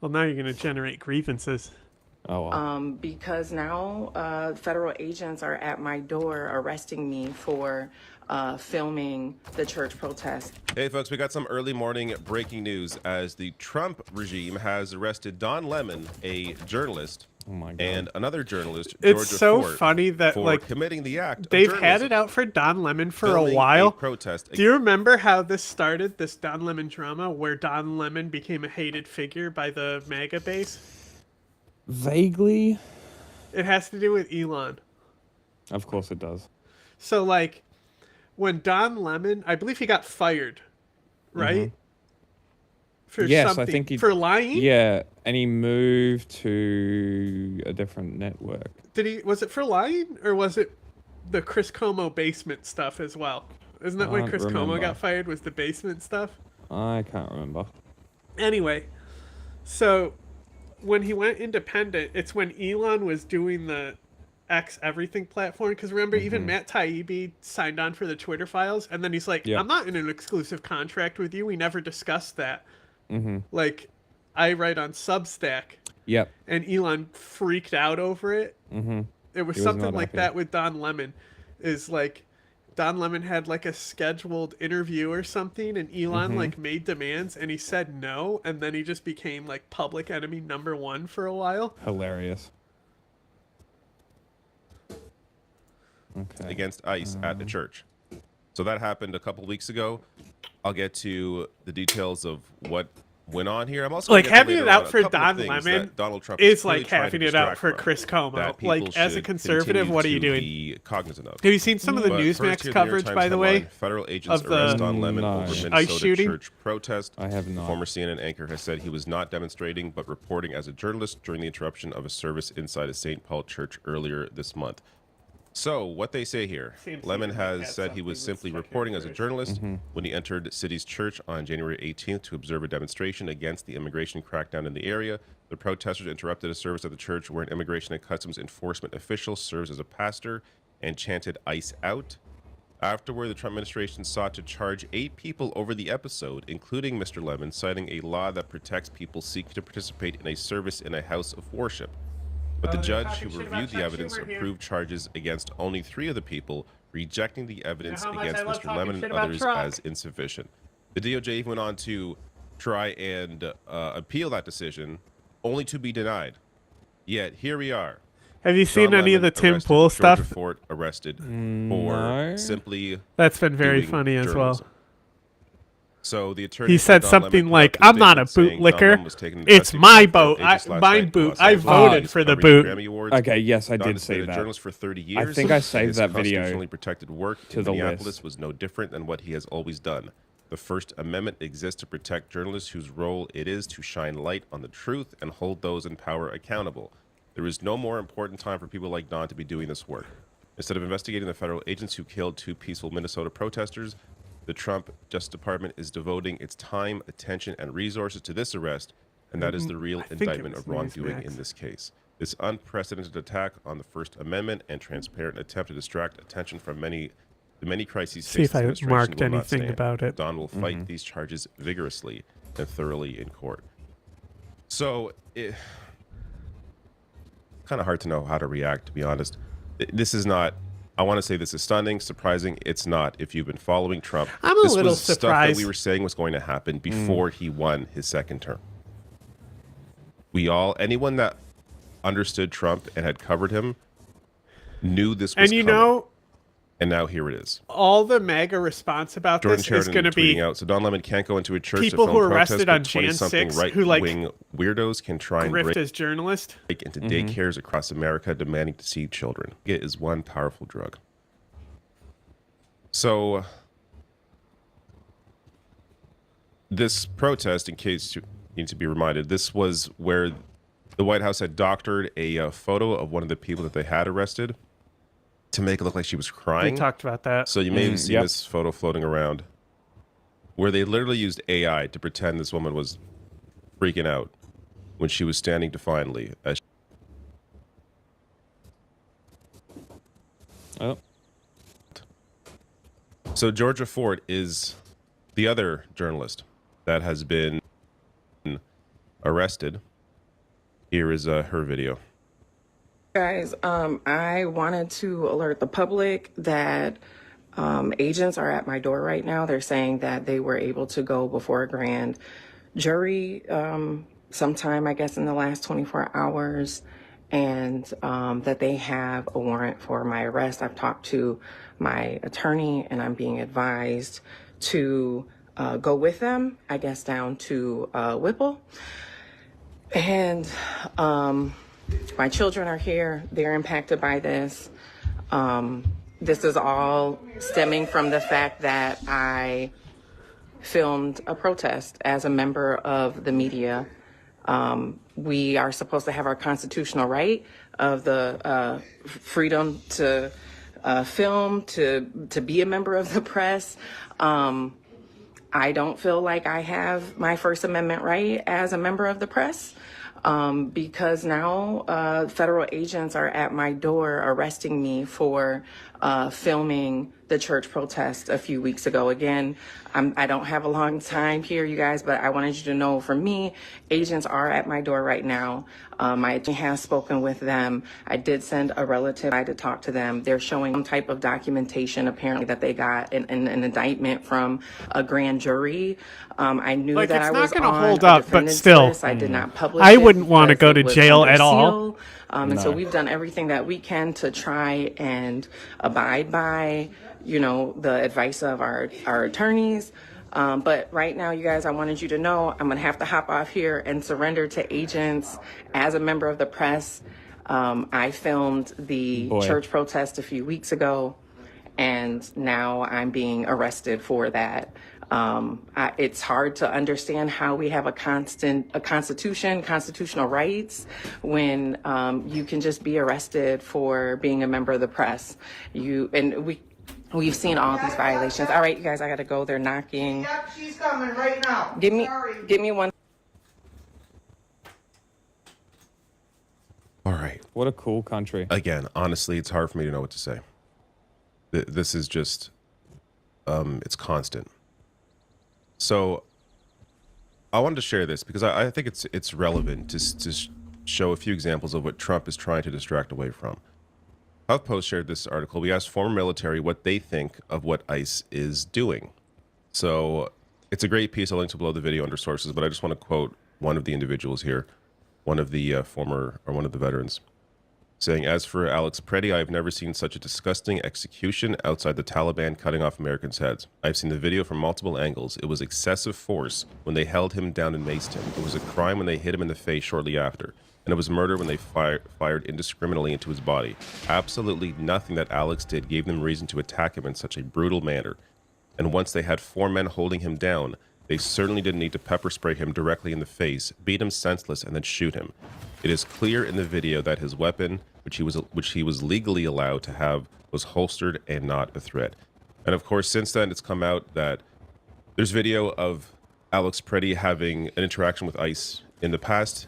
Well, now you're going to generate grievances. Oh, well. Because now federal agents are at my door arresting me for filming the church protest. Hey folks, we got some early morning breaking news as the Trump regime has arrested Don Lemon, a journalist, and another journalist, It's Georgia so Ford, funny that for like committing the act of they've had journalism. it out for Don Lemon for a Filming a while. protest Do you remember how this started, this Don Lemon drama, where Don Lemon became a hated figure by the MAGA base? Vaguely. It has to do with Elon. Of course it does. So, like, when Don Lemon, I believe he got fired, right? For Yes, something. I think he for lying. Yeah, and he moved to a different network. Did he? Was it for lying, or was it the Chris Como basement stuff as well? Isn't that why Can't Chris Como remember. got fired? Was the basement stuff? I can't remember. Anyway, so when he went independent, it's when Elon was doing the X everything platform. Because remember, even Matt Taibbi signed on for the Twitter files, and then he's like, Yep. I'm not in an exclusive contract with you. We never discussed that. Mm-hmm. Like, I write on Substack. Yep. And Elon freaked out over it. Mm-hmm. It was He was something not like happy. that with Don Lemon. Is like, Don Lemon had like a scheduled interview or something, and Elon like made demands, and he said no, and then he just became like public enemy #1 for a while. Hilarious. Okay. Against ICE at the church. So that happened a couple weeks ago. I'll get to the details of what went on here. I'm also like gonna get to having it later on out a for couple of Don things Lemon that Donald Trump is clearly like trying to having it out distract for from, Chris that Como. people Like as a should conservative, continue what are you to doing? be cognizant of. Have you seen some of the But first, Newsmax here's the New York coverage, Times by the way, headline, Federal agents of the arrest Don Lemon No. over ICE Minnesota shooting? church protest. I have not. Former CNN anchor has said he was not demonstrating, but reporting as a journalist during the interruption of a service inside a St. Paul church earlier this month. So, what they say here, Lemon has said he was simply reporting as a journalist when he entered City's church on January 18th to observe a demonstration against the immigration crackdown in the area. The protesters interrupted a service at the church where an immigration and customs enforcement official serves as a pastor and chanted ICE out. Afterward, the Trump administration sought to charge 8 people over the episode, including Mr. Lemon, citing a law that protects people seeking to participate in a service in a house of worship. But the judge who reviewed the evidence approved charges against only 3 of the people, rejecting the evidence against Mr. Lemon and others as insufficient. The DOJ even went on to try and appeal that decision, only to be denied. Yet here we are. Have you seen Don any of the Lemon Tim arrested, Pool Georgia stuff? Fort arrested for No. simply That's been very doing funny as well. journalism. So the attorney He for said Don something Lemon like, put out "I'm not a statement saying Don bootlicker. Lemon was taken into It's custody my by federal boat. agents I- last my night in boot. Los I Angeles voted for the covering boot." Grammy Awards. Okay, yes, I Don did has see been a that. journalist for 30 I years. think I saved His that video constitutionally protected work to in the Minneapolis list. was no different than what he has always done. The First Amendment exists to protect journalists whose role it is to shine light on the truth and hold those in power accountable. There is no more important time for people like Don to be doing this work. Instead of investigating the federal agents who killed 2 peaceful Minnesota protesters, the Trump Justice Department is devoting its time, attention, and resources to this arrest, and that is the real I think it indictment was of wrongdoing Newsmax. in this case. This unprecedented attack on the First Amendment and transparent attempt to distract attention from the many crises See if facing I this administration marked will not anything stand. about it. Don will fight these charges vigorously and thoroughly in court. So, it kind of hard to know how to react, to be honest. This is not, I want to say this is stunning, surprising. It's not. If you've been following Trump, I'm a this little was stuff that surprised. we were saying was going to happen before he won his second term. Anyone that understood Trump and had covered him knew this was And you coming. know, And now here it is. all the MAGA response about Jordan this is Sheridan going to tweeting be out. So Don Lemon can't go into a church people to who film are arrested on protests, Jan but 20-something 6 who, like, right-wing weirdos can try and grift break as journalist. into daycares across America demanding to see children. It is one powerful drug. So this protest, in case you need to be reminded, this was where the White House had doctored a photo of one of the people that they had arrested to make it look like she was crying. We talked about that. So you may have seen this photo floating around where they literally used AI to pretend this woman was freaking out when she was standing defiantly. So Georgia Fort is the other journalist that has been arrested. Here is her video. Guys, I wanted to alert the public that agents are at my door right now. They're saying that they were able to go before a grand jury sometime, I guess, in the last 24 hours, and that they have a warrant for my arrest. I've talked to my attorney, and I'm being advised to go with them, I guess, down to Whipple. And my children are here. They're impacted by this. This is all stemming from the fact that I filmed a protest as a member of the media. We are supposed to have our constitutional right of the freedom to film, to be a member of the press. I don't feel like I have my First Amendment right as a member of the press. because now federal agents are at my door arresting me for filming the church protest a few weeks ago. Again, I don't have a long time here, you guys, but I wanted you to know, for me, agents are at my door right now. My attorney has spoken with them. I did send a relative to talk to them. They're showing some type of documentation, apparently, that they got an indictment from a grand jury. I knew Like, that it's I not was gonna on hold a up, but defendant's still, list. I did not publish I it wouldn't want to because go to it was jail under at all. seal. And so we've done everything that we can to try and abide by, you know, the advice of our attorneys. But right now, you guys, I wanted you to know I'm going to have to hop off here and surrender to agents as a member of the press. I filmed the church protest a few weeks ago, and now I'm being arrested for that. It's hard to understand how we have a constitution, constitutional rights, when you can just be arrested for being a member of the press. We've seen all these violations. All right, you guys, I gotta go. They're knocking. Yep, she's coming right now. Give me one. All right. What a cool country. Again, honestly, it's hard for me to know what to say. This is just, it's constant. So I wanted to share this because I think it's relevant to show a few examples of what Trump is trying to distract away from. HuffPost shared this article. We asked former military what they think of what ICE is doing. So it's a great piece. I'll link to below the video under sources, but I just want to quote one of the individuals here, one of the one of the veterans, saying, "As for Alex Preddy, I have never seen such a disgusting execution outside the Taliban cutting off Americans' heads. I've seen the video from multiple angles. It was excessive force when they held him down and maced him. It was a crime when they hit him in the face shortly after. And it was murder when they fired indiscriminately into his body. Absolutely nothing that Alex did gave them reason to attack him in such a brutal manner. And once they had 4 men holding him down, they certainly didn't need to pepper spray him directly in the face, beat him senseless, and then shoot him. It is clear in the video that his weapon, which he was legally allowed to have, was holstered and not a threat." And of course, since then, it's come out that there's video of Alex Preddy having an interaction with ICE in the past,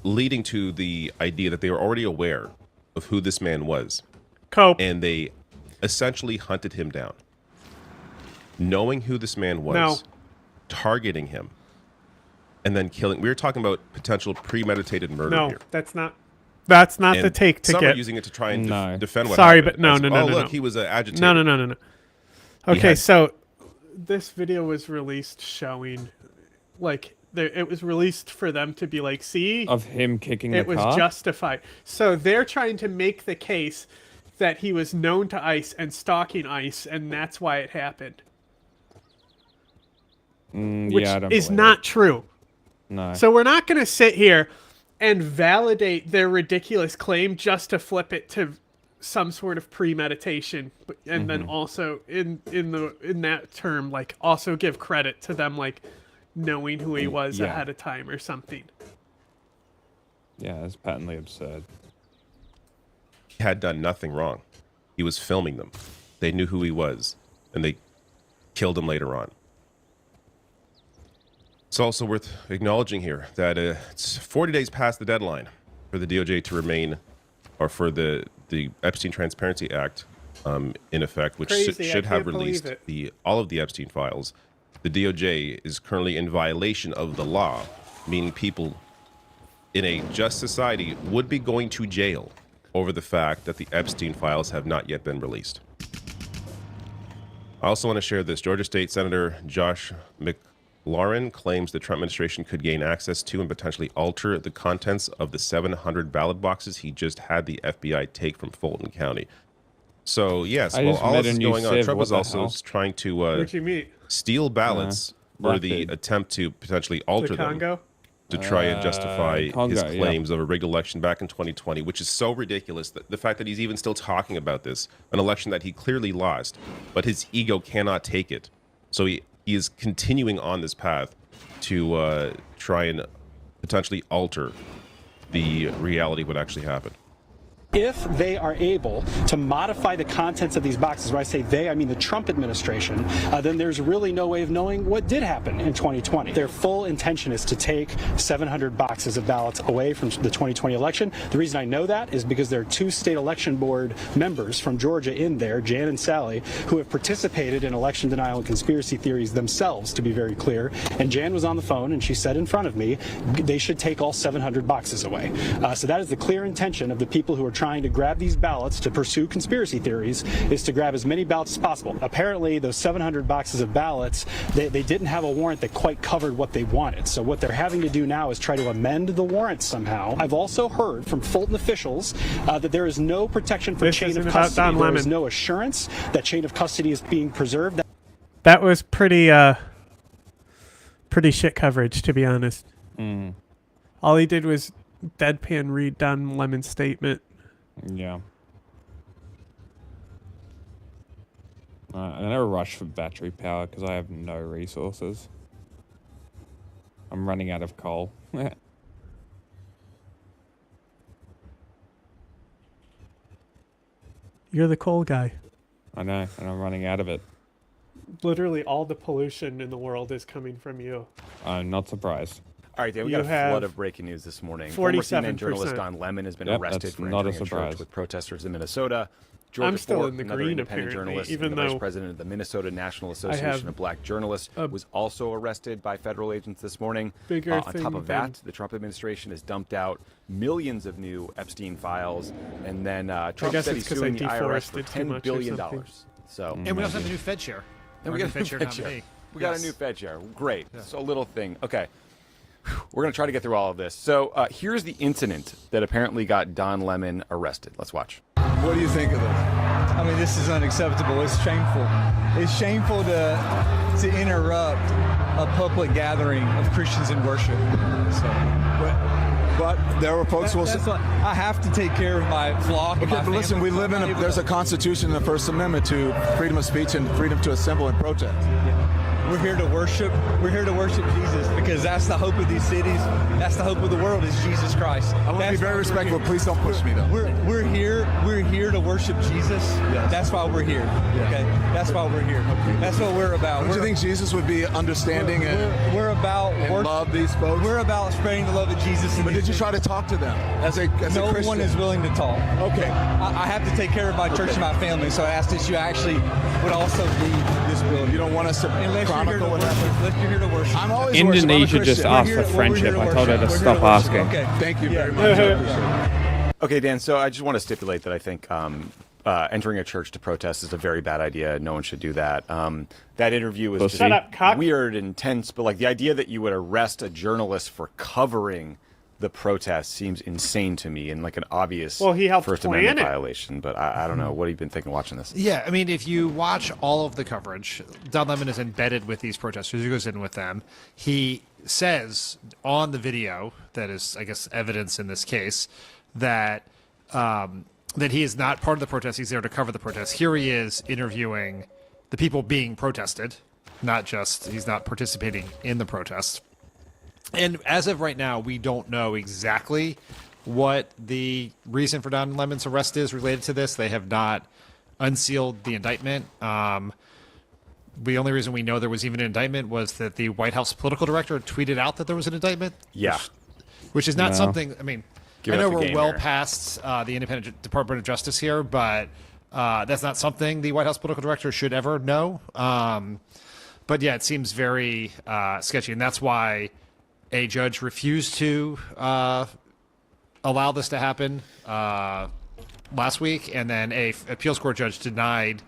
leading to the idea that they were already aware of who this man was. And they essentially hunted him down. Knowing who this man was, targeting him, and then killing. We were talking about potential premeditated murder here. That's not the take to some get. are using it to try and defend what Sorry, happened. but no. Look, he was an agitator. No. Okay, so this video was released showing, like, it was released for them to be like, see, of him kicking the car? It was justified. So they're trying to make the case that he was known to ICE and stalking ICE, and that's why it happened. Which is not true. No. So we're not going to sit here and validate their ridiculous claim just to flip it to some sort of premeditation, and then also in that term, like, also give credit to them, like, knowing who he was ahead of time or something. Yeah, it's patently absurd. He had done nothing wrong. He was filming them. They knew who he was, and they killed him later on. It's also worth acknowledging here that it's 40 days past the deadline for the DOJ to remain, or for the Epstein Transparency Act in effect, which should have released all of the Epstein files. The DOJ is currently in violation of the law, meaning people in a just society would be going to jail over the fact that the Epstein files have not yet been released. I also want to share this. Georgia State Senator Josh McLaurin claims the Trump administration could gain access to and potentially alter the contents of the 700 ballot boxes he just had the FBI take from Fulton County. So, yes, while all this is going on, Trump was also trying to steal ballots for the attempt to potentially alter them to try and justify his claims of a rigged election back in 2020, which is so ridiculous. That the fact that he's even still talking about this, an election that he clearly lost, but his ego cannot take it. So he is continuing on this path to try and potentially alter the reality of what actually happened. If they are able to modify the contents of these boxes, when I say they, I mean the Trump administration, then there's really no way of knowing what did happen in 2020. Their full intention is to take 700 boxes of ballots away from the 2020 election. The reason I know that is because there are 2 state election board members from Georgia in there, Jan and Sally, who have participated in election denial and conspiracy theories themselves, to be very clear. And Jan was on the phone and she said in front of me, they should take all 700 boxes away. So that is the clear intention of the people who are trying to grab these ballots to pursue conspiracy theories, is to grab as many ballots as possible. Apparently, those 700 boxes of ballots, they didn't have a warrant that quite covered what they wanted. So what they're having to do now is try to amend the warrant somehow. I've also heard from Fulton officials that there is no protection for chain of custody. There is no assurance that chain of custody is being preserved. That was pretty shit coverage, to be honest. All he did was deadpan read Don Lemon's statement. Yeah. I'm in a rush for battery power because I have no resources. I'm running out of coal. You're the coal guy. I know, and I'm running out of it. Literally all the pollution in the world is coming from you. I'm not surprised. All right, Dan, we got a flood of breaking news this morning. Former CNN journalist Don Lemon has been arrested for entering a church with protesters in Minnesota. Georgia I'm still Ford, in the another green, independent apparently, journalist even and the though vice president of the Minnesota National Association of Black Journalists, was also arrested by federal agents this morning. On top of that, the Trump administration has dumped out millions of new Epstein files, and then Trump said he's suing the IRS for $10 billion. So, and we also have a new Fed chair. And we got a new Fed chair. We got a new Fed chair. Great. Yeah. So a little thing. Okay. We're going to try to get through all of this. So here's the incident that apparently got Don Lemon arrested. Let's watch. What do you think of this? I mean, this is unacceptable. It's shameful. It's shameful to interrupt a public gathering of Christians in worship. So, but there were folks who will say, I have to take care of my flock. Okay, but listen, we live in there's a constitution in the First Amendment to freedom of speech and freedom to assemble and protest. Yeah. We're here to worship. We're here to worship Jesus because that's the hope of these cities. That's the hope of the world is Jesus Christ. I want to be very respectful. Please don't push me though. We're here to worship Jesus. Yes. That's why we're here. Yeah. Okay. That's why we're here. Okay. That's what we're about. Don't you think Jesus would be understanding we're about and love these folks? We're about spreading the love of Jesus. But did you try to talk to them as a Christian? No one is willing to talk. Okay. I have to take care of my church and my family, so I asked that you actually would also leave this building. You don't want us to chronicle what happened. You're here to worship. I'm always Indonesia just asked for friendship. I told her to stop asking. Okay. Thank you very much. Okay, Dan, so I just want to stipulate that I think entering a church to protest is a very bad idea. No one should do that. That interview was just weird and tense, but like the idea that you would arrest a journalist for covering the protest seems insane to me and like an obvious First Amendment violation. But I don't know. What have you been thinking watching this? Yeah, I mean, if you watch all of the coverage, Don Lemon is embedded with these protesters. He goes in with them. He says on the video that is, I guess, evidence in this case that that he is not part of the protest. He's there to cover the protest. Here he is interviewing the people being protested, not just he's not participating in the protest. And as of right now, we don't know exactly what the reason for Don Lemon's arrest is related to this. They have not unsealed the indictment. The only reason we know there was even an indictment was that the White House political director tweeted out that there was an indictment. Yeah. Which is not something, I mean, I know we're well past the independent Department of Justice here, but that's not something the White House political director should ever know. But yeah, it seems very sketchy. And that's why a judge refused to allow this to happen last week, and then a appeals court judge denied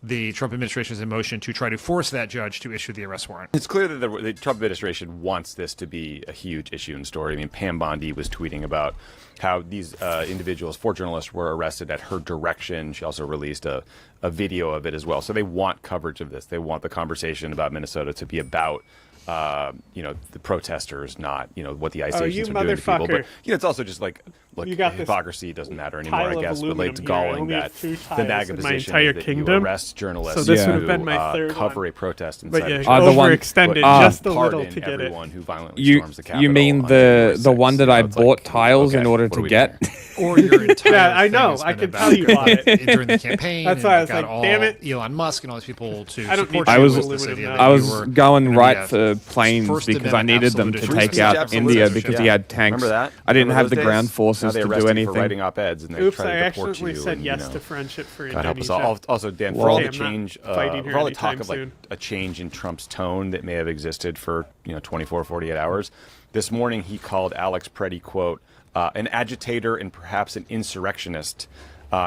the Trump administration's motion to try to force that judge to issue the arrest warrant. It's clear that the Trump administration wants this to be a huge issue and story. I mean, Pam Bondi was tweeting about how these individuals, 4 journalists, were arrested at her direction. She also released a video of it as well. So they want coverage of this. They want the conversation about Minnesota to be about the protesters, not, what the ICE agents are doing to people. But, it's also just like, look, You got this hypocrisy doesn't matter anymore, tile I of guess, but aluminum it's here. I galling only that have 2 the tiles MAGA in my position entire is that kingdom. you arrest journalists So this would who have been my third cover one. a protest But inside yeah, a church. overextended just a little Pardon to get it. everyone who violently You storms the Capitol you mean on January the one 6th. that You know, I it's bought like, tiles in okay, order what to are we get? doing Or your entire Yeah, I thing know. has I been could about tell you bought it. during the campaign. That's and why I you was got like, all damn it. Elon Musk and all these people to I don't support need you. I was with this idea that I you was were going gonna be right a for planes First because I Amendment needed them to absolutist. take out Absolutist. India because he Yeah. had tanks. Remember that? I didn't Remember have the those ground days? How forces they to arrested do you anything. for writing op-eds and they Oops, tried I to deport accidentally you. said and, yes you know, to friendship for God help us Indonesia. all. Also, Dan, Whoa. for all Hey, the I'm not change, fighting her for all the talk anytime of like soon. a change in Trump's tone that may have existed for 24, 48 hours, this morning he called Alex Preddy, quote, an agitator and perhaps an insurrectionist.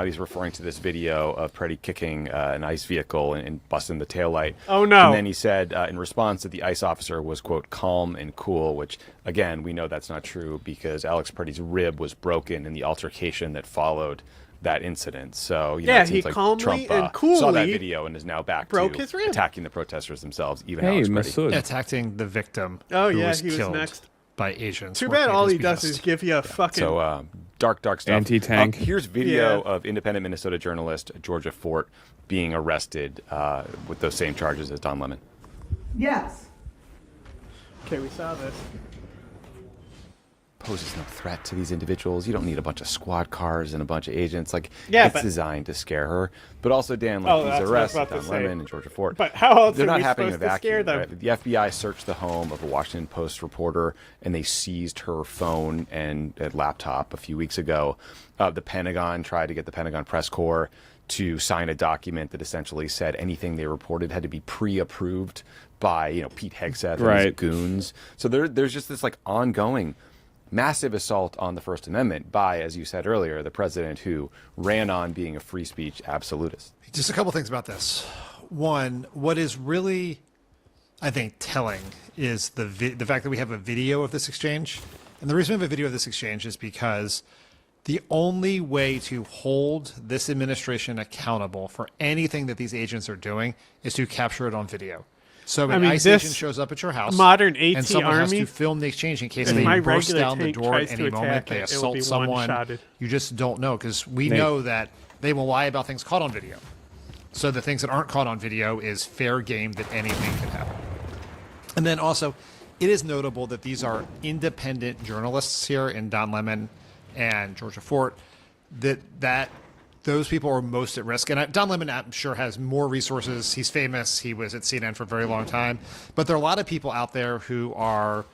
He's referring to this video of Preddy kicking an ICE vehicle and busting the taillight. Oh, no. And then he said in response that the ICE officer was, quote, calm and cool, which, again, we know that's not true because Alex Preddy's rib was broken in the altercation that followed that incident. So, you know, Yeah, it seems he like calmly Trump and saw that coolly video and is now back broke to his rib. attacking the protesters themselves, even Hey, Alex Preddy. Masood. attacking the victim Oh, who yeah, was he was killed next. by agents. Too working bad at all his he does behest. is give you a fucking... So dark stuff. Anti-tank. Here's video Yeah. of independent Minnesota journalist Georgia Fort being arrested with those same charges as Don Lemon. Yes. Okay, we saw this. Poses no threat to these individuals. You don't need a bunch of squad cars and a bunch of agents. Like, Yeah, it's but- designed to scare her. But also, Dan, like Oh, these that's what I was arrests, about to Don say. Lemon and Georgia Fort. But how else they're are not we happening in a supposed to scare vacuum. them? Right? The FBI searched the home of a Washington Post reporter and they seized her phone and laptop a few weeks ago. The Pentagon tried to get the Pentagon press corps to sign a document that essentially said anything they reported had to be pre-approved by Pete Hegseth and his Right. goons. So there's just this like ongoing massive assault on the First Amendment by, as you said earlier, the president who ran on being a free speech absolutist. Just a couple things about this. One, what is really, I think, telling is the fact that we have a video of this exchange. And the reason we have a video of this exchange is because the only way to hold this administration accountable for anything that these agents are doing is to capture it on video. So an ICE agent shows up at your house, modern AT and someone has army, to film the exchange in case if they my burst regular down the tank door at tries to any moment. attack They it, it will be assault someone. one-shotted. You just don't know because we Nate. know that they will lie about things caught on video. So the things that aren't caught on video is fair game that anything can happen. And then also, it is notable that these are independent journalists here in Don Lemon and Georgia Fort. That those people are most at risk. And Don Lemon, I'm sure, has more resources. He's famous. He was at CNN for a very long time. But there are a lot of people out there who are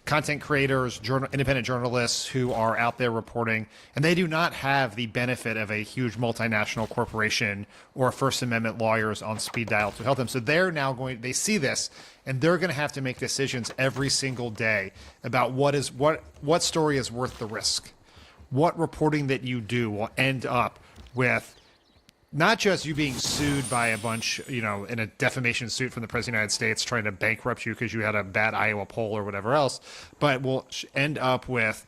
content creators, independent journalists who are out there reporting, and they do not have the benefit of a huge multinational corporation or First Amendment lawyers on speed dial to help them. So they're now they see this, and they're going to have to make decisions every single day about what story is worth the risk. What reporting that you do will end up with not just you being sued by a bunch, in a defamation suit from the President of the United States trying to bankrupt you because you had a bad Iowa poll or whatever else, but will end up with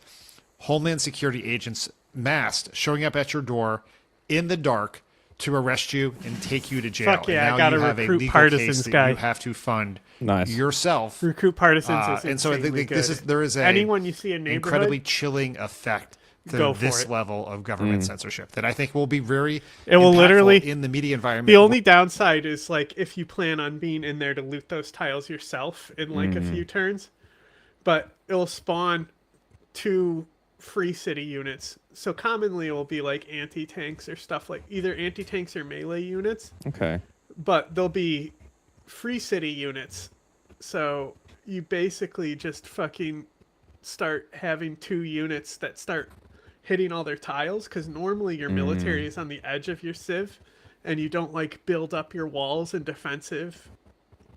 Homeland Security agents masked showing up at your door in the dark to arrest you and take you to jail. Fuck yeah, and I now gotta you have a recruit legal partisans, case that guy. you have to fund Nice. yourself. Recruit partisans is And so I insanely think good. there is a anyone you see in neighborhood, incredibly chilling effect to go for this it. level of government censorship that I think will be very It will impactful literally in the media environment. The only downside is like if you plan on being in there to loot those tiles yourself in like a Mm-hmm. few turns, but it'll spawn 2 free city units. So commonly it will be like anti-tanks or stuff like either anti-tanks or melee units, Okay. but they'll be free city units. So you basically just fucking start having 2 units that start hitting all their tiles, because normally your military is on the edge of your civ and you don't like build up your walls and defensive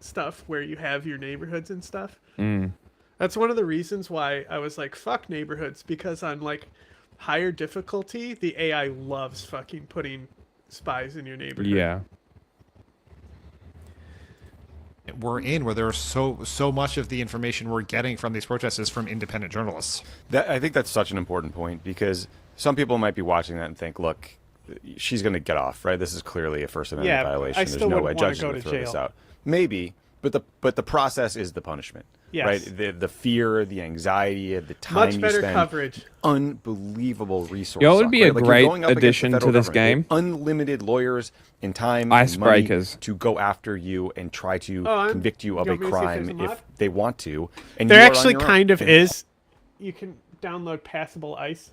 stuff where you have your neighborhoods and stuff. That's one of the reasons why I was like, fuck neighborhoods, because on like higher difficulty the AI loves fucking putting spies in your neighborhood. Yeah. we're in, where there's so much of the information we're getting from these protests is from independent journalists. I think that's such an important point, because some people might be watching that and think, look, she's going to get off, right? This is clearly a First Amendment Yeah, violation. I There's still no wouldn't way wanna judges go are going to to throw this jail. out. Maybe, But the process is the punishment. Yes. Right? The fear, the anxiety, the time Much you better spend. coverage. Unbelievable resource. You know what would be a Like, great you're going up against the addition to federal this government. They game? have unlimited lawyers and time and money Icebreakers. to go after you and try to convict you of you a want me to see if crime there's a mod? if they want to. And There you are on actually your own. kind of is. You can download passable ice.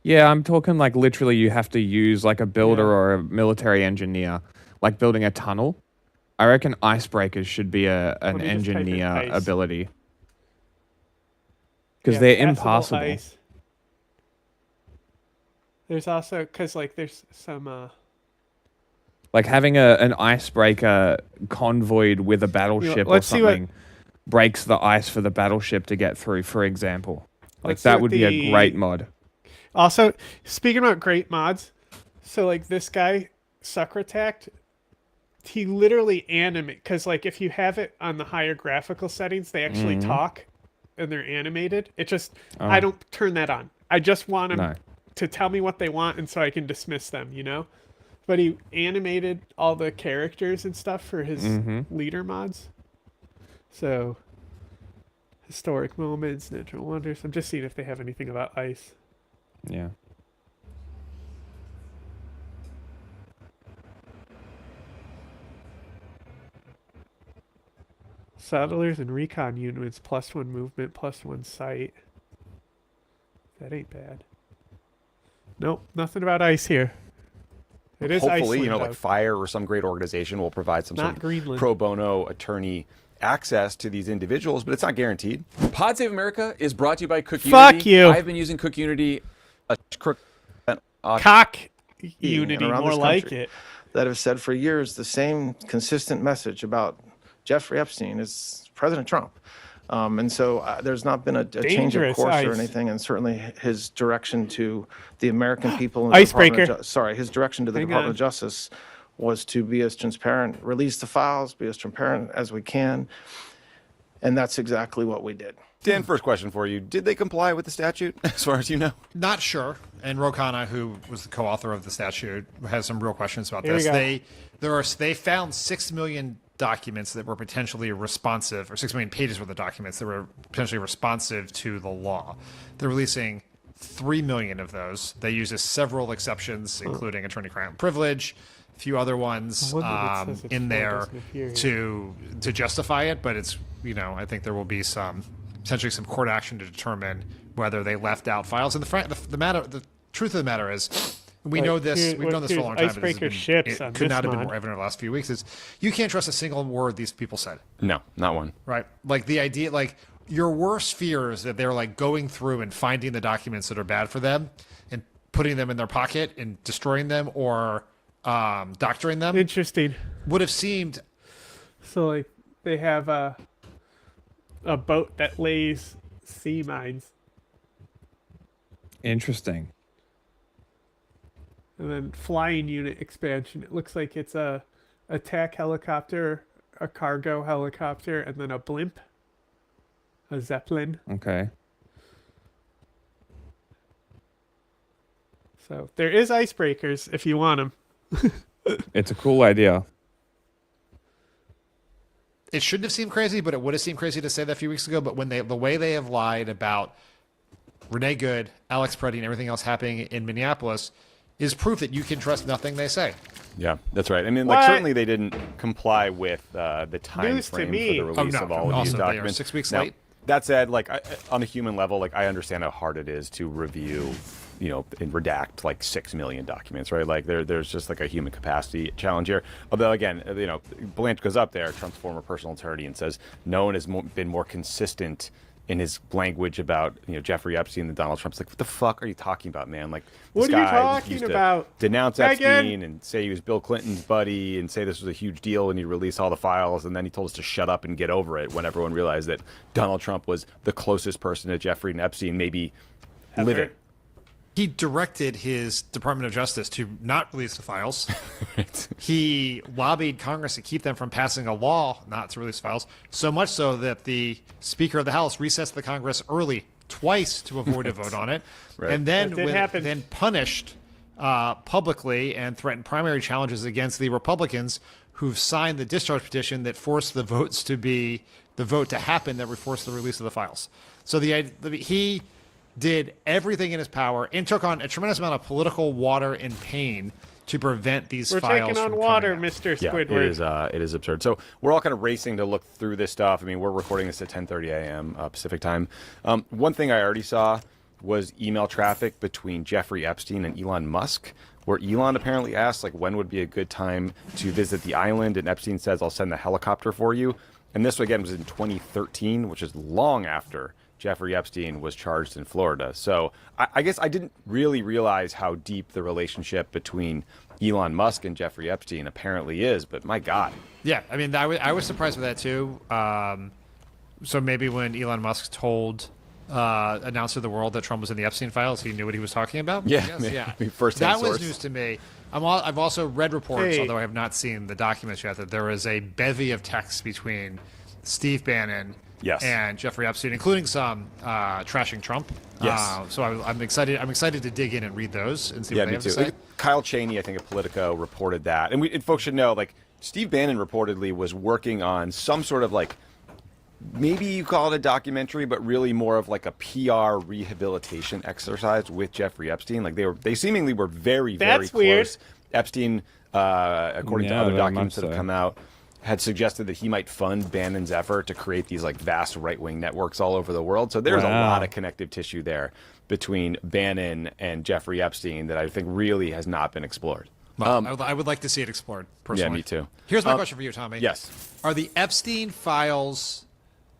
Yeah, I'm talking like literally you have to use like a builder or a military engineer, like building a tunnel. I reckon icebreakers should be an me just type in engineer ice. ability. Because Yeah, they're passable impassable. ice. There's also, because like there's some... Like having an icebreaker convoyed with a battleship or let's see what- something breaks the ice for the battleship to get through, for example. Like Let's see that what would be a the- great mod. Also, speaking about great mods, so like this guy, Suckratact, he literally animate, because like if you have it on the higher graphical settings, they actually Mhm. talk and they're animated. It just, Oh. I don't turn that on. I just want them No. to tell me what they want and so I can dismiss them, you know? But he animated all the characters and stuff for his Mhm. leader mods. So, historic moments, natural wonders. I'm just seeing if they have anything about ice. Yeah. Settlers and recon units, +1 movement, +1 sight. That ain't bad. Nope, nothing about ice here. It is Hopefully, Iceland, like though. FIRE or some great organization will provide some Not sort of Greenland. pro bono attorney access to these individuals, but it's not guaranteed. Pod Save America is brought to you by Cook Fuck Unity. you. I've been using Cook Unity. Cock and unity, around more this like country it. that have said for years the same consistent message about Jeffrey Epstein as President Trump. And so there's not been a change of Dangerous course ice. or anything, and certainly his direction to the American people, and Icebreaker. his direction to the Hang Department on. of Justice was to be as transparent, release the files, be as transparent as we can, and that's exactly what we did. Dan, first question for you. Did they comply with the statute, as far as you know? Not sure. And Rokana, who was the co-author of the statute, has some real questions about Here we this. go. They found 6 million documents that were potentially responsive, or 6 million pages worth of documents that were potentially responsive to the law. They're releasing 3 million of those. They use several exceptions, including attorney-client privilege, a few other ones I wonder if it says it's in full, there doesn't appear to justify it. But it's, I think there will be potentially some court action to determine whether they left out files. And the truth of the matter is, we Like, know this. here- We've known this for a here's long time. but icebreaker it ships on could this not have been mod. more evident in the last few weeks. Is you can't trust a single word these people said. No, not one. Right? Like the idea, like your worst fear is that they're like going through and finding the documents that are bad for them and putting them in their pocket and destroying them or doctoring them. Interesting. Would have seemed. So like they have a boat that lays sea mines, Interesting. and then flying unit expansion. It looks like it's a attack helicopter, a cargo helicopter, and then a blimp, a zeppelin. Okay. So there is icebreakers if you want them. It's a cool idea. It shouldn't have seemed crazy, but it would have seemed crazy to say that a few weeks ago. But when the way they have lied about Renee Good, Alex Preddy, and everything else happening in Minneapolis is proof that you can trust nothing they say. Yeah, that's right. I mean, What? like certainly they didn't comply with the time News to frame me. for the release of all of Also, these they are documents. 6 weeks Now, late. That said, like on a human level, like I understand how hard it is to review, and redact like 6 million documents, right? Like there's just like a human capacity challenge here. Although again, Blanche goes up there, Trump's former personal attorney, and says no one has been more consistent in his language about Jeffrey Epstein than Donald Trump. It's like, what the fuck are you talking about, man? Like What this are you guy talking used to about? denounce Megan? Epstein and say he was Bill Clinton's buddy and say this was a huge deal and he'd release all the files, and then he told us to shut up and get over it when everyone realized that Donald Trump was the closest person to Jeffrey and Epstein maybe living. He directed his Department of Justice to not release the files. He lobbied Congress to keep them from passing a law not to release files, so much so that the Speaker of the House recessed the Congress early twice to avoid a vote on it, Right. and then That did happen. punished publicly and threatened primary challenges against the Republicans who've signed the discharge petition that forced the vote to happen that would force the release of the files. So he did everything in his power and took on a tremendous amount of political water and pain to prevent these We're files taking on from water, coming out. Mr. Yeah, Squidward. it is absurd. So we're all kind of racing to look through this stuff. I mean, we're recording this at 10:30 a.m. Pacific time. One thing I already saw was email traffic between Jeffrey Epstein and Elon Musk, where Elon apparently asked, like, when would be a good time to visit the island, and Epstein says, I'll send the helicopter for you. And this, again, was in 2013, which is long after Jeffrey Epstein was charged in Florida. So I guess I didn't really realize how deep the relationship between Elon Musk and Jeffrey Epstein apparently is, but my God. Yeah, I mean, I was surprised with that too. So maybe when Elon Musk announced to the world that Trump was in the Epstein files, he knew what he was talking about? Yeah, That was news to me. I've also read reports, although I have not seen the documents yet, that there was a bevy of texts between Steve Bannon and Jeffrey Epstein, including some trashing Trump. Yes. So I'm excited. I'm excited to dig in and read those and see what they have to say. Kyle Cheney, I think, of Politico, reported that, and folks should know, like, Steve Bannon reportedly was working on some sort of, like, maybe you call it a documentary, but really more of like a PR rehabilitation exercise with Jeffrey Epstein. Like they seemingly were very, very close. Weird. Epstein, according to other documents that have come out, had suggested that he might fund Bannon's effort to create these like vast right-wing networks all over the world. So there's a lot of connective tissue there between Bannon and Jeffrey Epstein that I think really has not been explored. Well, I would like to see it explored, personally. Yeah, me too. Here's my question for you, Tommy. Yes. Are the Epstein files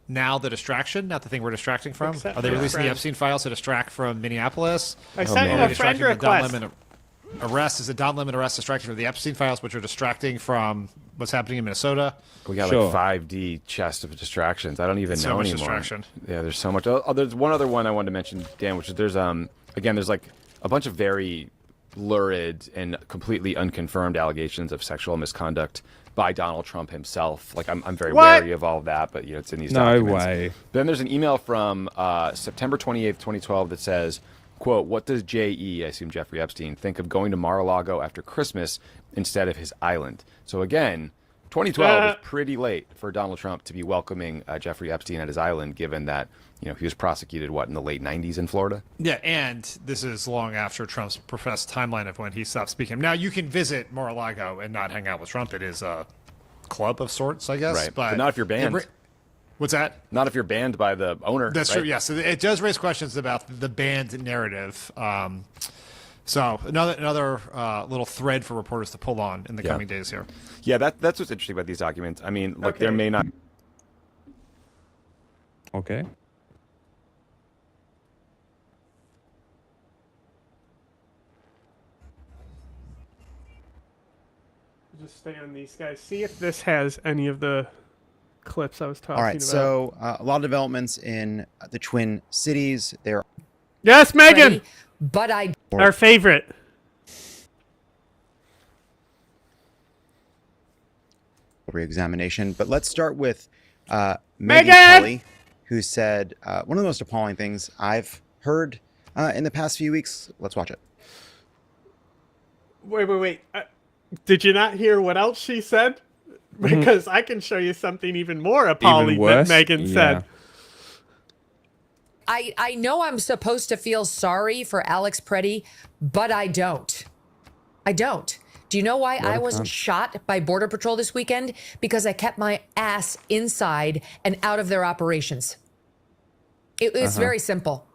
now the distraction, not the thing we're distracting from? Are they releasing the Epstein files to distract from Minneapolis? I sent you a friend request. Arrest is a Don Lemon arrest distracting from the Epstein files, which are distracting from what's happening in Minnesota. We got like 5D chest of distractions. I don't even know anymore. Distraction. Yeah, there's so much. Oh, there's one other one I wanted to mention, Dan, which is there's like a bunch of very lurid and completely unconfirmed allegations of sexual misconduct by Donald Trump himself. Like I'm very wary of all of that, but it's in these documents. No way. Then there's an email from September 28th, 2012 that says, quote, what does J.E., I assume Jeffrey Epstein, think of going to Mar-a-Lago after Christmas instead of his island? So again, 2012 is pretty late for Donald Trump to be welcoming Jeffrey Epstein at his island, given that he was prosecuted, in the late 90s in Florida? Yeah, and this is long after Trump's professed timeline of when he stopped speaking. Now, you can visit Mar-a-Lago and not hang out with Trump. It is a club of sorts, I guess. Right, but not if you're banned. What's that? Not if you're banned by the owner. That's true, yes. It does raise questions about the banned narrative. So another little thread for reporters to pull on in the coming days here. Yeah, that's what's interesting about these documents. I mean, look, there may not... Okay. Just stay on these guys. See if this has any of the clips I was talking about. All right, so a lot of developments in the Twin Cities. There. Yes, Megan. But our favorite. Re-examination, but let's start with Megyn Megan! Kelly, who said one of the most appalling things I've heard in the past few weeks. Let's watch it. Wait. Did you not hear what else she said? Because I can show you something even more appalling that Megan said. I know I'm supposed to feel sorry for Alex Preddy, but I don't. I don't. Do you know why I wasn't shot by Border Patrol this weekend? Because I kept my ass inside and out of their operations. It was very simple.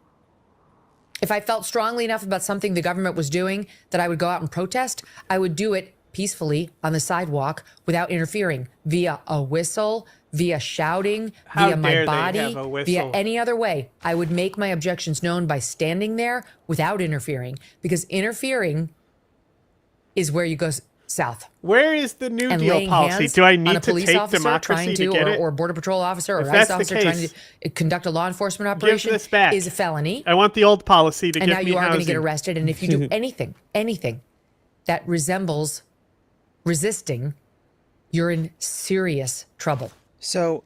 If I felt strongly enough about something the government was doing that I would go out and protest, I would do it peacefully on the sidewalk without interfering via a whistle, via shouting, via my body, via any other way. I would make my objections known by standing there without interfering, because interfering is where you go south. Where is the New and Deal policy? Do I need to take democracy to get it? Or Border Patrol officer or If ICE that's the officer case, trying to conduct a law enforcement operation this back. is a felony. I want the old policy to and give now me you are going to housing. get arrested. And if you do anything that resembles resisting, you're in serious trouble. So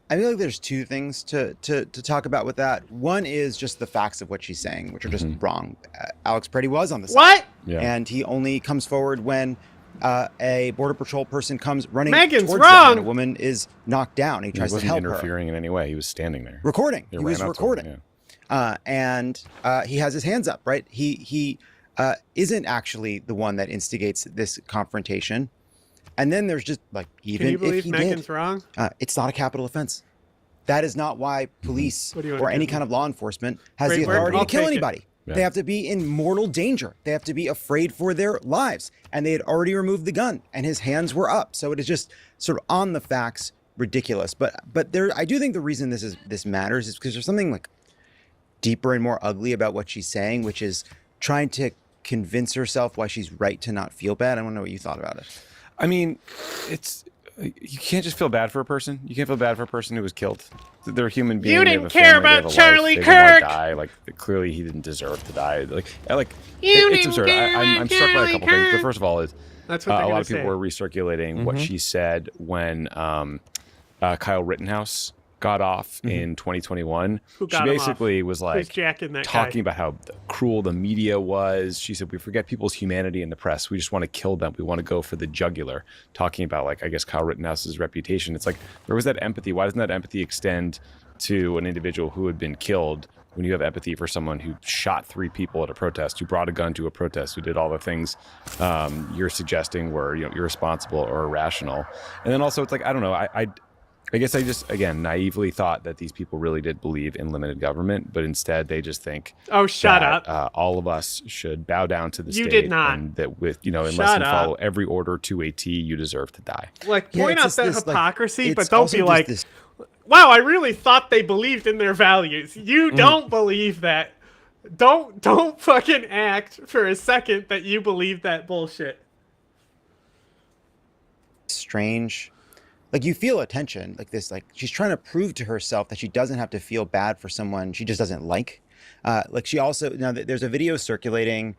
I feel like there's two things to talk about with that. One is just the facts of what she's saying, which are just wrong. Alex Preddy was on the side. What? Yeah. And he only comes forward when a Border Patrol person comes running Megan's towards them, wrong. and a woman is knocked down. He tries to help her. Interfering in any way. He was standing there. Recording. They He ran was up to him, recording. And he has his hands up, right? He isn't actually the one that instigates this confrontation. And then there's just like, even Can you believe if he Megan's did, wrong? it's not a capital offense. That is not why police What do you want or to any do? kind of law enforcement has Great the work. authority I'll to kill take it. anybody. Yeah. They have to be in mortal danger. They have to be afraid for their lives. And they had already removed the gun, and his hands were up. So it is just sort of on the facts, ridiculous. But there, I do think the reason this matters is because there's something like deeper and more ugly about what she's saying, which is trying to convince herself why she's right to not feel bad. I want to know what you thought about it. I mean, you can't just feel bad for a person. You can't feel bad for a person who was killed. They're a human being. You they have didn't a care family, they about have a Charlie life, they didn't want Kirk. to die. Like clearly, he didn't deserve to die. Like You it's didn't absurd. care I'm about struck by a Charlie couple things. The Kirk. first of all is That's a what they're lot gonna of people say. were recirculating what she said when Kyle Rittenhouse got off in 2021. Who She got him off? basically was Who's like jacking that talking guy? about how cruel the media was. She said, we forget people's humanity in the press. We just want to kill them. We want to go for the jugular. Talking about, like, I guess Kyle Rittenhouse's reputation. It's like, where was that empathy? Why doesn't that empathy extend to an individual who had been killed when you have empathy for someone who shot 3 people at a protest, who brought a gun to a protest, who did all the things you're suggesting were irresponsible or irrational? And then also, it's like, I don't know, I guess I just, again, naively thought that these people really did believe in limited government, but instead they just think, oh, shut that, up. All of us should bow down to the You state. did not. And that with, unless Shut you follow up. every order to a T, you deserve to die. Like, Yeah, point it's out just that this, like, hypocrisy, but it's don't also be just like, this- wow, I really thought they believed in their values. You don't believe that. Don't fucking act for a second that you believe that bullshit. Strange. Like, you feel a tension like this, like she's trying to prove to herself that she doesn't have to feel bad for someone she just doesn't like. Like, she also, now there's a video circulating,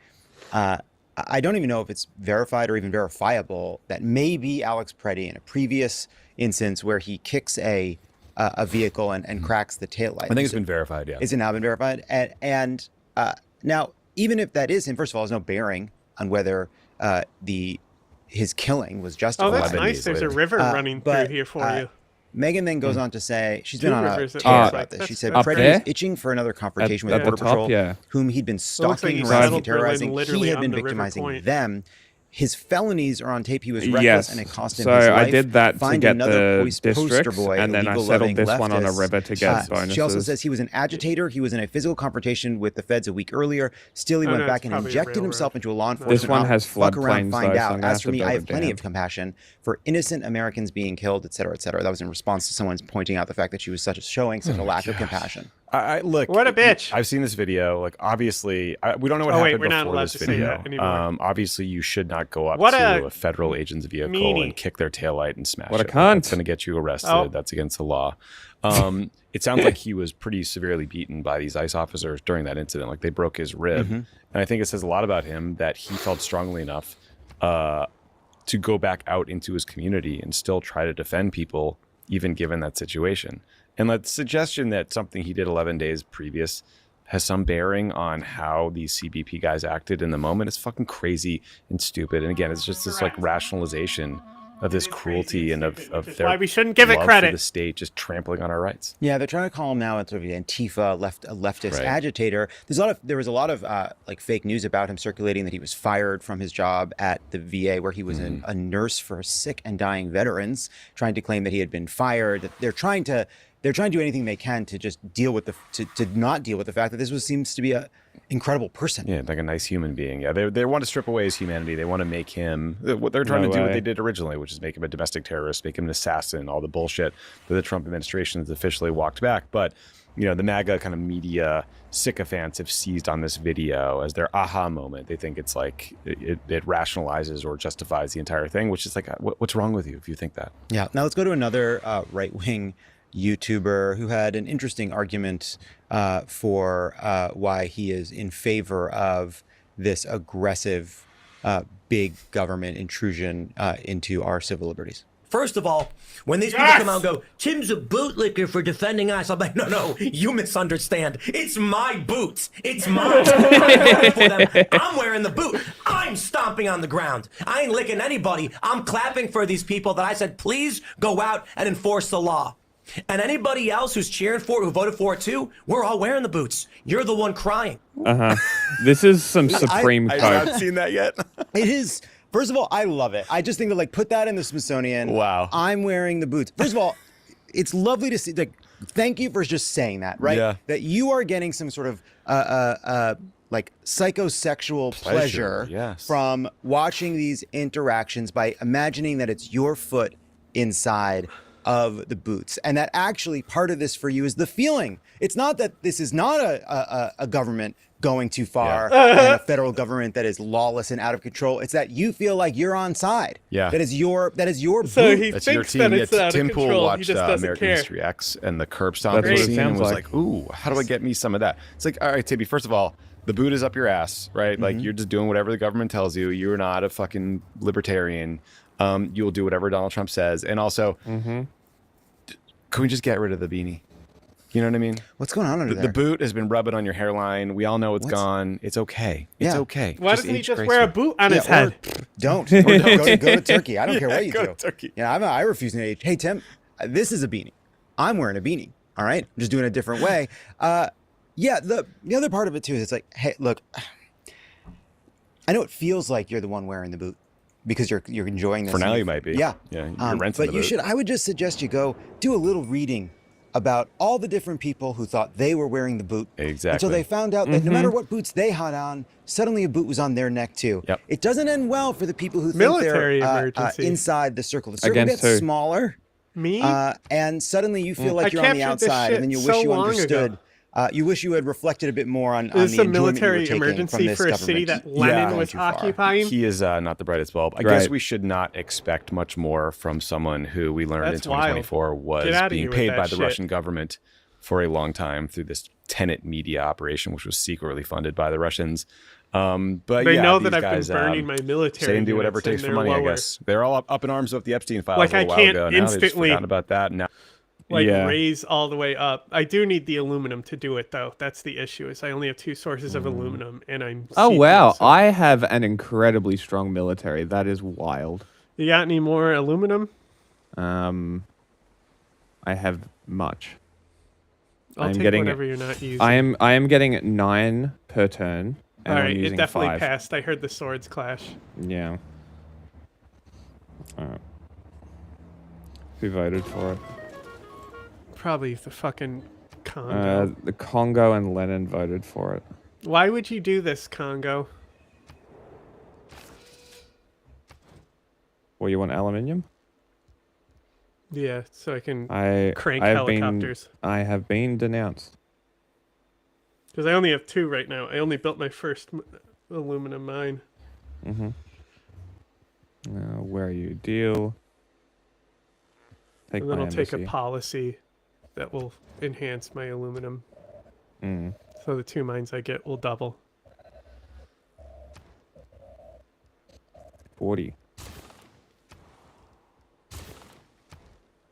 I don't even know if it's verified or even verifiable, that maybe Alex Preddy in a previous instance where he kicks a vehicle and cracks the taillight. I think it's been verified, yeah. Is it now been verified? And now, even if that is him, first of all, there's no bearing on whether his killing was justified. Oh, that's nice. There's a river running through here for you. Megan then goes on to say, she's been Two on a rivers, it tear looks about like. this. That's- She said that's Preddy great. was itching for another confrontation with at the the Border top, Patrol, yeah. whom he'd been looks like stalking, he harassing, settled and terrorizing. Berlin He literally had been on the River victimizing Point. them. His felonies are on tape. He was reckless Yes. and it cost him So his life. I did that to Find get another the poster districts, boy, and then I illegal settled loving this one on a leftist. river to get bonuses. She also says he was an agitator. He was in a physical confrontation with the feds a week earlier. Still, he Oh, went no, back it's and probably a injected railroad. himself into a law enforcement. This one has Fuck around, floodplains, find though, so out. I'm gonna As have for to me, I build have a plenty dam. of compassion for innocent Americans being killed, et cetera, et cetera. That was in response to someone pointing out the fact that she was showing such a lack of compassion. I look. What a bitch. I've seen this video. Like, obviously, we don't know what Oh, wait, happened we're not before allowed this to say video. that anymore. Obviously, you should not go up What to a a federal agent's vehicle meanie. and kick their taillight and smash What a it. cunt. That's going to get you arrested. Oh. That's against the law. It sounds like he was pretty severely beaten by these ICE officers during that incident. Like, they broke his rib. And I think it says a lot about him that he felt strongly enough to go back out into his community and still try to defend people, even given that situation. And the suggestion that something he did 11 days previous has some bearing on how these CBP guys acted in the moment is fucking crazy and stupid. And again, it's just this like rationalization of this cruelty and of their why we shouldn't give it love credit. for the state just trampling on our rights. Yeah, they're trying to call him now a sort of Antifa, a leftist Right. agitator. There was a lot of like fake news about him circulating that he was fired from his job at the VA, where he was a nurse for sick and dying veterans, trying to claim that he had been fired. They're trying to do anything they can to just deal with to not deal with the fact that this seems to be a incredible person. Yeah, like a nice human being. Yeah, they want to strip away his humanity. They want to make him what they're trying to do. What they did originally, which is make him a domestic terrorist, make him an assassin. All the bullshit that the Trump administration has officially walked back. But the MAGA kind of media sycophants have seized on this video as their aha moment. They think it's like it rationalizes or justifies the entire thing, which is like, what's wrong with you if you think that? Yeah. Now let's go to another right-wing YouTuber who had an interesting argument for why he is in favor of this aggressive big government intrusion into our civil liberties. First of all, when these people come out and go, Tim's a bootlicker for defending us, I'm like, no, you misunderstand. It's my boots. It's mine. I'm wearing the boot. I I'm stomping on the ground. I ain't licking anybody. I'm clapping for these people that I said, please go out and enforce the law. And anybody else who's cheering for it, who voted for it too, we're all wearing the boots. You're the one crying. This is some Supreme Court. I haven't seen that yet. It is. First of all, I love it. I just think that, like, put that in the Smithsonian. Wow. I'm wearing the boots. First of all, it's lovely to see. Like, thank you for just saying that, right? Yeah. That you are getting some sort of like psychosexual pleasure yes. from watching these interactions by imagining that it's your foot inside of the boots, and that actually part of this for you is the feeling. It's not that this is not a government going too far and a federal government that is lawless and out of control. It's that you feel like you're on side. Yeah. That is your So boot. he That's your thinks team. that it's out of Tim Pool control. He watched just doesn't American care. History X and the curb That's stomping what it scene and sounds was like. like, ooh, how do I get me some of that? It's like, all right, Tibby, first of all, the boot is up your ass, right? Like, you're just doing whatever the government tells you. You're not a fucking libertarian. You'll do whatever Donald Trump says. And also, can we just get rid of the beanie? You know what I mean? What's going on under there? The boot has been rubbing on your hairline. We all know it's gone. It's okay. It's Yeah. okay. Why doesn't he just wear a boot on his head? Don't. Go to Turkey. I don't care what you go do. to Turkey. Yeah, I refuse to age. Hey, Tim, this is a beanie. I'm wearing a beanie. All right? I'm just doing it a different way. Yeah, the other part of it, too, is it's like, hey, look, I know it feels like you're the one wearing the boot because you're enjoying this. For now, you might be. Yeah. Yeah, you're renting but the you boot. should, I would just suggest you go do a little reading about all the different people who thought they were wearing the boot. Exactly. Until they found out that no matter what boots they had on, suddenly a boot was on their neck too. Yep. It doesn't end well for the people who Military think they're emergency. inside the circle. The circle Against gets who? smaller, Me? and suddenly you feel like I you're on the captured this outside, and then you shit wish so you long understood. ago. You wish you had reflected a bit more on Is the this a enjoyment you were military taking from emergency this for a city government. that Lenin Yeah. was Too far. occupying? He is not the brightest bulb. I guess we should not expect much more from someone who we learned That's in 2024 was Get outta being here with paid that by the shit. Russian government for a long time through this Tenet media operation, which was secretly funded by the Russians. But They yeah, know these that I've guys, been burning my military say and do whatever it units, takes and for money, they're I lower. guess. They're all up in arms about the Epstein files Like, a I while can't ago. Now they just instantly- forgot about that. Now, raise all the way up. I do need the aluminum to do it, though. That's the issue. Is I only have 2 sources of aluminum, and I'm. Oh seeking wow, some. I have an incredibly strong military. That is wild. You got any more aluminum? I have much. I'll take whatever you're not using. I am getting 9 per turn. And All I'm right, using it definitely 5. passed. I heard the swords clash. Yeah. Who voted for it? Probably the fucking Congo. The Congo and Lenin voted for it. Why would you do this, Congo? Well, you want aluminium? Yeah, so I can I crank have helicopters. I have been denounced. Because I only have 2 right now. I only built my first aluminum mine. Where are you? Deal. Take And then my I'll take a embassy. policy that will enhance my aluminum. So the 2 mines I get will double. 40.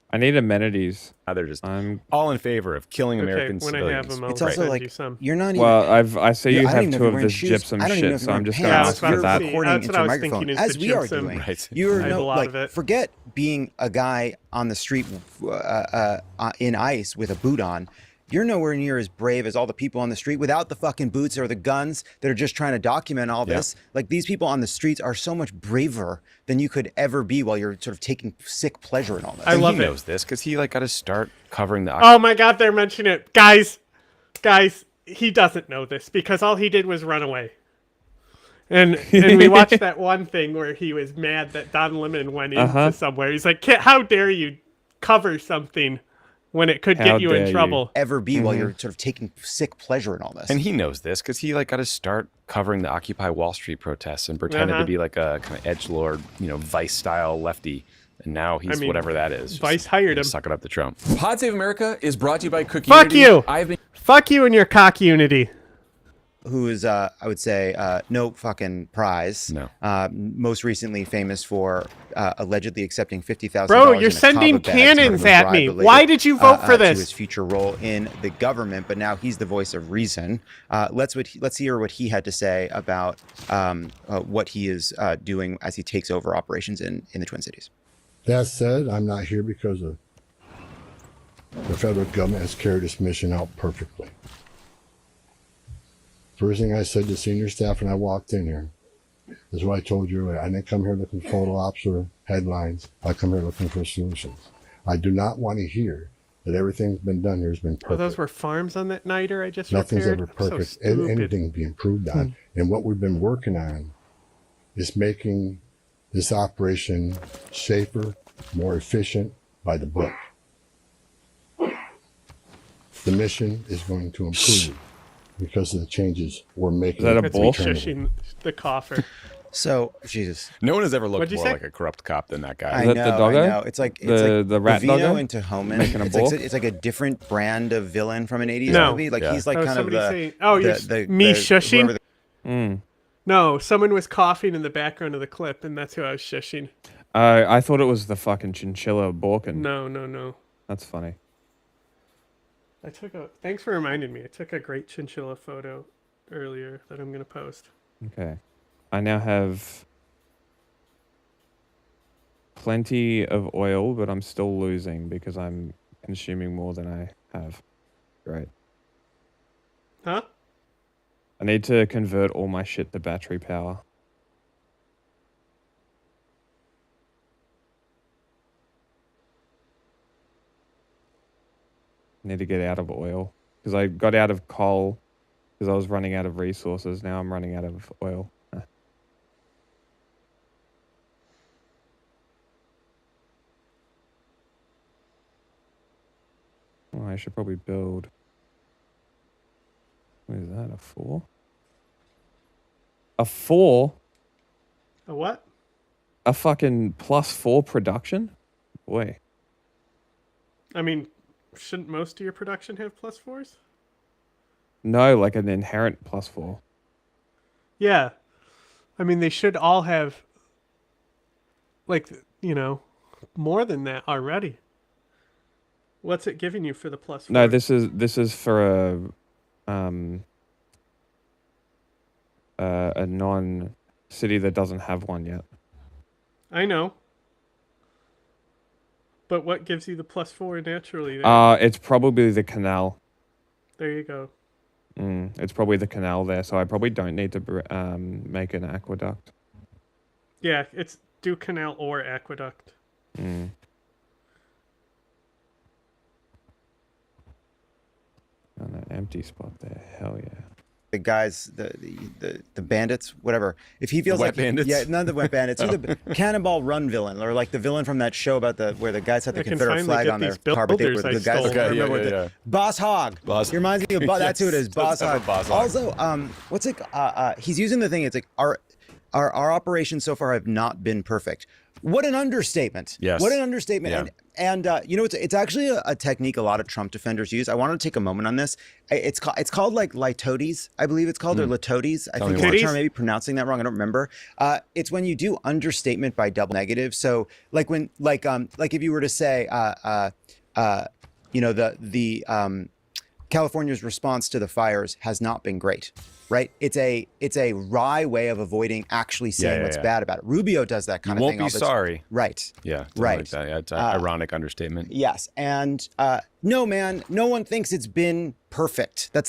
I need amenities. they're just I'm all in favor of killing Okay, American when I have civilians. them, I'll It's also send like you some. you're not even. well. I say you I don't have even know 2 if of you're wearing this shoes. gypsum I don't even know shit, if so you're I'm just wearing gonna pants. ask I was for about that. to see. Recording That's into what I a was thinking microphone, is as the we are gypsum. doing. Right. You're I have a lot of it. forget being a guy on the street in ice with a boot on. You're nowhere near as brave as all the people on the street without the fucking boots or the guns that are just trying to document all this. Like, these people on the streets are so much braver than you could ever be while you're sort of taking sick pleasure in all this. I love he it. knows this because he got to start covering the. Oh my god, they're mentioning it. Guys, he doesn't know this because all he did was run away. And we watched that one thing where he was mad that Don Lemon went into somewhere. He's like, how dare you cover something when it could get you in trouble. Ever be while you're sort of taking sick pleasure in all this. And he knows this because he got to start covering the Occupy Wall Street protests and pretended to be like a kind of edgelord, Vice style lefty. And now he's whatever that is. Vice hired him. Suck it up to Trump. Pod Save America is brought to you by Cookie Fuck Unity. you. I've been Fuck you and your cock unity. who is, I would say, no fucking prize. No. Most recently famous for allegedly accepting $50,000. Bro, you're in a sending kava bag as part cannons of a at bribe me. related, Why did you vote for to this? his future role in the government, but now he's the voice of reason. Let's hear what he had to say about what he is doing as he takes over operations in the Twin Cities. That said, I'm not here because of the federal government has carried its mission out perfectly. First thing I said to senior staff when I walked in here is what I told you earlier. I didn't come here looking for photo ops or headlines. I come here looking for solutions. I do not want to hear that everything's been done here has been perfect. Oh, those were farms on that niter I just Nothing's repaired? ever So perfect. stupid. Anything be improved on. And what we've been working on is making this operation safer, more efficient, by the book. The mission is going to improve because of the changes we're making. Is that a That's bull? me shushing the cougher. So, Jesus. No one has ever looked What'd you more say? like a corrupt cop than that guy. I Is that know, the doggo? I know. It's like the rat Vivino doggo? into Homan. Making a It's bull? like, it's like a different brand of villain from an 80s No. movie. Like Yeah. he's like Oh, kind of somebody the, saying- oh, you're me whoever shushing? the- No, someone was coughing in the background of the clip, and that's who I was shushing. I thought it was the fucking chinchilla balking. No. That's funny. Thanks for reminding me. I took a great chinchilla photo earlier that I'm going to post. Okay. I now have plenty of oil, but I'm still losing because I'm consuming more than I have. Great. Huh? I need to convert all my shit to battery power. I need to get out of oil because I got out of coal because I was running out of resources. Now I'm running out of oil. Oh, I should probably build. What is that? A 4? A 4? A what? A fucking +4 production? Boy. I mean, shouldn't most of your production have +4s? No, like an inherent +4. Yeah. I mean, they should all have, like, more than that already. What's it giving you for the +4? No, this is for a non-city that doesn't have one yet. I know. But what gives you the +4 naturally? There? It's probably the canal. There you go. It's probably the canal there, so I probably don't need to make an aqueduct. Yeah, it's do canal or aqueduct. On an empty spot there, hell yeah. The guys, the bandits, whatever. If he feels The like wet bandits? yeah, none of the wet bandits, or the Cannonball Run villain, or like the villain from that show about where the guys had the I can Confederate finally flag get on their these car, but they were builders the I guys. stole. I remember Yeah, the yeah. Boss Hog. Boss- He reminds me of that's who it is, Yes, Boss that's Hog. Boss Hog. Also, what's it? He's using the thing. It's like our operations so far have not been perfect. What an understatement. Yes. What an understatement. Yeah. And it's actually a technique a lot of Trump defenders use. I want to take a moment on this. It's called like litotes, I believe it's called, or litotes. I Tell think me it's the more. term. Maybe pronouncing that wrong. I don't remember. It's when you do understatement by double negative. So like when like if you were to say California's response to the fires has not been great, right? It's a wry way of avoiding actually saying what's bad about it. Rubio does that kind You of won't thing. be all the sorry. Right. Yeah. something Right. Like that. Yeah, it's an ironic understatement. Yes, and no, man, no one thinks it's been perfect. That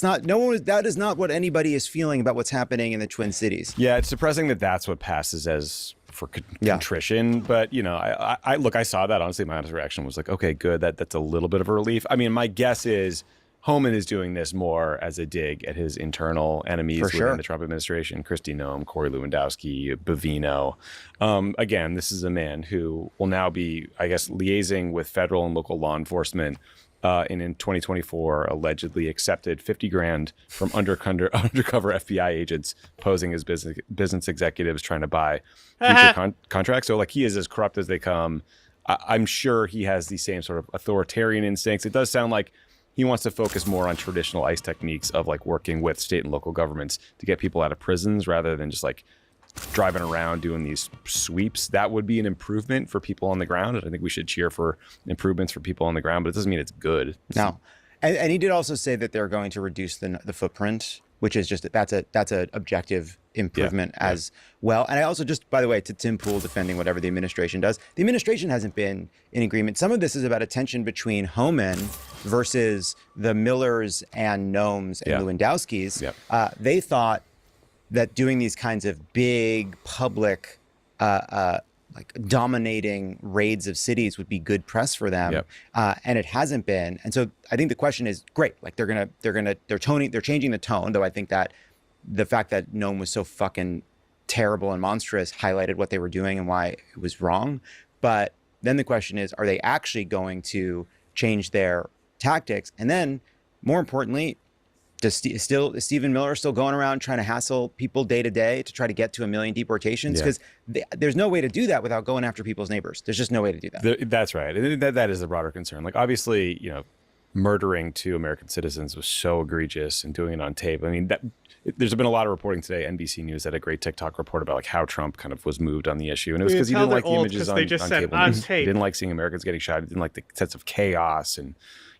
is not what anybody is feeling about what's happening in the Twin Cities. Yeah, it's surprising that that's what passes as for contrition. But I look, I saw that. Honestly, my honest reaction was like, okay, good. That's a little bit of a relief. I mean, my guess is Homan is doing this more as a dig at his internal enemies within the Trump administration: Kristi Noem, Corey Lewandowski, Bovino. Again, this is a man who will now be, I guess, liaising with federal and local law enforcement. And in 2024, allegedly accepted $50,000 from undercover FBI agents posing as business executives trying to buy future contracts. So, like, he is as corrupt as they come. I'm sure he has the same sort of authoritarian instincts. It does sound like He wants to focus more on traditional ICE techniques of like working with state and local governments to get people out of prisons rather than just like driving around doing these sweeps. That would be an improvement for people on the ground. And I think we should cheer for improvements for people on the ground, but it doesn't mean it's good. No. And he did also say that they're going to reduce the footprint, which is just that's an objective improvement as well. And I also just, by the way, to Tim Pool defending whatever the administration does, the administration hasn't been in agreement. Some of this is about a tension between Homan versus the Millers and Gnomes and Lewandowskis. They thought that doing these kinds of big public like dominating raids of cities would be good press for them, and it hasn't been. And so I think the question is, great, like they're changing the tone. Though I think that the fact that Nome was so fucking terrible and monstrous highlighted what they were doing and why it was wrong. But then the question is, are they actually going to change their tactics? And then, more importantly, is Stephen Miller still going around trying to hassle people day to day to try to get to 1 million deportations? Because there's no way to do that without going after people's neighbors. There's just no way to do that. That's right. And that is the broader concern. Like, obviously, you know, murdering 2 American citizens was so egregious and doing it on tape. I mean, there's been a lot of reporting today. NBC News had a great TikTok report about like how Trump kind of was moved on the issue. And it was because he didn't like the images on cable news. He didn't like seeing Americans getting shot. He didn't like the sense of chaos and,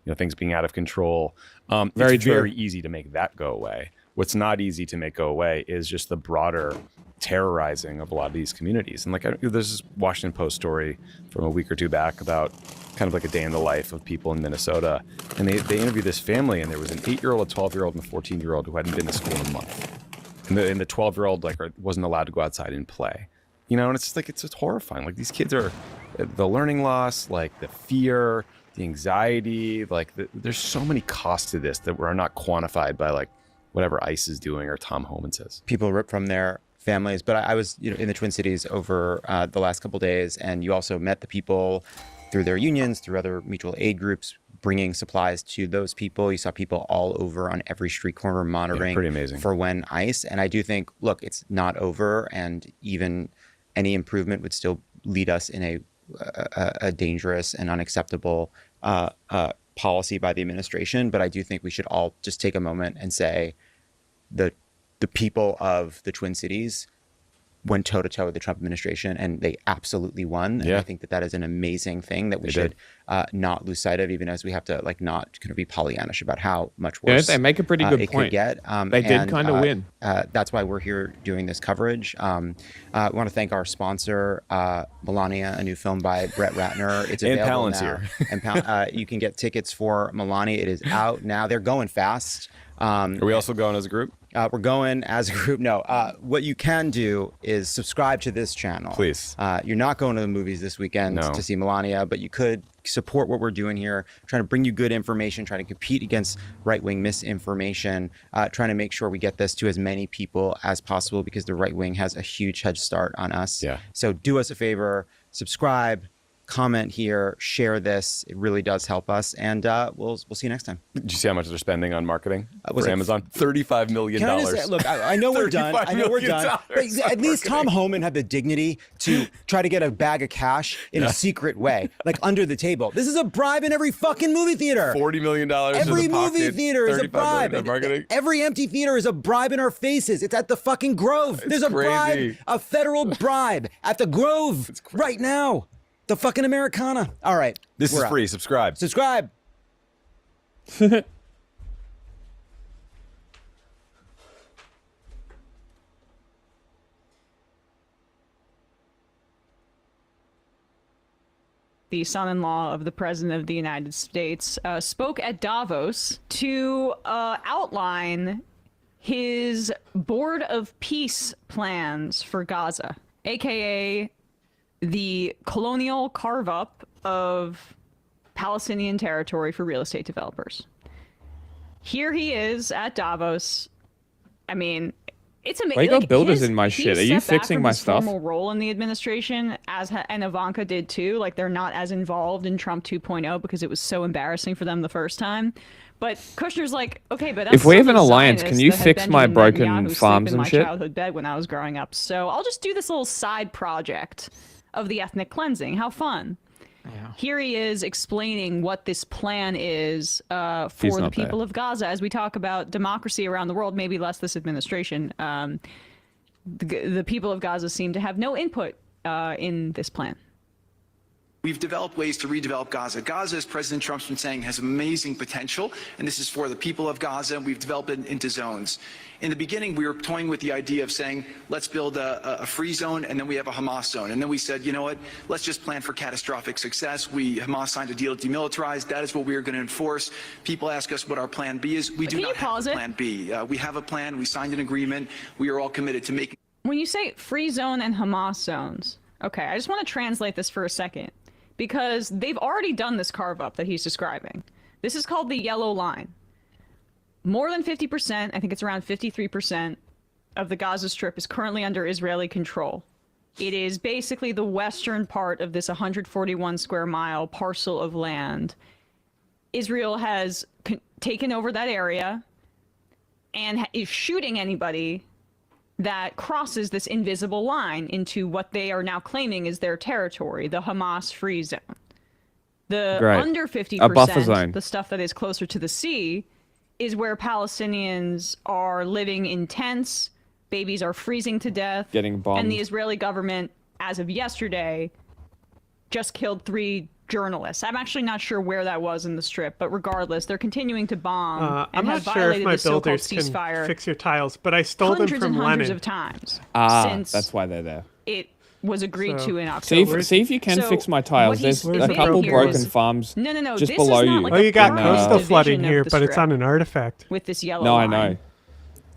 you know, things being out of control. It's very easy to make that go away. What's not easy to make go away is just the broader terrorizing of a lot of these communities. And like, there's this Washington Post story from a week or two back about kind of like a day in the life of people in Minnesota. And they interviewed this family, and there was an 8-year-old, a 12-year-old, and a 14-year-old who hadn't been to school in a month. And the 12-year-old like wasn't allowed to go outside and play. You know, and it's just like, it's horrifying. Like, these kids are, the learning loss, like the fear, the anxiety, like there's so many costs to this that are not quantified by like whatever ICE is doing or Tom Homan says. People rip from their families, but I was, you know, in the Twin Cities over the last couple of days, and you also met the people through their unions, through other mutual aid groups, bringing supplies to those people. You saw people all over on every street corner monitoring pretty amazing. For when ICE. And I do think, look, it's not over, and even any improvement would still lead us in a dangerous and unacceptable policy by the administration. But I do think we should all just take a moment and say the people of the Twin Cities went toe-to-toe with the Trump administration, and they absolutely won. And I think that is an amazing thing that we should not lose sight of, even as we have to like not kind of be Pollyannish about how much worse they make a pretty good it point. could get. They did kind of win. That's why we're here doing this coverage. We want to thank our sponsor, Melania, a new film by Brett Ratner. It's available and now. Palantir. And you can get tickets for Melania. It is out now. They're going fast. Are we also going as a group? We're going as a group. No, what you can do is subscribe to this channel. Please. You're not going to the movies this weekend to see Melania, but you could support what we're doing here, trying to bring you good information, trying to compete against right-wing misinformation, trying to make sure we get this to as many people as possible, because the right wing has a huge head start on us. So do us a favor, subscribe, comment here, share this. It really does help us, and we'll see you next time. Did you see how much they're spending on marketing for Amazon? $35 million. Can I just say, look, I know we're done. I know we're done. But at least Tom Homan had the dignity to try to get a bag of cash in a secret way, like under the table. This is a bribe in every fucking movie theater. $40 million. Every movie theater is a bribe. Marketing. Every empty theater is a bribe in our faces. It's at the fucking Grove. There's a bribe, a federal bribe at the Grove right now. The fucking Americana. All right. This is free. Subscribe. Subscribe. The son-in-law of the President of the United States spoke at Davos to outline his Board of Peace plans for Gaza, aka the colonial carve-up of Palestinian territory for real estate developers. Here he is at Davos. I mean, it's amazing. Why you got builders in my shit? Are you fixing my stuff? Formal role in the administration, and Ivanka did too. Like, they're not as involved in Trump 2.0 because it was so embarrassing for them the first time. But Kushner's like, okay, but if we have an alliance, can you fix my broken farms and shit? My childhood bed when I was growing up, so I'll just do this little side project of the ethnic cleansing. How fun. Here he is explaining what this plan is for the people of Gaza. As we talk about democracy around the world, maybe less this administration, the people of Gaza seem to have no input in this plan. We've developed ways to redevelop Gaza. Gaza, as President Trump's been saying, has amazing potential, and this is for the people of Gaza, and we've developed it into zones. In the beginning, we were toying with the idea of saying, let's build a free zone, and then we have a Hamas zone. And then we said, you know what, let's just plan for catastrophic success. Hamas signed a deal to demilitarize. That is what we are going to enforce. People ask us what our plan B is. We do not have a plan B. We have a plan. We signed an agreement. We are all committed to making... When you say free zone and Hamas zones, okay, I just want to translate this for a second, because they've already done this carve-up that he's describing. This is called the yellow line. More than 50%, I think it's around 53%, of the Gaza Strip is currently under Israeli control. It is basically the western part of this 141 square mile parcel of land. Israel has taken over that area and is shooting anybody that crosses this invisible line into what they are now claiming is their territory, the Hamas free zone. The under 50%, the stuff that is closer to the sea, is where Palestinians are living in tents, babies are freezing to death, getting bombed. And the Israeli government, as of yesterday, just killed 3 journalists. I'm actually not sure where that was in the Strip, but regardless, they're continuing to bomb I'm and not have sure violated if my the so-called builders can ceasefire fix your tiles, but I stole them hundreds from and hundreds Lenin. of times since that's why they're there. it was agreed to in October. See if you can fix my tiles. There's a admitting couple here broken is- farms No, just this below is not you. like Oh, you got a coastal division flooding of here, the but it's Strip on an artifact. with this yellow No, I line. know.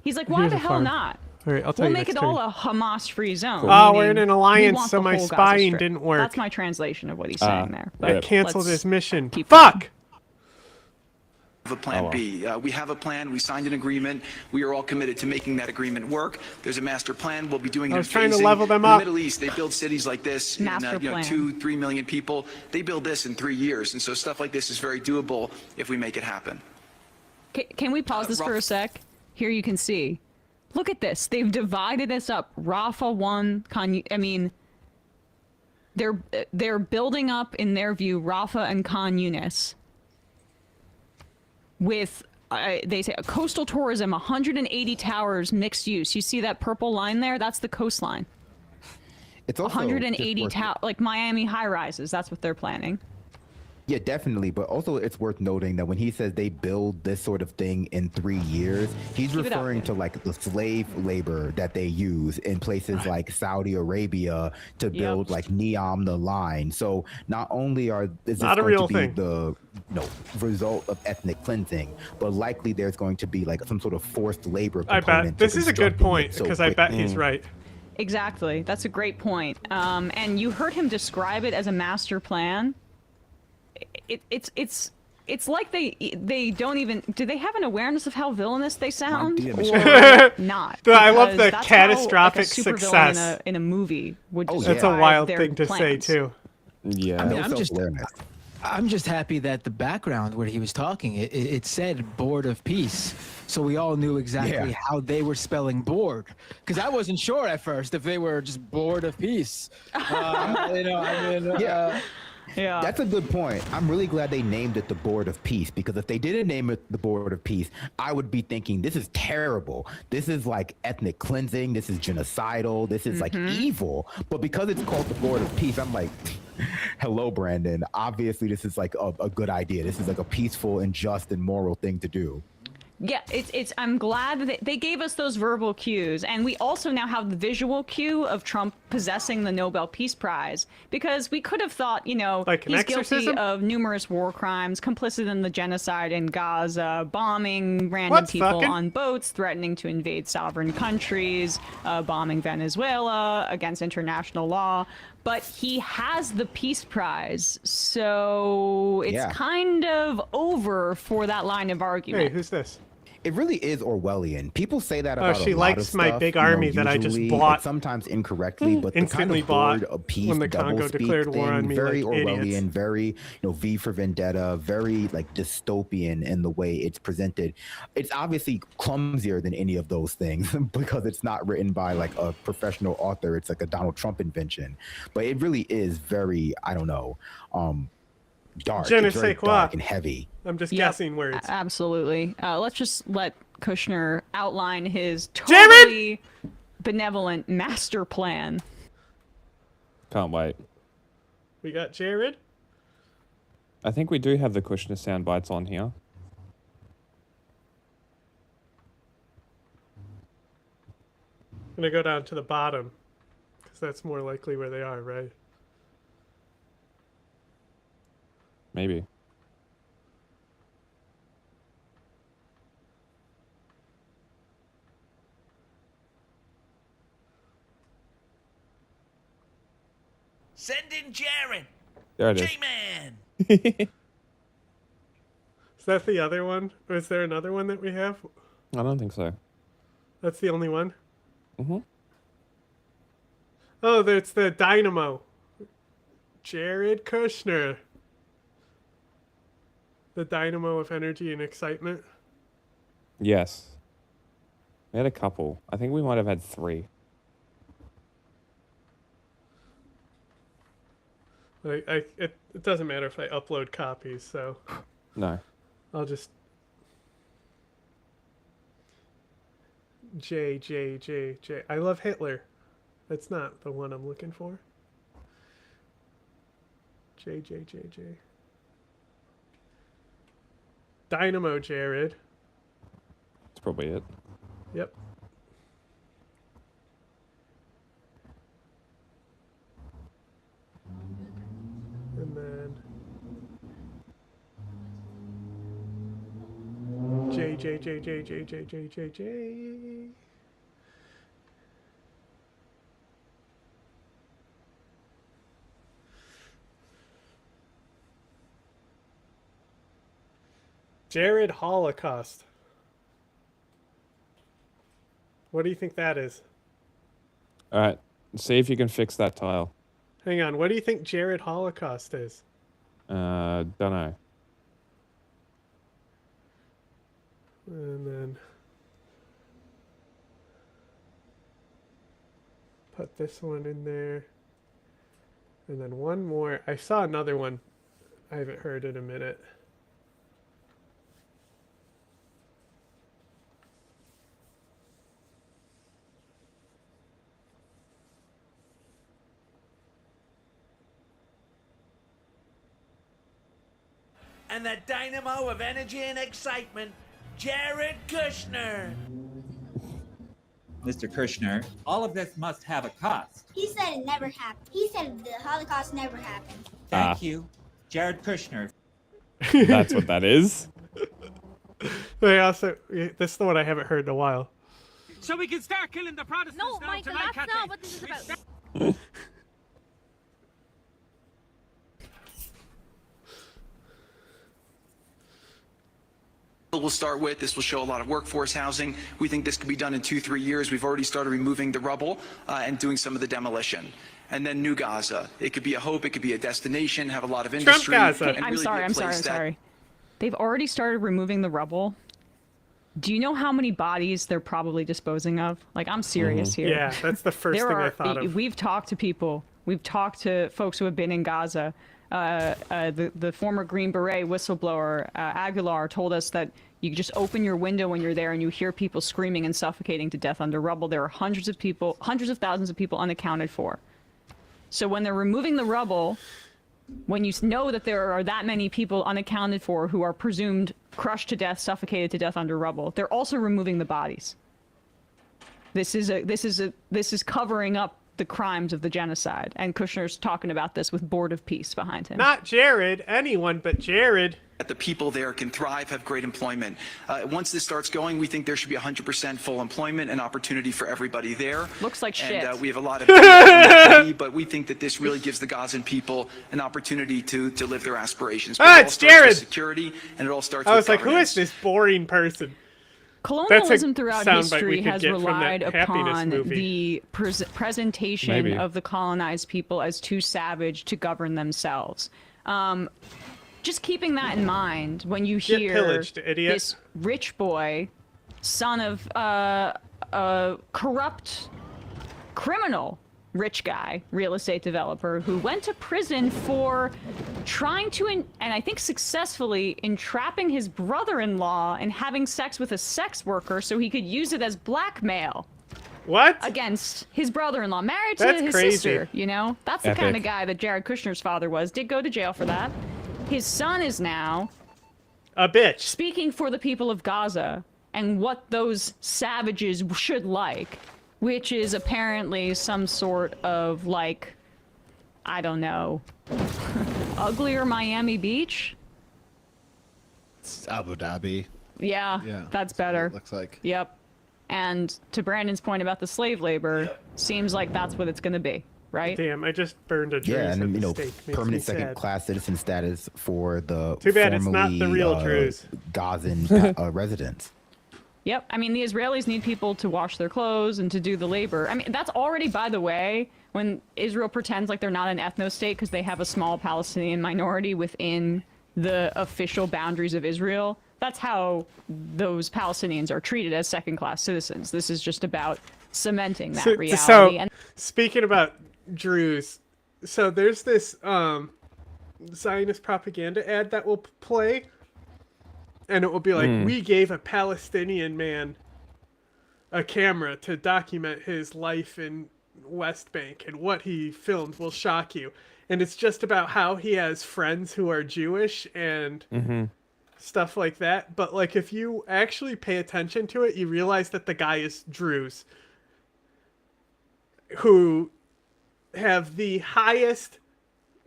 He's like, why Here's the a hell farm. not? All right, I'll tell We'll you make it next all turn. a Hamas-free zone. Oh, we're meaning in an we alliance, want so the my whole Gaza spying Strip. didn't work. That's my translation of what he's saying there. I But canceled let's his mission. keep Fuck! Have a plan B. We have a plan. We signed an agreement. We are all committed to making that agreement work. There's a master plan. We'll be doing it I in was trying to phasing. level them in up. the Middle East, they build cities like this Master in 2-3 million people. They build this in 3 years, and so stuff like this is very doable if we make it happen. Can we pause this for a sec? Here you can see. Look at this. They've divided this up. Rafah 1, I mean, they're building up, in their view, Rafah and Khan Yunis with, they say, a coastal tourism, 180 towers, mixed use. You see that purple line there? That's the coastline. It's also 180 towers, like Miami high-rises. That's what they're planning. Yeah, definitely. But also, it's worth noting that when he says they build this sort of thing in 3 years, he's Keep it up, referring man. to like the slave labor that they use in places like Saudi Arabia to build like Neom the line. So not only is this Not a going real to be thing. the result of ethnic cleansing, but likely there's going to be like some sort of forced labor I component. bet. This to is a good constructing point, it so because I bet quickly. he's right. Exactly. That's a great point. And you heard him describe it as a master plan. It's like they don't even, do they have an awareness of how villainous they sound or not? I love Because the that's catastrophic how, like, a supervillain success. in a movie would That's describe a wild their thing to say plans. too. Yeah. I mean, I'm just happy that the background where he was talking, it said board of peace. So we all knew exactly how they were spelling bored. Because I wasn't sure at first if they were just bored of peace. Yeah, that's a good point. I'm really glad they named it the Board of Peace, because if they didn't name it the Board of Peace, I would be thinking this is terrible. This is like ethnic cleansing. This is genocidal. This is like evil. But because it's called the Board of Peace, I'm like, hello, Brandon. Obviously, this is like a good idea. This is like a peaceful and just and moral thing to do. Yeah, I'm glad that they gave us those verbal cues, and we also now have the visual cue of Trump possessing the Nobel Peace Prize, because we could have thought, Like an he's guilty exorcism? of numerous war crimes, complicit in the genocide in Gaza, bombing random people on boats, threatening to invade sovereign countries, bombing Venezuela against international law. But he has the Peace Prize, so it's kind of over for that line of argument. Hey, who's this? it really is Orwellian. People say that about she a lot likes of my stuff, big you know, army that I just usually, bought. like, sometimes incorrectly, but the kind Instantly of bought word of peace, when the Congo doublespeak declared war thing, on me very like Orwellian, idiots. very, you know, V for Vendetta, very like dystopian in the way it's presented. It's obviously clumsier than any of those things because it's not written by like a professional author. It's like a Donald Trump invention, but it really is very, I don't know, dark. Je ne It's very sais quoi. dark and heavy. I'm just guessing words. Absolutely. Let's just let Kushner outline his totally benevolent master plan. Can't wait. We got Jared. I think we do have the Kushner sound bites on here. I'm gonna go down to the bottom because that's more likely where they are, right? Maybe. Send in Jared. There it is. J-Man. Is that the other one? Or is there another one that we have? I don't think so. That's the only one? Mm-hmm. Oh, that's the Dynamo. Jared Kushner. The dynamo of energy and excitement. Yes. We had a couple. I think we might have had 3. Like, it doesn't matter if I upload copies, so No. I'll just J. I love Hitler. That's not the one I'm looking for. J. Dynamo Jared. That's probably it. Yep. And then J. Jared Holocaust. What do you think that is? All right. See if you can fix that tile. Hang on. What do you think Jared Holocaust is? Don't know. And then put this one in there. And then one more. I saw another one. I haven't heard in a minute. And the dynamo of energy and excitement, Jared Kushner. Mr. Kushner, all of this must have a cost. He said it never happened. He said the Holocaust never happened. Thank you, Jared Kushner. That's what that is. They also, this is the one I haven't heard in a while. So we can start killing the Protestants. No, Michael, that's not what this is about. We'll start with, this will show a lot of workforce housing. We think this could be done in 2-3 years. We've already started removing the rubble and doing some of the demolition. And then New Gaza. It could be a hope, it could be a destination, have a lot of industry. Gaza. and I'm really sorry, be a I'm place that- sorry. They've already started removing the rubble. Do you know how many bodies they're probably disposing of? Like, I'm serious here. Yeah, that's the first thing I thought of. We've talked to people. We've talked to folks who have been in Gaza. The former Green Beret whistleblower, Aguilar, told us that you just open your window when you're there and you hear people screaming and suffocating to death under rubble. There are hundreds of people, hundreds of thousands of people unaccounted for. So when they're removing the rubble, when you know that there are that many people unaccounted for who are presumed crushed to death, suffocated to death under rubble, they're also removing the bodies. This is covering up the crimes of the genocide, and Kushner's talking about this with Board of Peace behind him. Not Jared, anyone but Jared. That the people there can thrive, have great employment. Once this starts going, we think there should be 100% full employment and opportunity for everybody there. Looks like shit. And we have a lot of but we think that this really gives the Gazan people an opportunity to live their aspirations. But Ah, it all it's starts with Jared! security, and it all starts I with was like, who governance. is this boring person? Colonialism throughout soundbite we history could has get from that relied Happiness upon movie. the presentation Maybe. of the colonized people as too savage to govern themselves. Just keeping that in mind when you Get hear pillaged, idiot. this rich boy, son of a corrupt criminal rich guy, real estate developer, who went to prison for trying to, and I think successfully, entrapping his brother-in-law and having sex with a sex worker so he could use it as blackmail. What? Against his brother-in-law, married to That's his crazy. sister, you know? That's the Epic. kind of guy that Jared Kushner's father was. Did go to jail for that. His son is now a bitch. Speaking for the people of Gaza and what those savages should like, which is apparently some sort of, like, I don't know, uglier Miami Beach? It's Abu Dhabi. Yeah, Yeah, that's better. it looks like. Yep. And to Brandon's point about the slave labor, seems like that's what it's going to be, right? Damn, I just burned a drink. Yeah, and at the stake. Makes me permanent sad. second-class citizen status for the Too bad it's not the real Druze. Gazan residents. Yep. I mean, the Israelis need people to wash their clothes and to do the labor. I mean, that's already, by the way, when Israel pretends like they're not an ethno-state because they have a small Palestinian minority within the official boundaries of Israel. That's how those Palestinians are treated as second-class citizens. This is just about cementing that reality. So, speaking about Druze, so there's this Zionist propaganda ad that will play, and it will be like, we gave a Palestinian man a camera to document his life in West Bank, and what he filmed will shock you. And it's just about how he has friends who are Jewish and stuff like that. But like, if you actually pay attention to it, you realize that the guy is Druze, who have the highest,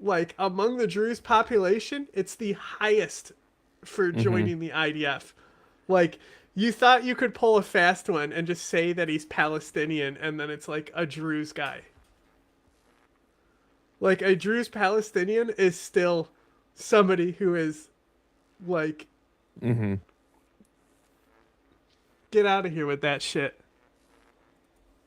like, among the Druze population, it's the highest for joining the IDF. Like, you thought you could pull a fast one and just say that he's Palestinian, and then it's like a Druze guy. Like, a Druze Palestinian is still somebody who is, like, get out of here with that shit.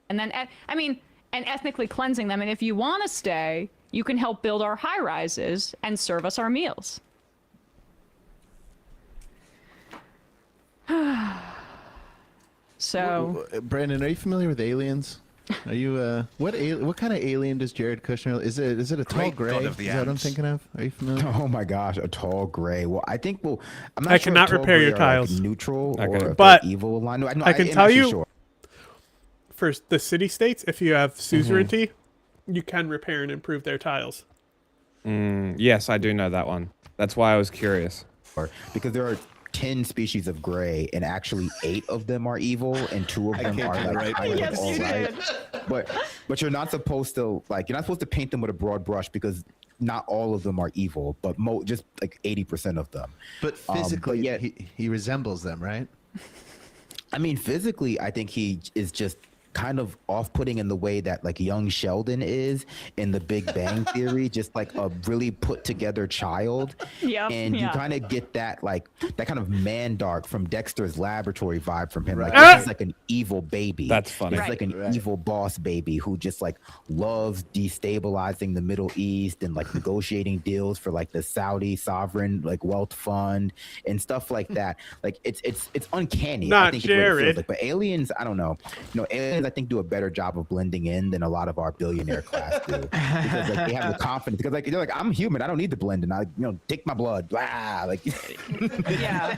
And then, I mean, and ethnically cleansing them. And if you want to stay, you can help build our high-rises and serve us our meals. So, Brandon, are you familiar with aliens? Are you what kind of alien does Jared Kushner? Is it a tall Great gray? God Is of the that what I'm ants. thinking of? Are you familiar? Oh my gosh, a tall gray. Well, I think I'm not I sure cannot if tall repair gray your are, tiles. like, neutral or if But they're evil aligned. No, I can am tell actually you, sure. for the city-states, if you have suzerainty, you can repair and improve their tiles. Yes, I do know that one. That's why I was curious. Because there are 10 species of gray, and actually 8 of them are evil, and 2 of them are like kind of Yes, all you right. did. But you're not supposed to paint them with a broad brush, because not all of them are evil, but just like 80% of them. But physically, yet he resembles them, right? I mean, physically, I think he is just kind of off-putting in the way that like young Sheldon is in The Big Bang Theory, just like a really put-together child. Yep, And you yeah. kind of get that kind of Mandark from Dexter's Laboratory vibe from him. Right. Like he's like an evil baby. That's funny. He's like an evil boss baby who just like loves destabilizing the Middle East and like negotiating deals for like the Saudi sovereign like wealth fund and stuff like that. Like it's uncanny. I Not think is what it feels Jared. like. But aliens, I don't know. Aliens, I think, do a better job of blending in than a lot of our billionaire class do. Because like they have the confidence. Because like they're like, I'm human. I don't need to blend in. Take my blood. Blah. Like Yeah.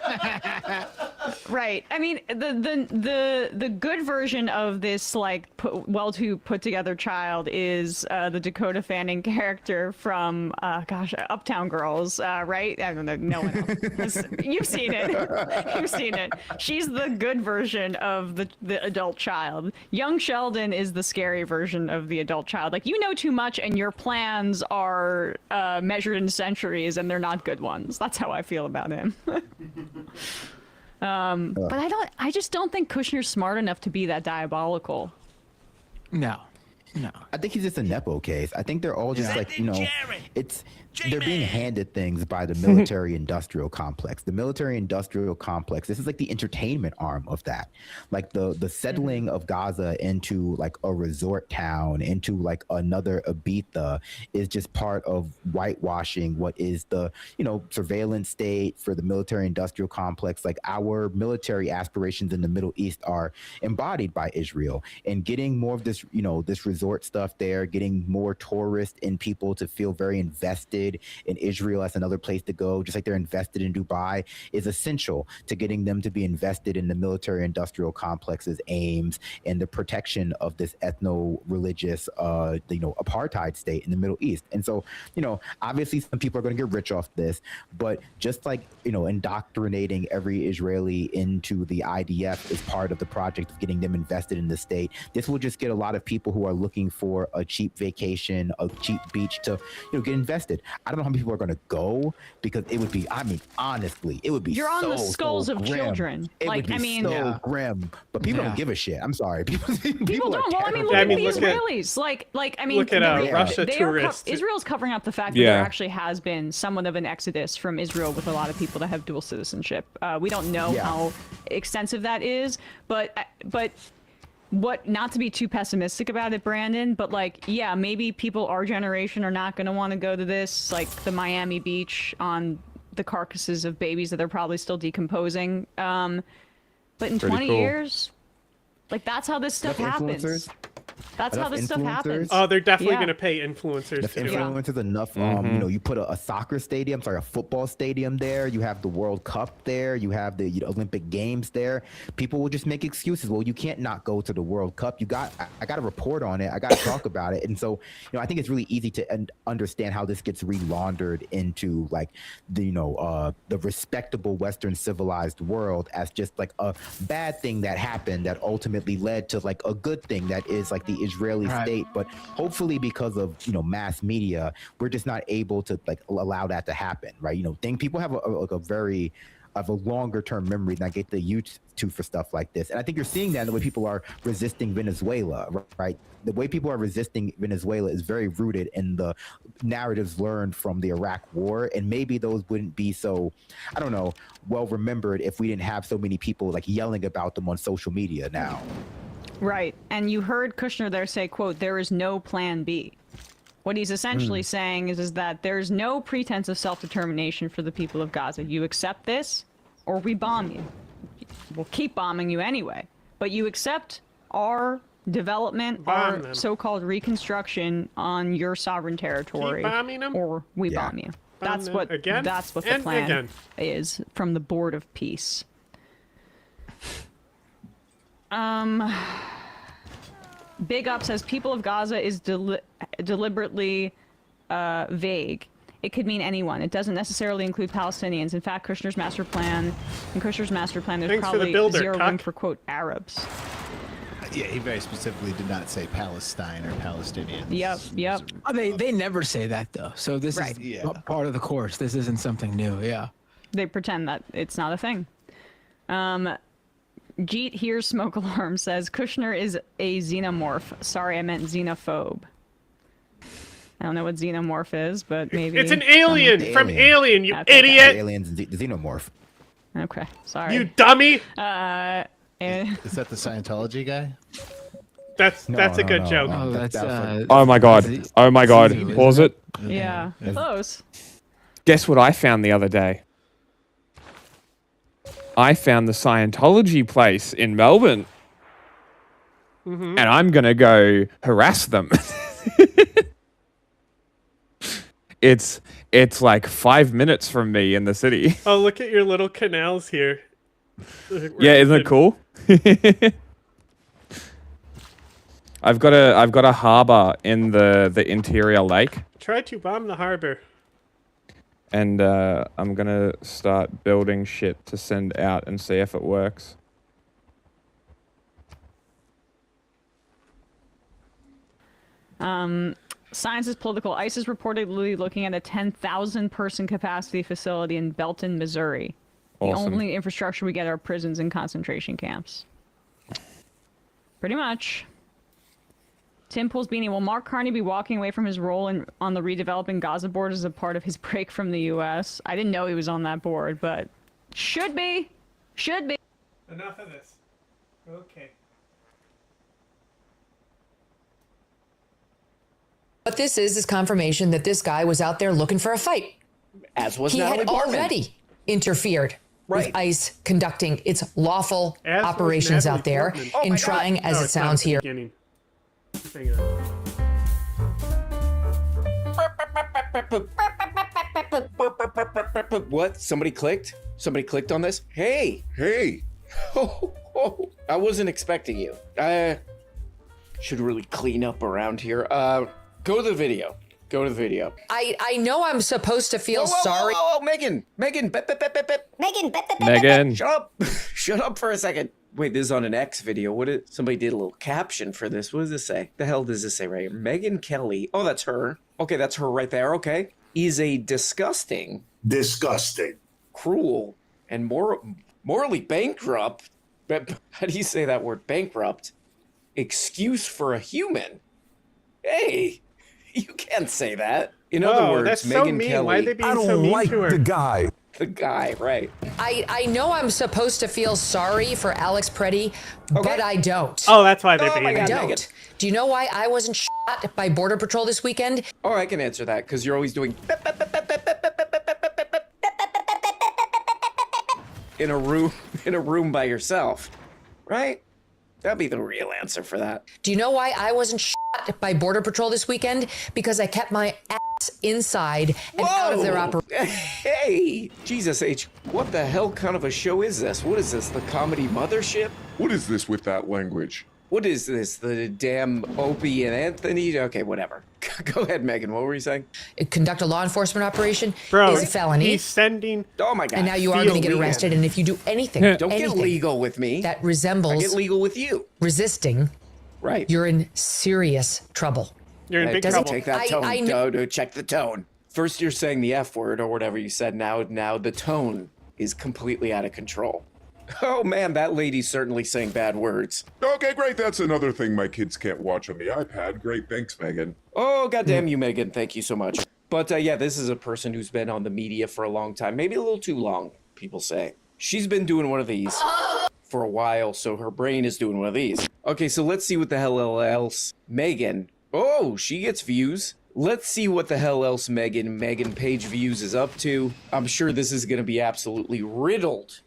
Right. I mean, the good version of this like put together child is the Dakota Fanning character from Uptown Girls, right? I don't know. No one else. You've seen it. You've seen it. She's the good version of the adult child. Young Sheldon is the scary version of the adult child. Like, you know too much, and your plans are measured in centuries, and they're not good ones. That's how I feel about him. But I just don't think Kushner's smart enough to be that diabolical. No. No. I think he's just a nepo case. I think they're all just like, they're being handed things by the military industrial complex. The military industrial complex, this is like the entertainment arm of that. Like the settling of Gaza into like a resort town, into like another Ibiza is just part of whitewashing what is the, surveillance state for the military industrial complex. Like our military aspirations in the Middle East are embodied by Israel, and getting more of this, this resort stuff there, getting more tourists and people to feel very invested in Israel as another place to go, just like they're invested in Dubai, is essential to getting them to be invested in the military industrial complex's aims and the protection of this ethno-religious, apartheid state in the Middle East. And so, obviously some people are going to get rich off this, but just like, indoctrinating every Israeli into the IDF is part of the project of getting them invested in the state. This will just get a lot of people who are looking for a cheap vacation, a cheap beach to, get invested. I don't know how many people are going to go, because it would be, honestly, it would be You're on the skulls of grim. children. It would be grim, but people don't give a shit. I'm sorry. People don't. Well, look at the Israelis. Look at Russia tourists. Israel's covering up the fact that there actually has been somewhat of an exodus from Israel with a lot of people that have dual citizenship. We don't know how extensive that is, but what, not to be too pessimistic about it, Brandon, but maybe people our generation are not going to want to go to this, like the Miami beach on the carcasses of babies that are probably still decomposing. But in 20 years, that's how this stuff happens. That's how this stuff happens. Oh, they're definitely going to pay influencers. Influencers enough. You put a soccer stadium, a football stadium there. You have the World Cup there. You have the Olympic Games there. People will just make excuses. Well, you can't not go to the World Cup. I got to report on it. I got to talk about it. And so, I think it's really easy to understand how this gets re-laundered into the respectable Western civilized world as just like a bad thing that happened that ultimately led to a good thing that is like the Israeli state. But hopefully because of mass media, we're just not able to allow that to happen, right? People have a longer term memory than I get the used to for stuff like this. And I think you're seeing that in the way people are resisting Venezuela, right? The way people are resisting Venezuela is very rooted in the narratives learned from the Iraq War. And maybe those wouldn't be so, I don't know, well remembered if we didn't have so many people yelling about them on social media now. Right. And you heard Kushner there say, quote, "There is no plan B." What he's essentially saying is that there's no pretense of self-determination for the people of Gaza. You accept this, or we bomb you. We'll keep bombing you anyway. But you accept our development, our so-called reconstruction on your sovereign territory, or we bomb you. That's what the plan is from the Board of Peace. Big Up says people of Gaza is deliberately vague. It could mean anyone. It doesn't necessarily include Palestinians. In fact, Kushner's master plan, there's probably zero room for, quote, Arabs. Yeah, he very specifically did not say Palestine or Palestinians. Yep. Oh, they never say that though. So this is part of the course. This isn't something new. Yeah. They pretend that it's not a thing. Jeet Here's Smoke Alarm says Kushner is a xenomorph. Sorry, I meant xenophobe. I don't know what xenomorph is, but maybe it's an alien from Alien, you idiot. Alien's the xenomorph. Okay, sorry. You dummy. Is that the Scientology guy? That's a good joke. Oh, that's oh my god. Oh my god. Pause it. Yeah, close. Guess what I found the other day? I found the Scientology place in Melbourne. And I'm going to go harass them. It's like 5 minutes from me in the city. Oh, look at your little canals here. Yeah, isn't it cool? I've got a harbor in the interior lake. Try to bomb the harbor. And I'm gonna start building shit to send out and see if it works. Science is political. ICE is reportedly looking at a 10,000 person capacity facility in Belton, Missouri. Awesome. The only infrastructure we get are prisons and concentration camps. Pretty much. Tim Pools Beanie, will Mark Carney be walking away from his role on the redeveloping Gaza board as a part of his break from the U.S.? I didn't know he was on that board, but should be. Should be. Enough of this. Okay. What this is confirmation that this guy was out there looking for a fight. As was he Natalie had Portman. already interfered with ICE conducting its lawful operations out there in trying, as it sounds here. Hang What? Somebody clicked? Somebody clicked on this? Hey! Hey! I wasn't expecting you. Should really clean up around here. Go to the video. Go to the video. I know I'm supposed to feel sorry. Whoa, Megan! Megan! Megan. Shut up! Shut up for a second. Wait, this is on an X video. Somebody did a little caption for this. What does this say? The hell does this say right here? Megan Kelly. Oh, that's her. Okay, that's her right there. Okay. Is a disgusting, cruel, and morally bankrupt. How do you say that word? Bankrupt. Excuse for a human. Hey, you can't say that. In other words, that's Megan so mean. Kelly. Why are they being so mean to her? The guy, right. I know I'm supposed to feel sorry for Alex Preddy, but I don't. Oh, that's why they're I being don't. Megan. Do you know why I wasn't shot by Border Patrol this weekend? Oh, I can answer that because you're always doing in a room by yourself, right? That'd be the real answer for that. Do you know why I wasn't shot by Border Patrol this weekend? Because I kept my ass inside and out of their operation. Hey, Jesus H, what the hell kind of a show is this? What is this, the comedy mothership? What is this with that language? What is this, the damn Opie and Anthony? Okay, whatever. Go ahead, Megan, what were you saying? Conduct a law enforcement operation Bro, is a felony. he's sending... Oh my God. And now you are going to get arrested, and if you do anything, Don't get legal with me. that resembles I get legal with you. resisting, right? You're in serious trouble. You're in big Doesn't trouble. take that tone. Check the tone. First you're saying the F word or whatever you said. Now the tone is completely out of control. Oh man, that lady's certainly saying bad words. Okay, great. That's another thing my kids can't watch on the iPad. Great, thanks, Megan. Oh, goddamn you, Megan. Thank you so much. But yeah, this is a person who's been on the media for a long time. Maybe a little too long, people say. She's been doing one of these for a while, so her brain is doing one of these. Okay, so let's see what the hell else Megan. Oh, she gets views. Let's see what the hell else Megan Page Views is up to. I'm sure this is going to be absolutely riddled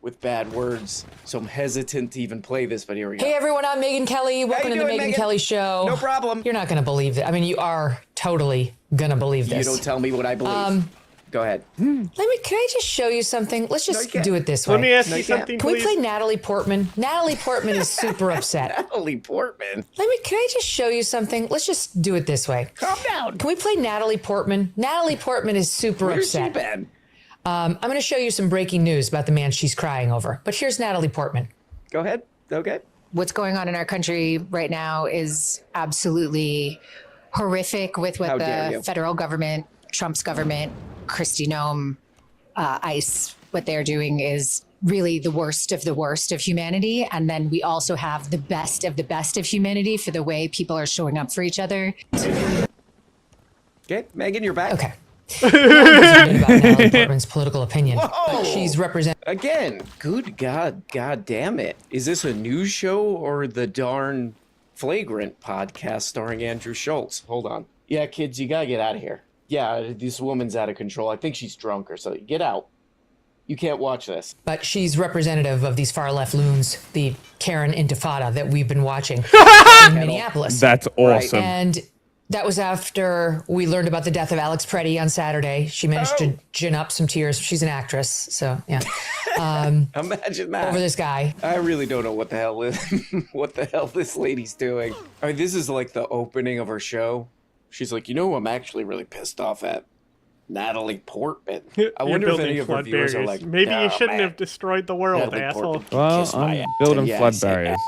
with bad words, so I'm hesitant to even play this, but here we go. Hey everyone, I'm Megan Kelly. Welcome to the Megan Kelly Show. No problem. You're not going to believe it. I mean, you are totally going to believe this. You don't tell me what I believe. Go ahead. Can I just show you something? Let's just do it this way. Let me ask you something, Can we please? play Natalie Portman? Natalie Portman is super upset. Natalie Portman. Can I just show you something? Let's just do it this way. Calm down. Can we play Natalie Portman? Natalie Portman is super Where's upset. she been? I'm going to show you some breaking news about the man she's crying over. But here's Natalie Portman. Go ahead. Okay. What's going on in our country right now is absolutely horrific with what the federal government, Trump's government, Kristi Noem, ICE, what they're doing is really the worst of humanity. And then we also have the best of humanity for the way people are showing up for each other. Okay, Megan, you're back. Okay. About Natalie Portman's political opinion. But she's represented again. Good God damn it! Is this a news show or the darn Flagrant podcast starring Andrew Schultz? Hold on. Yeah, kids, you gotta get out of here. Yeah, this woman's out of control. I think she's drunk or something. Get out. You can't watch this. But she's representative of these far left loons, the Karen Intifada that we've been watching in Minneapolis. That's awesome. And that was after we learned about the death of Alex Preddy on Saturday. She managed to gin up some tears. She's an actress, so yeah. Imagine that. Over this guy. I really don't know what the hell this lady's doing. I mean, this is like the opening of her show. She's like, you know who I'm actually really pissed off at? Natalie Portman. I wonder if any of her viewers are like, maybe you shouldn't have destroyed the world, Natalie asshole. Well, I'm building flood barriers.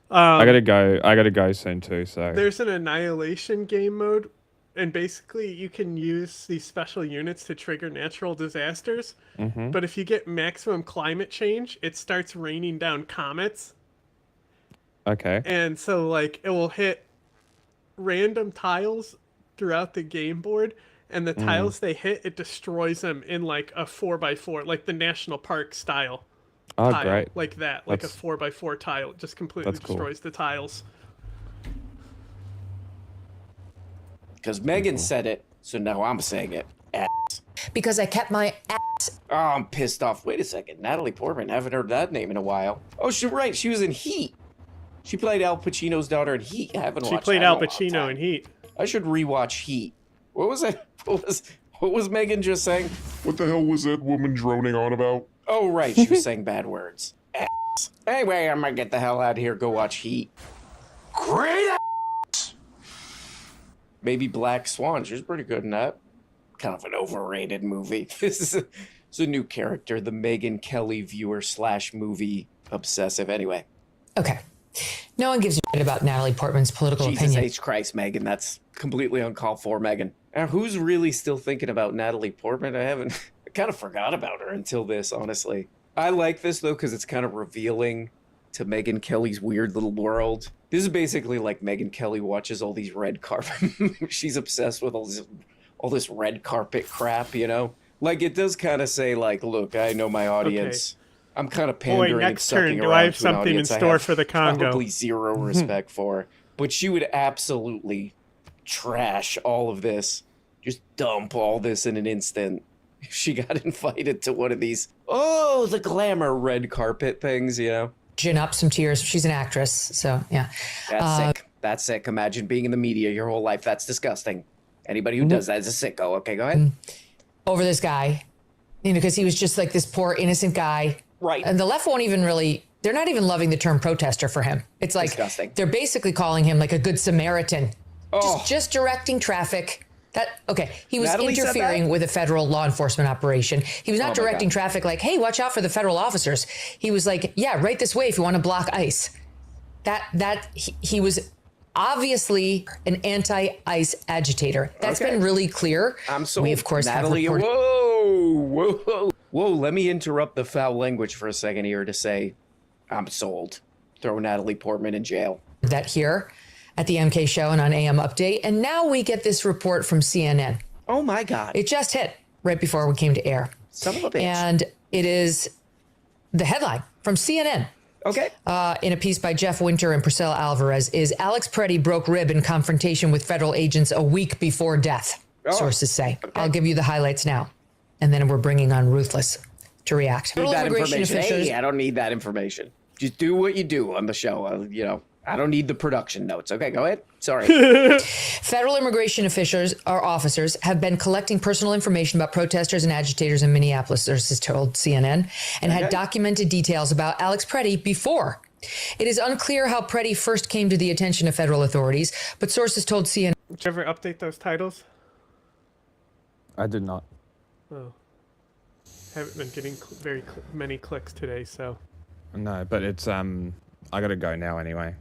I gotta go soon too. So there's an annihilation game mode, and basically you can use these special units to trigger natural disasters. Mhm. But if you get maximum climate change, it starts raining down comets. Okay. And so like it will hit random tiles throughout the game board, and the tiles they hit, it destroys them in like a 4x4, like the national park style. Oh, tile, great. like that, like a 4x4 tile. It just completely destroys the tiles. Because Megan said it, so now I'm saying it. Ass. Because I kept my ass. Oh, I'm pissed off. Wait a second. Natalie Portman. Haven't heard that name in a while. Oh, she's right. She was in Heat. She played Al Pacino's daughter in Heat. I haven't watched She played that Al in a long Pacino time. in Heat. I should rewatch Heat. What was it? What was Megan just saying? What the hell was that woman droning on about? Oh, right. She was saying bad words. Ass. Anyway, I'm gonna get the hell out of here. Go watch Heat. Great ass. Maybe Black Swan. She was pretty good in that. Kind of an overrated movie. This is a new character, the Megyn Kelly viewer / movie obsessive. Anyway. Okay. No one gives a shit about Natalie Portman's political Jesus opinion. H. Christ, Megan. That's completely uncalled for, Megan. And who's really still thinking about Natalie Portman? I kind of forgot about her until this, honestly. I like this, though, because it's kind of revealing to Megyn Kelly's weird little world. This is basically like Megyn Kelly watches all these red carpet. She's obsessed with all this red carpet crap, you know? Like, it does kind of say, like, look, I know my audience. I'm kind of pandering and next sucking turn, do around I have to an something in audience I store have for the Congo? Probably zero respect for. But she would absolutely trash all of this. Just dump all this in an instant. If she got invited to one of these, the glamour red carpet things, you know? Gin up some tears. She's an actress, so yeah. That's sick. That's sick. Imagine being in the media your whole life. That's disgusting. Anybody who does that is a sicko. Okay, go ahead. Over this guy, because he was just like this poor innocent guy. Right. And the left won't even really, they're not even loving the term protester for him. It's like, disgusting. They're basically calling him like a good Samaritan. Just directing traffic. He was Natalie said interfering that? with a federal law enforcement operation. He was not directing traffic like, hey, watch out for the federal officers. He was like, yeah, right this way if you want to block ICE. He was obviously an anti-ICE agitator. That's been really clear. I'm so We, of course, Natalie, have reported. Whoa, let me interrupt the foul language for a second here to say I'm sold. Throw Natalie Portman in jail. That here at the MK Show and on AM Update. And now we get this report from CNN. Oh my God. It just hit right before we came to air. Son of a bitch. And it is the headline from CNN. Okay. In a piece by Jeff Winter and Priscilla Alvarez is Alex Preddy broke rib in confrontation with federal agents a week before death, sources say. Okay. I'll give you the highlights now. And then we're bringing on Ruthless to react. Need that information. Hey, I don't need that information. Just do what you do on the show. I don't need the production notes. Okay, go ahead. Sorry. Federal immigration officials or officers have been collecting personal information about protesters and agitators in Minneapolis, sources told CNN, and had documented details about Alex Preddy before. It is unclear how Preddy first came to the attention of federal authorities, but sources told CNN. Did you ever update those titles? I did not. Oh. Haven't been getting very many clicks today, so. No, but it's I gotta go now anyway.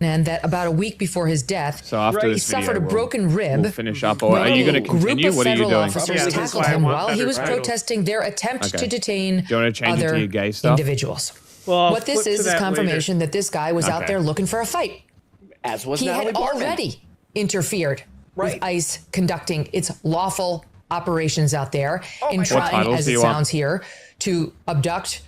And that about a week before his death, So after he this video, suffered a broken rib. We'll finish up, or are you going to continue? Group of What are you federal doing? officers tackled him while he was protesting their attempt to detain Do you want to change it other to your gay stuff? individuals. Well, What this is confirmation that this guy was out there looking for a fight. As was He Natalie had Portman. already interfered with ICE conducting its lawful operations out there in trying, as it sounds here, to abduct,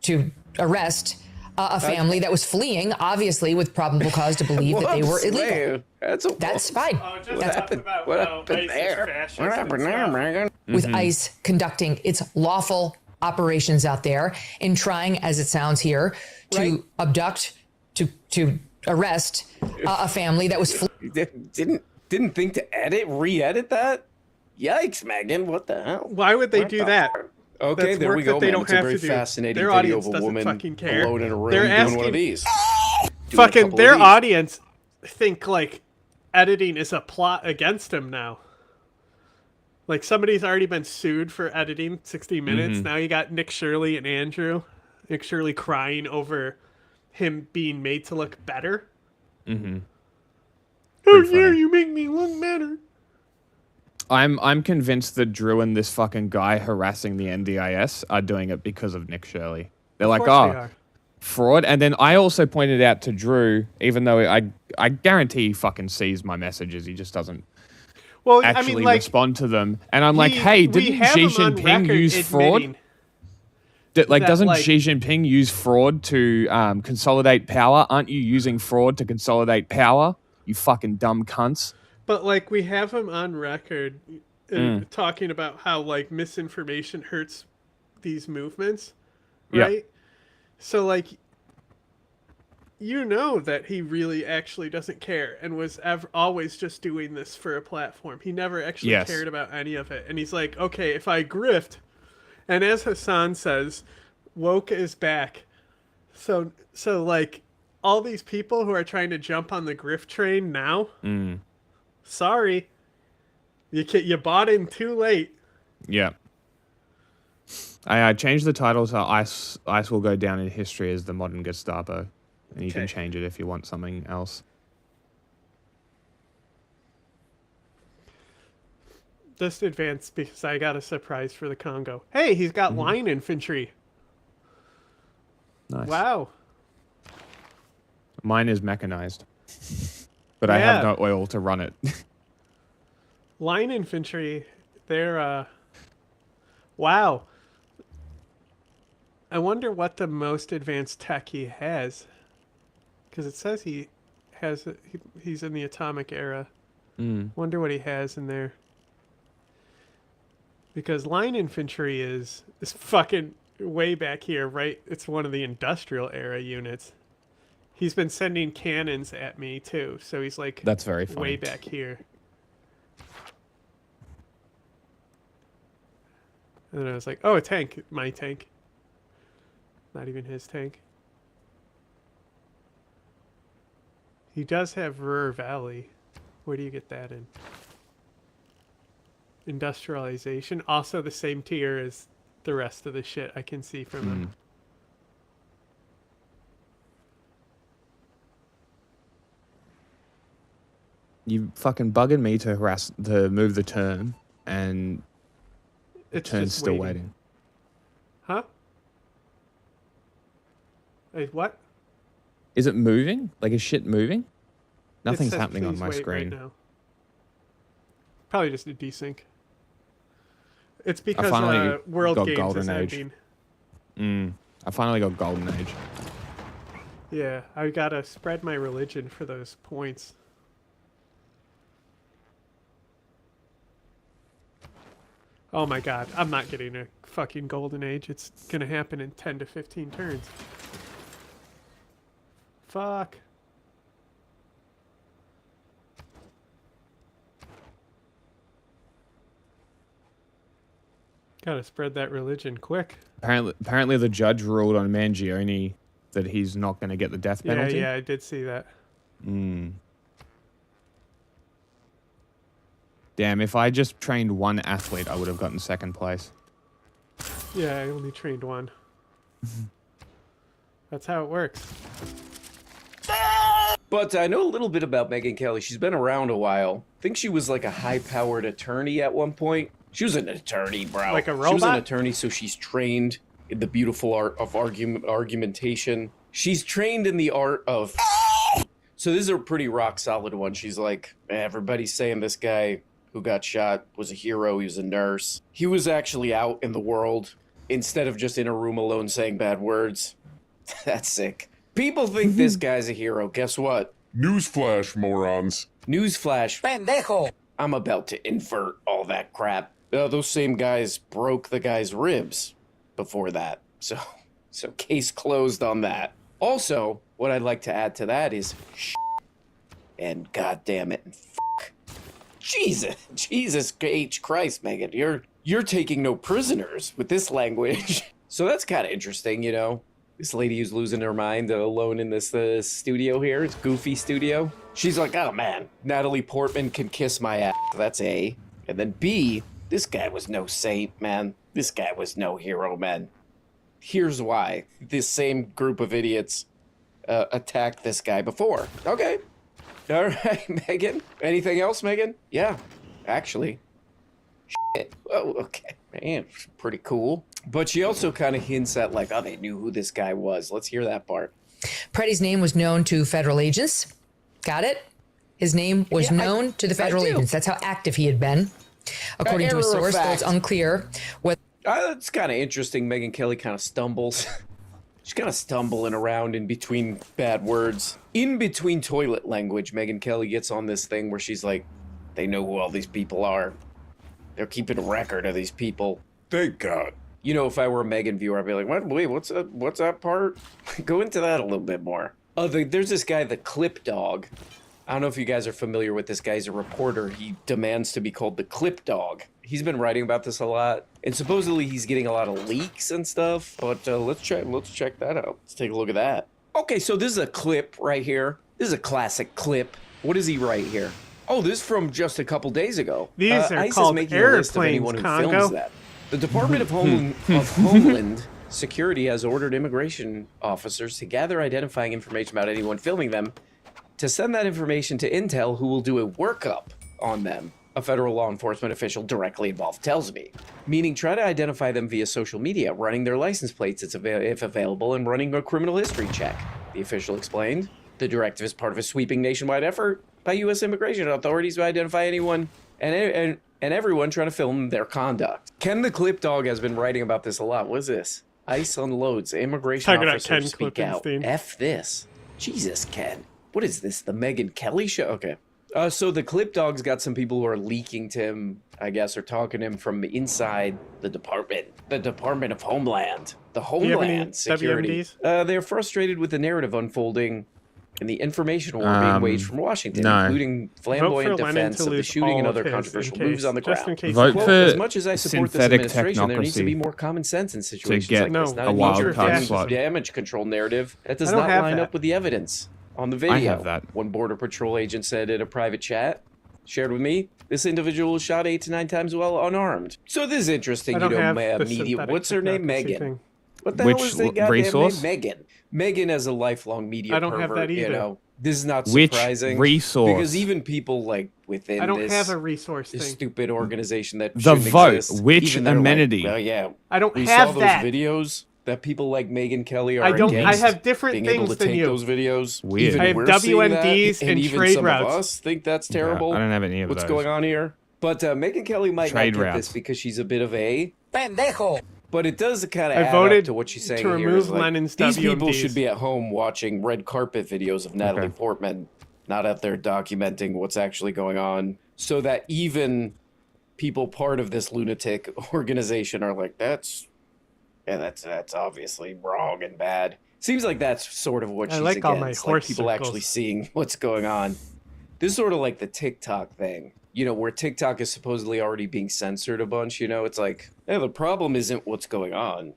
to arrest a family that was fleeing, obviously with probable cause to believe that they were illegal. That's fine. What happened there? What happened there, Megan? With ICE conducting its lawful operations out there in trying, as it sounds here, to abduct, to arrest a family that was Didn't think to re-edit that? Yikes, Megan! What the hell? Why would they do that? Okay, That's there work we go, that they man. don't It's a have very to do. fascinating Their video audience of a doesn't woman fucking care. alone in a room They're doing asking, one of these. Their audience think like editing is a plot against him now. Like somebody's already been sued for editing 60 Minutes. Now you got Nick Shirley and Andrew. Nick Shirley crying over him being made to look better. Mm-hmm. Oh yeah, you make me look better. I'm convinced that Drew and this fucking guy harassing the NDIS are doing it because of Nick Shirley. They're like, course they are. fraud. And then I also pointed out to Drew, even though I guarantee he fucking sees my messages, he just doesn't actually respond to them. And I'm like, hey, didn't Xi Jinping use fraud? Doesn't Xi Jinping use fraud to consolidate power? Aren't you using fraud to consolidate power? You fucking dumb cunts. But like we have him on record talking about how like misinformation hurts these movements, right? Yep. So like, you know that he really actually doesn't care and was always just doing this for a platform. He never actually cared about any of it. And he's like, okay, if I grift, and as Hassan says, woke is back. So like all these people who are trying to jump on the grift train now, sorry, you bought in too late. Yeah. I changed the title so ICE will go down in history as the modern Gestapo. And you can change it if you want something else. Just advance because I got a surprise for the Congo. Hey, he's got line infantry. Nice. Wow. Mine is mechanized. But I have no oil to run it. Line infantry, they're wow. I wonder what the most advanced tech he has. Because it says he has he's in the atomic era. Wonder what he has in there. Because line infantry is fucking way back here, right? It's one of the industrial era units. He's been sending cannons at me too, so he's like that's very funny. Way back here. And then I was like, oh, a tank, my tank. Not even his tank. He does have Ruhr Valley. Where do you get that in? Industrialization. Also the same tier as the rest of the shit I can see from him. You fucking bugging me to move the turn, and the turn's still waiting. Huh? Wait, what? Is it moving? Like, is shit moving? Nothing's happening on my screen. Right now. Probably just a desync. It's because World Games is ending. I finally got Golden Age. Yeah, I gotta spread my religion for those points. Oh my god, I'm not getting a fucking Golden Age. It's gonna happen in 10 to 15 turns. Fuck. Gotta spread that religion quick. Apparently the judge ruled on Mangione that he's not going to get the death penalty. Yeah, I did see that. Damn, if I just trained one athlete, I would have gotten second place. Yeah, I only trained one. That's how it works. But I know a little bit about Megyn Kelly. She's been around a while. I think she was like a high-powered attorney at one point. She was an attorney, bro. Like a robot? She was an attorney, so she's trained in the beautiful art of argumentation. She's trained in the art of... So this is a pretty rock-solid one. She's like, everybody's saying this guy who got shot was a hero. He was a nurse. He was actually out in the world instead of just in a room alone saying bad words. That's sick. People think this guy's a hero. Guess what? Newsflash, morons. Newsflash. Pendejo. I'm about to invert all that crap. Those same guys broke the guy's ribs before that. So case closed on that. Also, what I'd like to add to that is and goddamn it and fuck. Jesus H. Christ, Megyn. You're taking no prisoners with this language. So that's kind of interesting, you know. This lady who's losing her mind alone in this studio here, it's Goofy Studio. She's like, oh man, Natalie Portman can kiss my ass. That's A. And then B, this guy was no saint, man. This guy was no hero, man. Here's why. This same group of idiots attacked this guy before. Okay. All right, Megyn. Anything else, Megyn? Yeah, actually. Shit. Oh, okay. Man, pretty cool. But she also kind of hints at like, oh, they knew who this guy was. Let's hear that part. Preddy's name was known to federal agents. Got it? His name was known to the federal agents. That's how active he had been. According to a source, though it's unclear whether... It's kind of interesting. Megyn Kelly kind of stumbles. She's kind of stumbling around in between bad words. In between toilet language, Megyn Kelly gets on this thing where she's like, they know who all these people are. They're keeping a record of these people. Thank God. You know, if I were a Megyn viewer, I'd be like, what? Wait, what's that part? Go into that a little bit more. There's this guy, the Clip Dog. I don't know if you guys are familiar with this guy. He's a reporter. He demands to be called the Clip Dog. He's been writing about this a lot, and supposedly he's getting a lot of leaks and stuff. But let's check that out. Let's take a look at that. Okay, so this is a clip right here. This is a classic clip. What does he write here? Oh, this is from just a couple days ago. These are ICE called is making a list of anyone who airplanes, films Congo. that. The Department of Homeland Security has ordered immigration officers to gather identifying information about anyone filming them, to send that information to Intel, who will do a workup on them. A federal law enforcement official directly involved tells me. Meaning try to identify them via social media, running their license plates if available, and running a criminal history check. The official explained. The directive is part of a sweeping nationwide effort by U.S. immigration authorities to identify anyone and everyone trying to film their conduct. Ken the Clip Dog has been writing about this a lot. What is this? ICE unloads. Immigration officers speak out. F this. Jesus, Ken. What is this? The Megyn Kelly show? Okay. So the Clip Dog's got some people who are leaking to him, I guess, or talking to him from inside the Department of Homeland. The Homeland Security. They're frustrated with the narrative unfolding and the information war being waged from Washington, including flamboyant defense of the shooting and other controversial moves on the ground. Vote for as much as I support this synthetic administration, there needs to be technocracy more common sense in situations get like this. a Not a wild knee-jerk card slot. damage control narrative that does I don't not have line that. up with the evidence on the video. I have that. One Border Patrol agent said in a private chat, shared with me, this individual was shot 8 to 9 times while unarmed. So this is interesting, I don't have the media. synthetic What's her name? technocracy Megan. thing. What the Which hell is the goddamn resource? name? Megan. Megan as a lifelong media I don't have pervert, that you either. know. This is not Which surprising. resource? Because even people like within I don't this, have a resource this thing. stupid organization that The shouldn't vote. exist, Which even they're like, amenity? well, yeah. I don't We have saw that. those videos that people like Megyn Kelly are I don't. against I have different being able things to than take you. those videos. Weird. Even I have we're seeing that, WMDs and even trade some routes. of us think that's terrible. I don't have any of What's those. going on here? But Megyn Kelly might Trade not get routes. this because she's a bit of a Pendejo. But it does kind of I add voted up to what she's saying to here. remove is like, Lenin's these people WMDs. should be at home watching red carpet videos of Natalie Portman, not out there documenting what's actually going on, so that even people part of this lunatic organization are like, that's obviously wrong and bad. Seems like that's sort of what I she's like all against, my like horse people circles. actually seeing what's going on. This is sort of like the TikTok thing, you know, where TikTok is supposedly already being censored a bunch, you know? It's like, yeah, the problem isn't what's going on.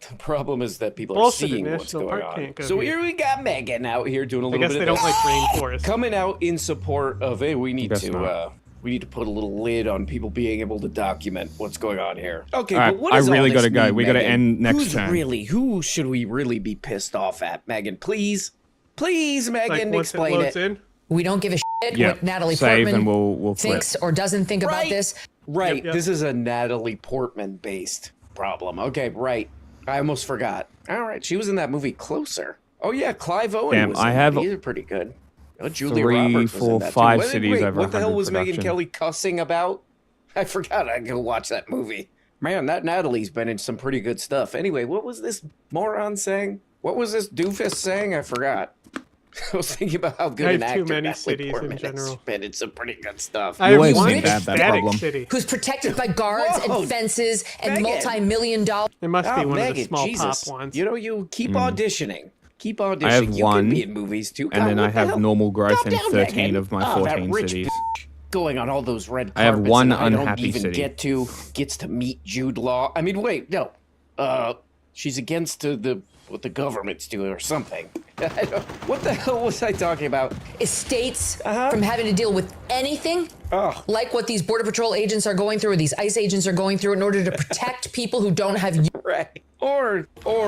The problem is that people Bullshit, are seeing the what's National going Park on. can't go So here. here we got Megan out here doing a I little guess bit they of don't like rainforests. coming out in support of, hey, we need Guess to not. we need to put a little lid on people being able to document what's going on here. Okay, All right, but what I does all really this gotta go. mean, We gotta Megan? end next turn. Who should we really be pissed off at, Megan? Please, Megan, Like once it explain loads it. in. We don't give a shit Yeah, what Natalie save Portman and we'll flip. thinks or doesn't think about this. Right, Yep. this is a Natalie Portman based problem. Okay, right. I almost forgot. All right, she was in that movie Closer. Oh yeah, Clive Owen Damn, was I in have that. These are pretty good. Oh, Julia 3, Roberts was 4, in that 5 too. cities over what the hell 100 was Megyn production. Kelly cussing about? I forgot. I go watch that movie. Man, that Natalie's been in some pretty good stuff. Anyway, what was this moron saying? What was this doofus saying? I forgot. I was thinking about how good I an have too actor many Natalie cities in Portman has general. been in some pretty good stuff. I have always one think that static problem. city. Who's protected by guards Whoa, and fences and Megan. multi-million dollar. It must be Oh, one of the Megan, small Jesus. pop ones. You know, you keep auditioning. Keep auditioning. I have you one, can be in movies too. and God, then what I the have hell? normal growth Calm in down, 13 Megan. of my Oh, that 14 rich cities. Going on all those red carpets. I have one and I don't unhappy even city. gets to meet Jude Law. I mean, wait, no. She's against what the government's doing or something. What the hell was I talking about? Estates from having to deal with anything like what these Border Patrol agents are going through or these ICE agents are going through in order to protect people who don't have... Right. Or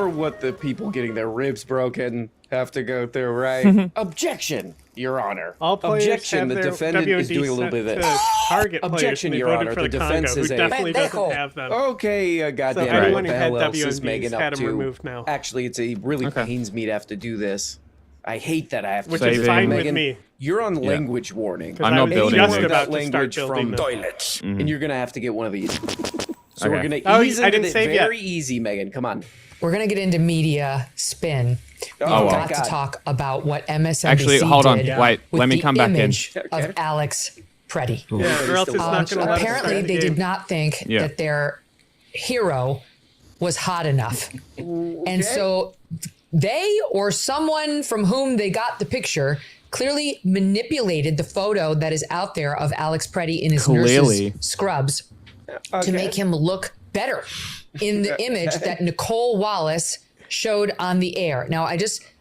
what the people getting their ribs broken have to go through, right? Objection. Your Honor. All players Objection. have The their defendant is WOD doing a little bit of set this. to target players Objection, when they Your voted Honor. for The the defense Congo, is who a definitely doesn't have them. Okay, goddamn. So What anyone the who had hell else is WMDs Megan had up them to? removed now. Actually, it really pains me to have to do this. I hate that I have to. Which do is this. fine with Megan, me. You're on Yeah. language warning. I'm not building just these. about that to start language building from them. toilets, and you're gonna have to get one of these. So Okay. we're gonna Oh, ease I into didn't it save yet. very easy, Megan. Come on. We're going to get into media spin. We've Oh, got God. to talk about what MSNBC Actually, hold on. did Wait, with let me the come back in. image of Alex Preddy. Yeah, or else it's not going to let us Apparently, start the they game. did not think Yeah. that their hero was hot enough. And so they or someone from whom they got the picture clearly manipulated the photo that is out there of Alex Preddy in his Clearly. nurse's scrubs to make him look better in the image that Nicole Wallace showed on the air. Now,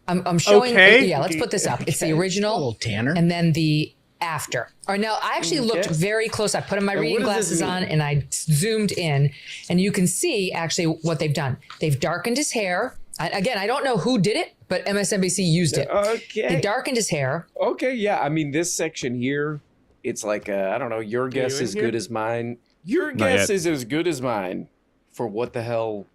I'm showing. Okay. Yeah, let's put this up. It's the original, Tanner. and then the after. All right, now I actually looked very close. I put my And reading what does this glasses on mean? and I zoomed in, and you can see actually what they've done. They've darkened his hair. Again, I don't know who did it, but MSNBC used it. Okay. They darkened his hair. Okay, yeah. I mean, this section here, it's like, I don't know, your guess you is in here? good as mine. Your Not guess yet. is as good as mine for what the hell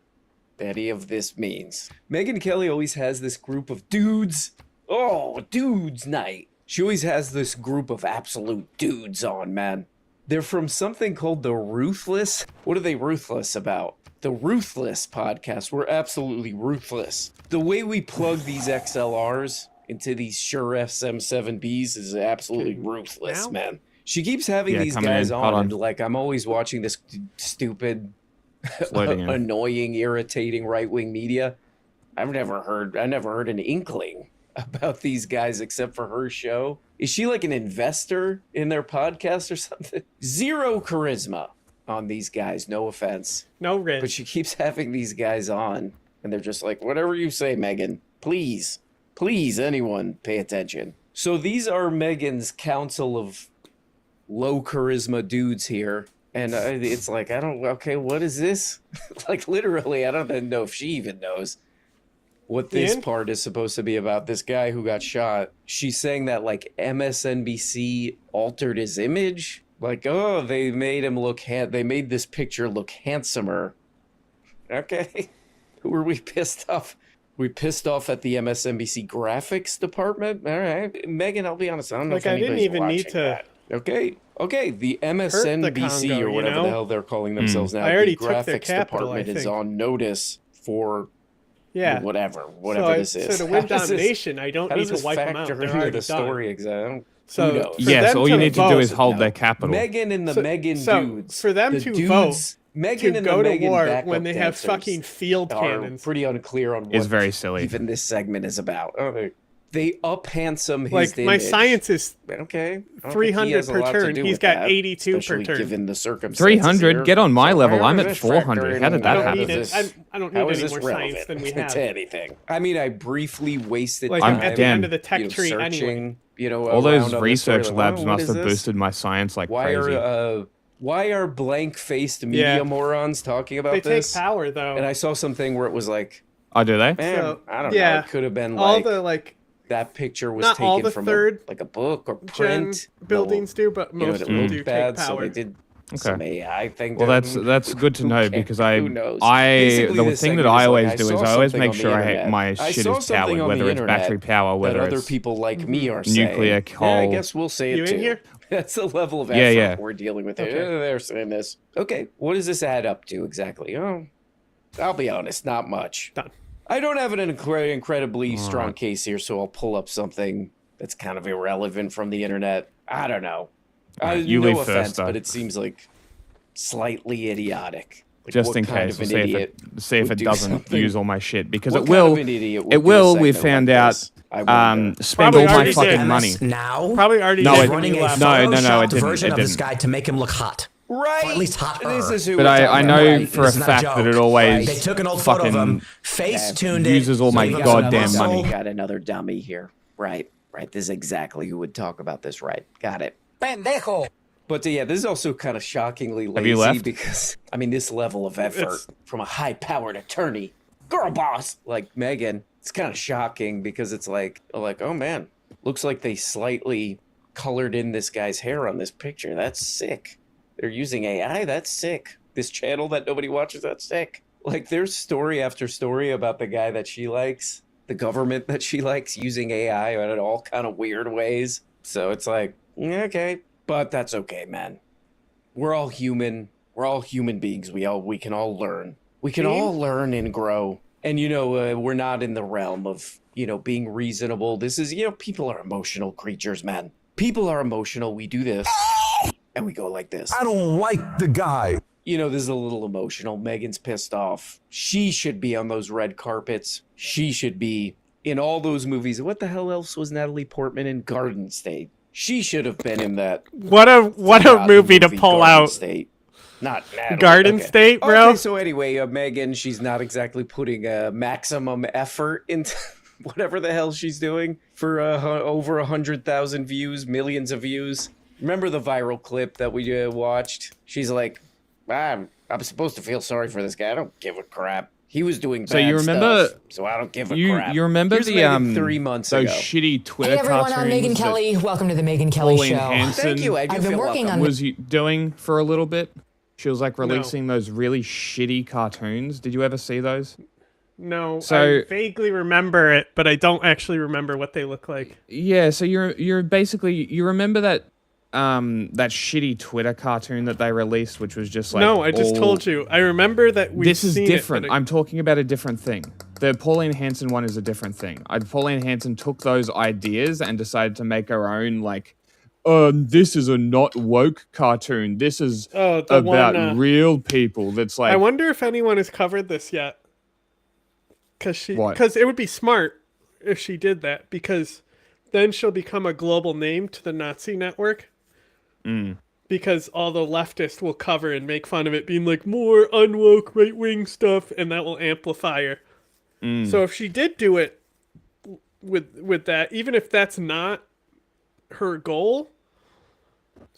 any of this means. Megyn Kelly always has this group of dudes. Oh, dudes night. She always has this group of absolute dudes on, man. They're from something called The Ruthless. What are they ruthless about? The Ruthless podcast. We're absolutely ruthless. The way we plug these XLRs into these Shure SM7Bs is absolutely ruthless, Now? man. She keeps having Yeah, these coming guys in. Hold on, on. and like I'm always watching this stupid, loading in. annoying, irritating right-wing media. I never heard an inkling about these guys except for her show. Is she like an investor in their podcast or something? Zero charisma on these guys, no offense. No risk. But she keeps having these guys on, and they're just like, whatever you say, Megan. Please, anyone, pay attention. So these are Megan's council of low charisma dudes here. And it's like, okay, what is this? Like, literally, I don't know if she even knows what this Ian? part is supposed to be about. This guy who got shot. She's saying that, like, MSNBC altered his image. Like, oh, they made him look, they made this picture look handsomer. Okay. Who are we pissed off? We pissed off at the MSNBC graphics department? All right. Megan, I'll be honest. I don't know Like, if I didn't anybody's even need watching to that. Okay, the MSNBC Congo, or whatever you know? the hell they're calling themselves now. I already the took their graphics capital, I department is think. on notice for Yeah. whatever So this is. So to win How does this- domination, I don't how need does to this wipe them out. factor They're into already the story done. exactly? So Who knows? for Yes, them all you need to do vote- is hold their capital. Megan and the Megan so dudes. for them the to dudes, vote Megan to and go the to Megan war backup when they have dancers fucking field are cannons. pretty unclear on what It's very silly. even this segment is about. Oh, they up handsome his Like, my image. science is Okay. I don't think he 300 has a per lot to turn. do He's with got that, 82 per especially turn. Given the circumstances 300? here. Get on my So level. where I'm does at this 400. factor How in? did that I don't happen? need it. This- I don't how need is any this more science relevant than we have. to anything? I mean, I briefly wasted Like, time. at the end of the tech tree searching, anyway. All those around on this research story, like, labs what must is have this? boosted my science like Why crazy. why are blank-faced media Yeah. morons talking about They this? take power, though. And I saw something where it was like, Oh, do they? man, So, I don't yeah, know. It could have been all like the like that picture was not all taken the from third a book or gen print. buildings do, but You know, most it of them looked do bad, take so power. they did Okay. some AI thing. Well, to that's good to know Who because Who knows? the Basically, thing this that segment I is always like, do I is saw I always something make on the sure internet. my I shit saw is something powered, on the whether it's internet battery power, that whether other it's people like me are nuclear, saying. Yeah, I coal. guess we'll say it You too. in here? That's the level of effort Yeah. we're dealing with here. Okay. They're saying this. Okay, what does this add up to exactly? Oh, I'll be honest, not much. Done. I don't have an incredibly strong case here, so I'll pull up something that's kind of irrelevant from the internet. I don't know. You no leave offense, first, though. but it seems like slightly idiotic. Like, just what in kind case, of we'll an see idiot if would it do doesn't something- use all my shit because What it kind will. of an idiot would It do a will. We segment found like out. this? I wonder. Probably Spend all my already fucking did. money. Now, Probably already No, did it- when running you a left. No, it photoshopped didn't. version It of this didn't. guy to make him look hot. Right. Or at least hotter. This is who But we're I talking know about. for a It's not a fact joke. that it always They took an old photo of him, face tuned it, uses all so my he got goddamn some money. muscle. Got another dummy here. Right. This is exactly who would talk about this. Right. Got it. Pendejo. But yeah, this is also kind of shockingly lazy Have you left? because I mean, this level of effort from a high-powered attorney, girl boss like Megan, it's kind of shocking because it's like, oh man, Looks like they slightly colored in this guy's hair on this picture. That's sick. They're using AI. That's sick. This channel that nobody watches, that's sick. Like, there's story after story about the guy that she likes, the government that she likes using AI in all kind of weird ways. So it's like, okay, but that's okay, man. We're all human. We're all human beings. We can all learn. We can all learn and grow. And, we're not in the realm of, being reasonable. This is, people are emotional creatures, man. People are emotional. We do this and we go like this. I don't like the guy. This is a little emotional. Megan's pissed off. She should be on those red carpets. She should be in all those movies. What the hell else was Natalie Portman in? Garden State. She should have been in that. What a movie to pull Garden out. State. Not Natalie. Garden State, bro. Okay, so anyway, Megan, she's not exactly putting maximum effort into whatever the hell she's doing for over 100,000 views, millions of views. Remember the viral clip that we watched? She's like, I'm supposed to feel sorry for this guy. I don't give a crap. He was doing bad So you remember? stuff, so I don't give a crap. You remember Here's the Megan 3 months those ago. shitty Twitter Hey everyone, cartoons I'm Megan that Kelly. Welcome to the Megan Kelly Pauline Show. Hanson Thank you, Ed. You I've been feel working welcome. on was doing for a little bit. She was like releasing those really shitty cartoons. Did you ever see those? No, So- I vaguely remember it, but I don't actually remember what they look like. Yeah, so you're basically you remember that that shitty Twitter cartoon that they released, which was just like No, I just all- told you. I remember that we. This is seen different. It, but I'm talking about a different thing. The Pauline Hanson one is a different thing. Pauline Hanson took those ideas and decided to make her own, like, this is a not woke cartoon. This is the about one, real people. That's like, I wonder if anyone has covered this yet. What? Because it would be smart if she did that, because then she'll become a global name to the Nazi network. Because all the leftists will cover and make fun of it, being like, more unwoke right-wing stuff, and that will amplify her. So if she did do it with that, even if that's not her goal,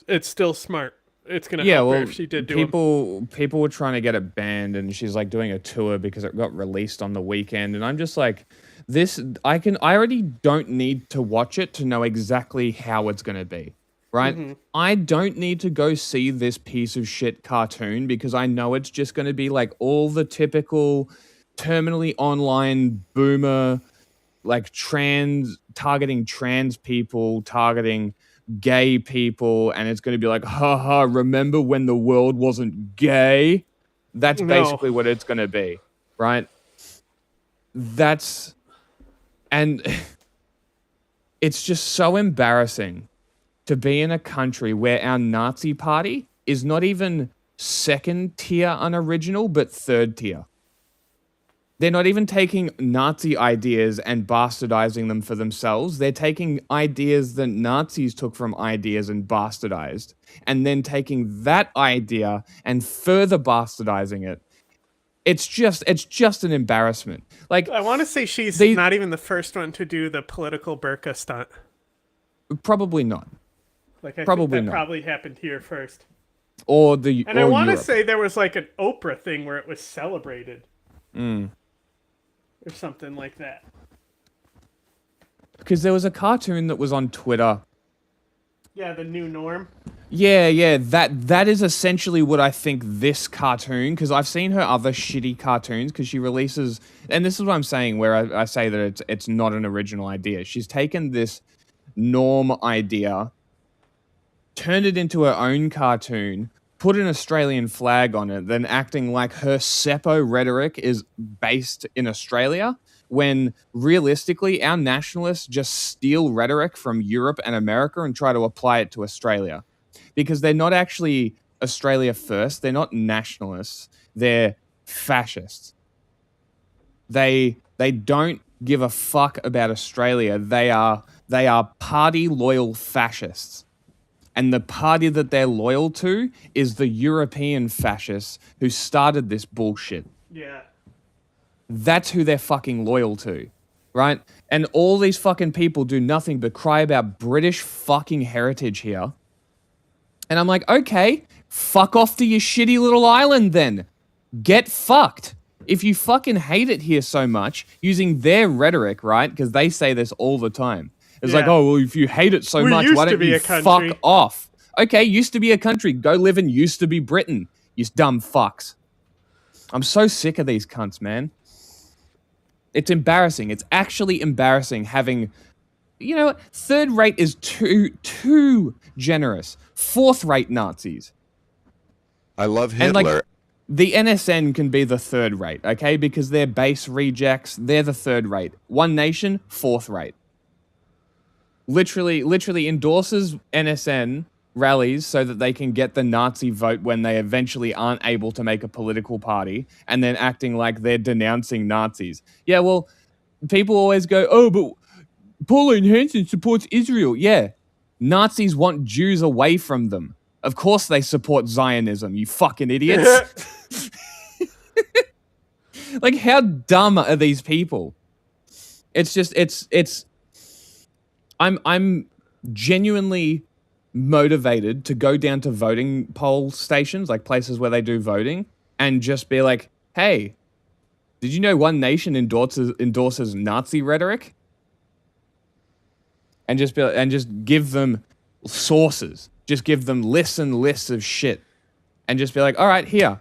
it's still smart. It's gonna help her if she did do it. people were trying to get it banned, and she's like doing a tour because it got released on the weekend, and I'm just like, I already don't need to watch it to know exactly how it's gonna be. Right? I don't need to go see this piece of shit cartoon because I know it's just going to be like all the typical terminally online boomer, like targeting trans people, targeting gay people, and it's going to be like, haha, remember when the world wasn't gay? That's basically what it's going to be, right? And it's just so embarrassing to be in a country where our Nazi party is not even second tier unoriginal, but third tier. They're not even taking Nazi ideas and bastardizing them for themselves. They're taking ideas that Nazis took from ideas and bastardized, and then taking that idea and further bastardizing it. It's just an embarrassment. Like, I want to say she's not even the first one to do the political burqa stunt. Probably not. Like, I Probably think that not. probably happened here first. And I want to say there was like an Oprah thing where it was celebrated. Or something like that. Because there was a cartoon that was on Twitter. Yeah, the new norm. Yeah, that is essentially what I think this cartoon, because I've seen her other shitty cartoons, because she releases, and this is what I'm saying, where I say that it's not an original idea. She's taken this norm idea, turned it into her own cartoon, put an Australian flag on it, then acting like her Seppo rhetoric is based in Australia, when realistically our nationalists just steal rhetoric from Europe and America and try to apply it to Australia. Because they're not actually Australia first, they're not nationalists, they're fascists. They don't give a fuck about Australia. They are party loyal fascists. And the party that they're loyal to is the European fascists who started this bullshit. Yeah. That's who they're fucking loyal to, right? And all these fucking people do nothing but cry about British fucking heritage here. And I'm like, okay, fuck off to your shitty little island then. Get fucked. If you fucking hate it here so much, using their rhetoric, right? Because they say this all the time. It's like, oh, well, if you hate it so much, why don't you fuck off? Okay, used to be a country. Go live in used to be Britain, you dumb fucks. I'm so sick of these cunts, man. It's embarrassing. It's actually embarrassing having, you know, third rate is too generous. Fourth rate Nazis. I love Hitler. And like, the NSN can be the third rate, okay? Because they're base rejects. They're the third rate. One Nation, fourth rate. Literally endorses NSN rallies so that they can get the Nazi vote when they eventually aren't able to make a political party, and then acting like they're denouncing Nazis. Yeah, well, people always go, oh, but Pauline Hanson supports Israel. Yeah, Nazis want Jews away from them. Of course they support Zionism, you fucking idiots. Like, how dumb are these people? It's just, I'm genuinely motivated to go down to voting poll stations, like places where they do voting, and just be like, hey, did you know One Nation endorses Nazi rhetoric? And just give them sources. Just give them lists and lists of shit. And just be like, all right, here.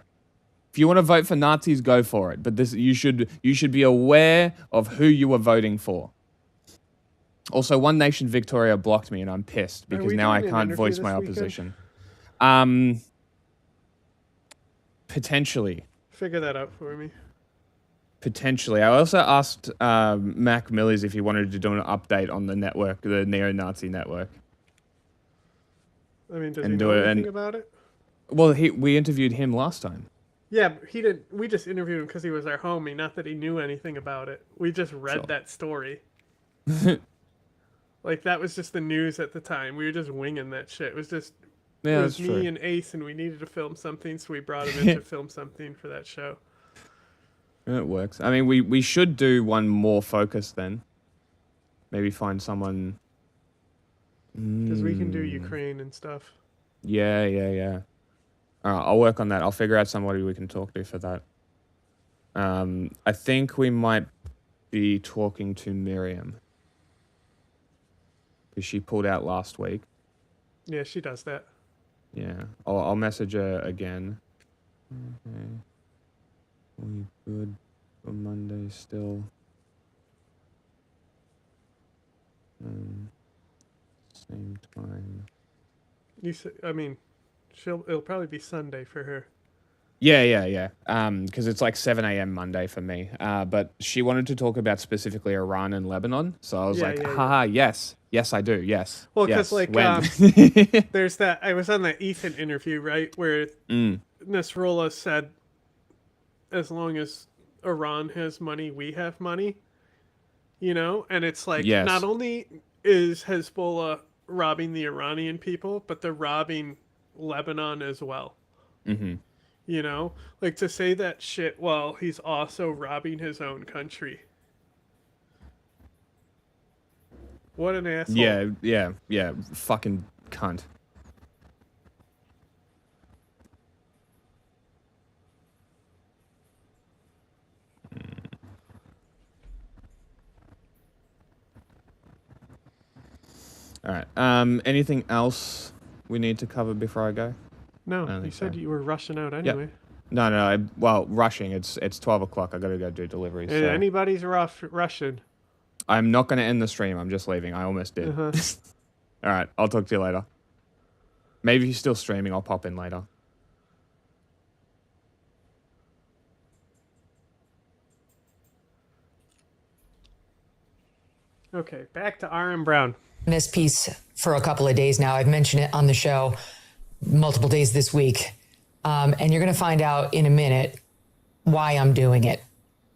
If you want to vote for Nazis, go for it. But this, you should be aware of who you are voting for. Also, One Nation Victoria blocked me, and I'm pissed because now I can't voice my opposition. Potentially. Figure that out for me. Potentially. I also asked Mac Millies if he wanted to do an update on the network, the neo-Nazi network. I mean, does he know anything about it? Well, we interviewed him last time. Yeah, he did. We just interviewed him because he was our homie, not that he knew anything about it. We just read that story. Like, that was just the news at the time. We were just winging that shit. It was just it was me and Ace, and we needed to film something, so we brought him in to film something for that show. It works. I mean, we should do one more focus then. Maybe find someone. Because we can do Ukraine and stuff. Yeah. All right, I'll work on that. I'll figure out somebody we can talk to for that. I think we might be talking to Miriam. Because she pulled out last week. Yeah, she does that. Yeah. I'll message her again. Okay. We good for Monday still. Same time. I mean, it'll probably be Sunday for her. Yeah. Because it's like 7 a.m. Monday for me. But she wanted to talk about specifically Iran and Lebanon. So I was haha, yes. Yes, I do. Yes. Well, because there's that. I was on that Ethan interview, right, where Nasrallah said, as long as Iran has money, we have money. You know, and it's like not only is Hezbollah robbing the Iranian people, but they're robbing Lebanon as well. Mm-hmm. You know, like, to say that shit while he's also robbing his own country. What an asshole. Yeah. Fucking cunt. All right. Anything else we need to cover before I go? No, you said you were rushing out anyway. Yep. No. Well, rushing. It's 12 o'clock. I got to go do deliveries. So. Anybody's rushing. I'm not going to end the stream. I'm just leaving. I almost did. All right. I'll talk to you later. Maybe if you're still streaming, I'll pop in later. Okay, back to Aaron Brown. This piece for a couple of days now. I've mentioned it on the show multiple days this week. And you're going to find out in a minute why I'm doing it.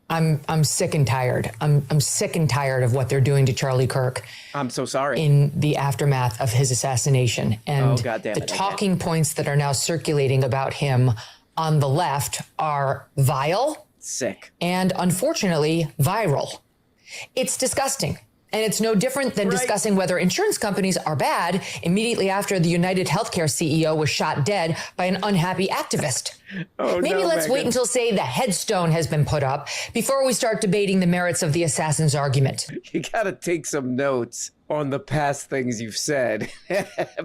I'm sick and tired. I'm sick and tired of what they're doing to Charlie Kirk. I'm so sorry. In the aftermath of his assassination. And the talking points that are now circulating about him on the left are vile, sick, and unfortunately viral. It's disgusting. And it's no different than discussing whether insurance companies are bad immediately after the United Healthcare CEO was shot dead by an unhappy activist. Maybe let's wait until, say, the headstone has been put up before we start debating the merits of the assassin's argument. You gotta take some notes on the past things you've said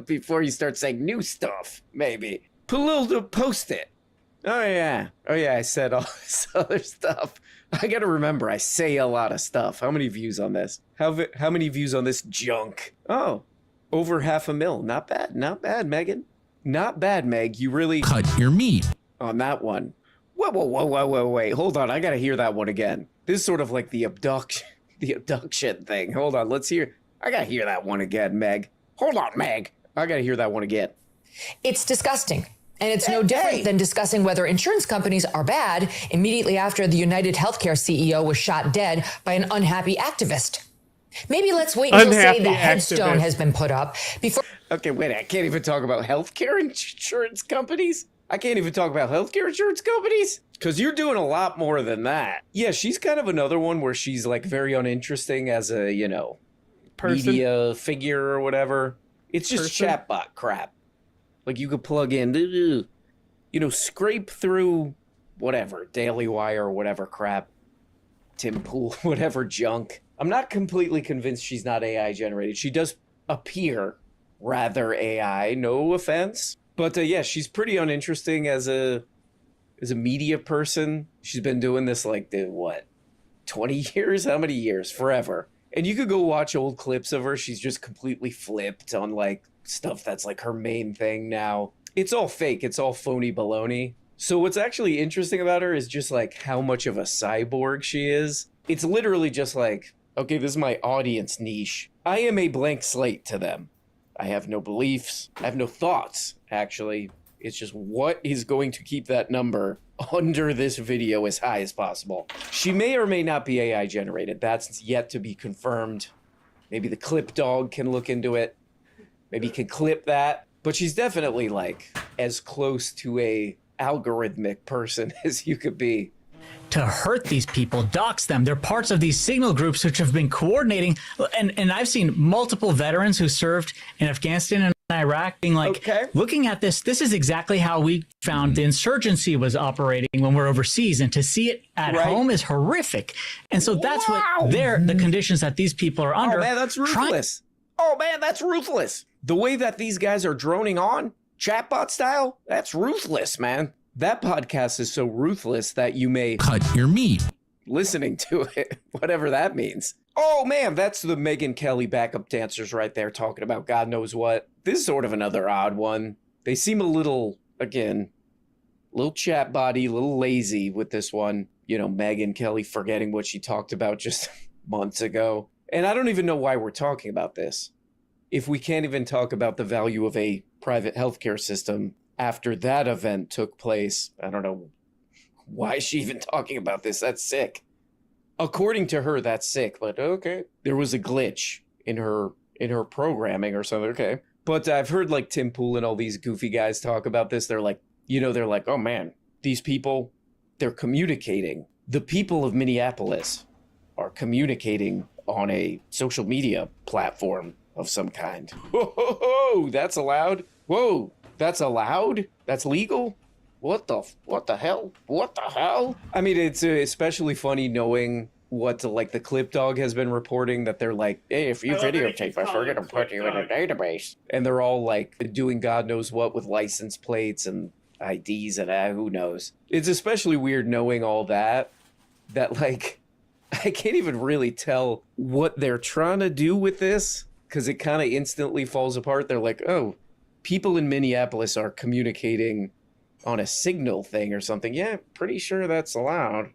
before you start saying new stuff, maybe. Put a little post-it. Oh yeah, I said all this other stuff. I gotta remember, I say a lot of stuff. How many views on this? How many views on this junk? Oh, over 500,000. Not bad, Megan. Not bad, Meg. You really cut your meat on that one. Whoa, wait. Hold on, I gotta hear that one again. This is sort of like the abduction thing. Hold on, let's hear. I gotta hear that one again, Meg. Hold on, Meg. I gotta hear that one again. It's disgusting. And it's no different than discussing whether insurance companies are bad immediately after the United Healthcare CEO was shot dead by an unhappy activist. Maybe let's wait until, say, the headstone has been put up before. Okay, wait, I can't even talk about healthcare insurance companies? I can't even talk about healthcare insurance companies? Because you're doing a lot more than that. Yeah, she's kind of another one where she's like very uninteresting as a, media figure or whatever. It's just chatbot crap. Like you could plug in, scrape through whatever, Daily Wire or whatever crap, Tim Pool, whatever junk. I'm not completely convinced she's not AI generated. She does appear rather AI, no offense. But yeah, she's pretty uninteresting as a media person. She's been doing this 20 years? How many years? Forever. And you could go watch old clips of her. She's just completely flipped on stuff that's her main thing now. It's all fake. It's all phony baloney. So what's actually interesting about her is just how much of a cyborg she is. It's literally just okay, this is my audience niche. I am a blank slate to them. I have no beliefs. I have no thoughts, actually. It's just what is going to keep that number under this video as high as possible. She may or may not be AI generated. That's yet to be confirmed. Maybe the clip dog can look into it. Maybe you can clip that. But she's definitely as close to a algorithmic person as you could be. To hurt these people, dox them. They're parts of these signal groups which have been coordinating. And I've seen multiple veterans who served in Afghanistan and Iraq being looking at this is exactly how we found the insurgency was operating when we're overseas. And to see it at home is horrific. And so that's the conditions that these people are under. Oh, man, that's ruthless. That's ruthless. The way that these guys are droning on, chatbot style, that's ruthless, man. That podcast is so ruthless that you may cut your meat listening to it, whatever that means. Oh, man, that's the Megyn Kelly backup dancers right there talking about God knows what. This is sort of another odd one. They seem a little, again, little chatbot-y, a little lazy with this one. Megyn Kelly forgetting what she talked about just months ago. And I don't even know why we're talking about this. If we can't even talk about the value of a private healthcare system after that event took place, I don't know why is she even talking about this. That's sick. According to her, that's sick, but okay. There was a glitch in her programming or something, okay. But I've heard Tim Pool and all these goofy guys talk about this. They're oh man, these people, they're communicating. The people of Minneapolis are communicating on a social media platform of some kind. Whoa, that's allowed? Whoa, that's allowed? That's legal? What the hell? What the hell? I mean, it's especially funny knowing what the clip dog has been reporting, that they're hey, if you videotape us, we're gonna put you in a database. And they're all doing God knows what with license plates and IDs and who knows. It's especially weird knowing all that I can't even really tell what they're trying to do with this, because it kind of instantly falls apart. They're oh, people in Minneapolis are communicating on a signal thing or something. Yeah, pretty sure that's allowed.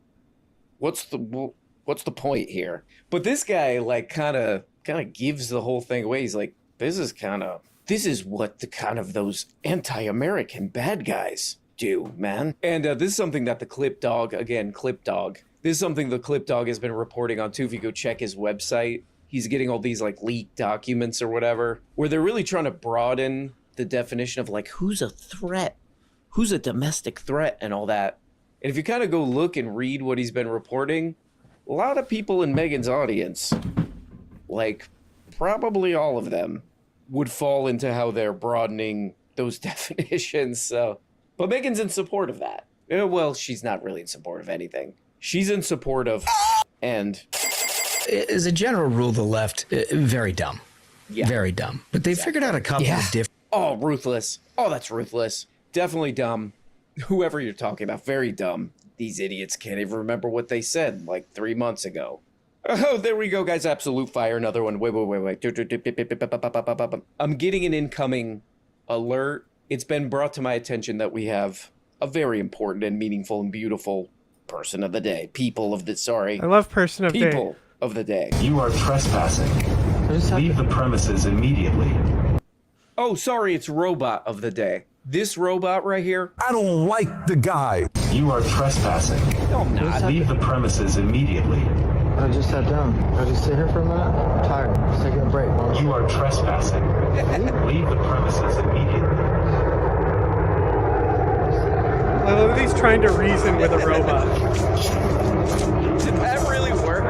What's the point here? But this guy kind of gives the whole thing away. He's this is what the kind of those anti-American bad guys do, man. And this is something that the clip dog, this is something the clip dog has been reporting on too. If you go check his website, he's getting all these leaked documents or whatever, where they're really trying to broaden the definition of who's a threat, who's a domestic threat and all that. And if you kind of go look and read what he's been reporting, a lot of people in Megan's audience, a like probably all of them would fall into how they're broadening those definitions. So, but Megan's in support of that. Well, she's not really in support of anything. She's in support of, and as a general rule, the left, very dumb. Yeah. Very dumb. But they figured out a couple of different. Oh, ruthless. Oh, that's ruthless. Definitely dumb. Whoever you're talking about, very dumb. These idiots can't even remember what they said like 3 months ago. Oh, there we go, guys. Absolute fire. Another one. Wait. I'm getting an incoming alert. It's been brought to my attention that we have a very important and meaningful and beautiful person of the day. I love person of day. People of the day. You are trespassing. Leave the premises immediately. Oh, sorry, it's robot of the day. This robot right here. I don't like the guy. You are trespassing. No, I'm not. Leave the premises immediately. I just sat down. I just sit here for a minute. I'm tired. Just taking a break. You are trespassing. Leave the premises immediately. I love that he's trying to reason with a robot. Did that really work?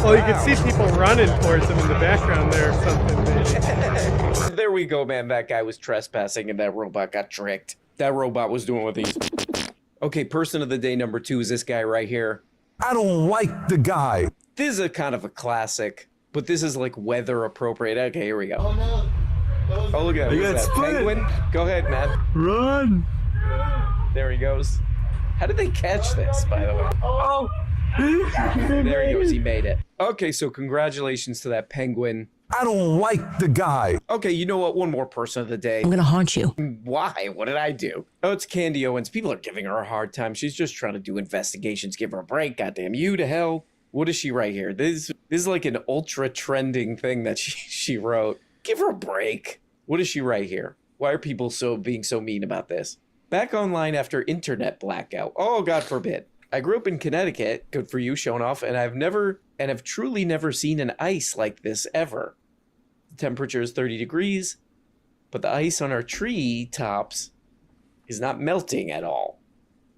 Well, you can see people running towards him in the background there or something. Maybe. There we go, man. That guy was trespassing and that robot got tricked. That robot was doing what he's... Okay, person of the day number 2 is this guy right here. I don't like the guy. This is a kind of a classic, but this is like weather appropriate. Okay, here we go. Oh, no. Oh, look at that penguin. Go ahead, man. Run. There he goes. How did they catch this, by the way? Oh. There he goes. He made it. Okay, so congratulations to that penguin. I don't like the guy. Okay, you know what? One more person of the day. I'm gonna haunt you. Why? What did I do? Oh, it's Candy Owens. People are giving her a hard time. She's just trying to do investigations. Give her a break. Goddamn you to hell. What is she right here? This is like an ultra trending thing that she wrote. Give her a break. What is she right here? Why are people being so mean about this? Back online after internet blackout. Oh, God forbid. I grew up in Connecticut. Good for you, showing off. And I've truly never seen an ice like this ever. The temperature is 30 degrees, but the ice on our tree tops is not melting at all.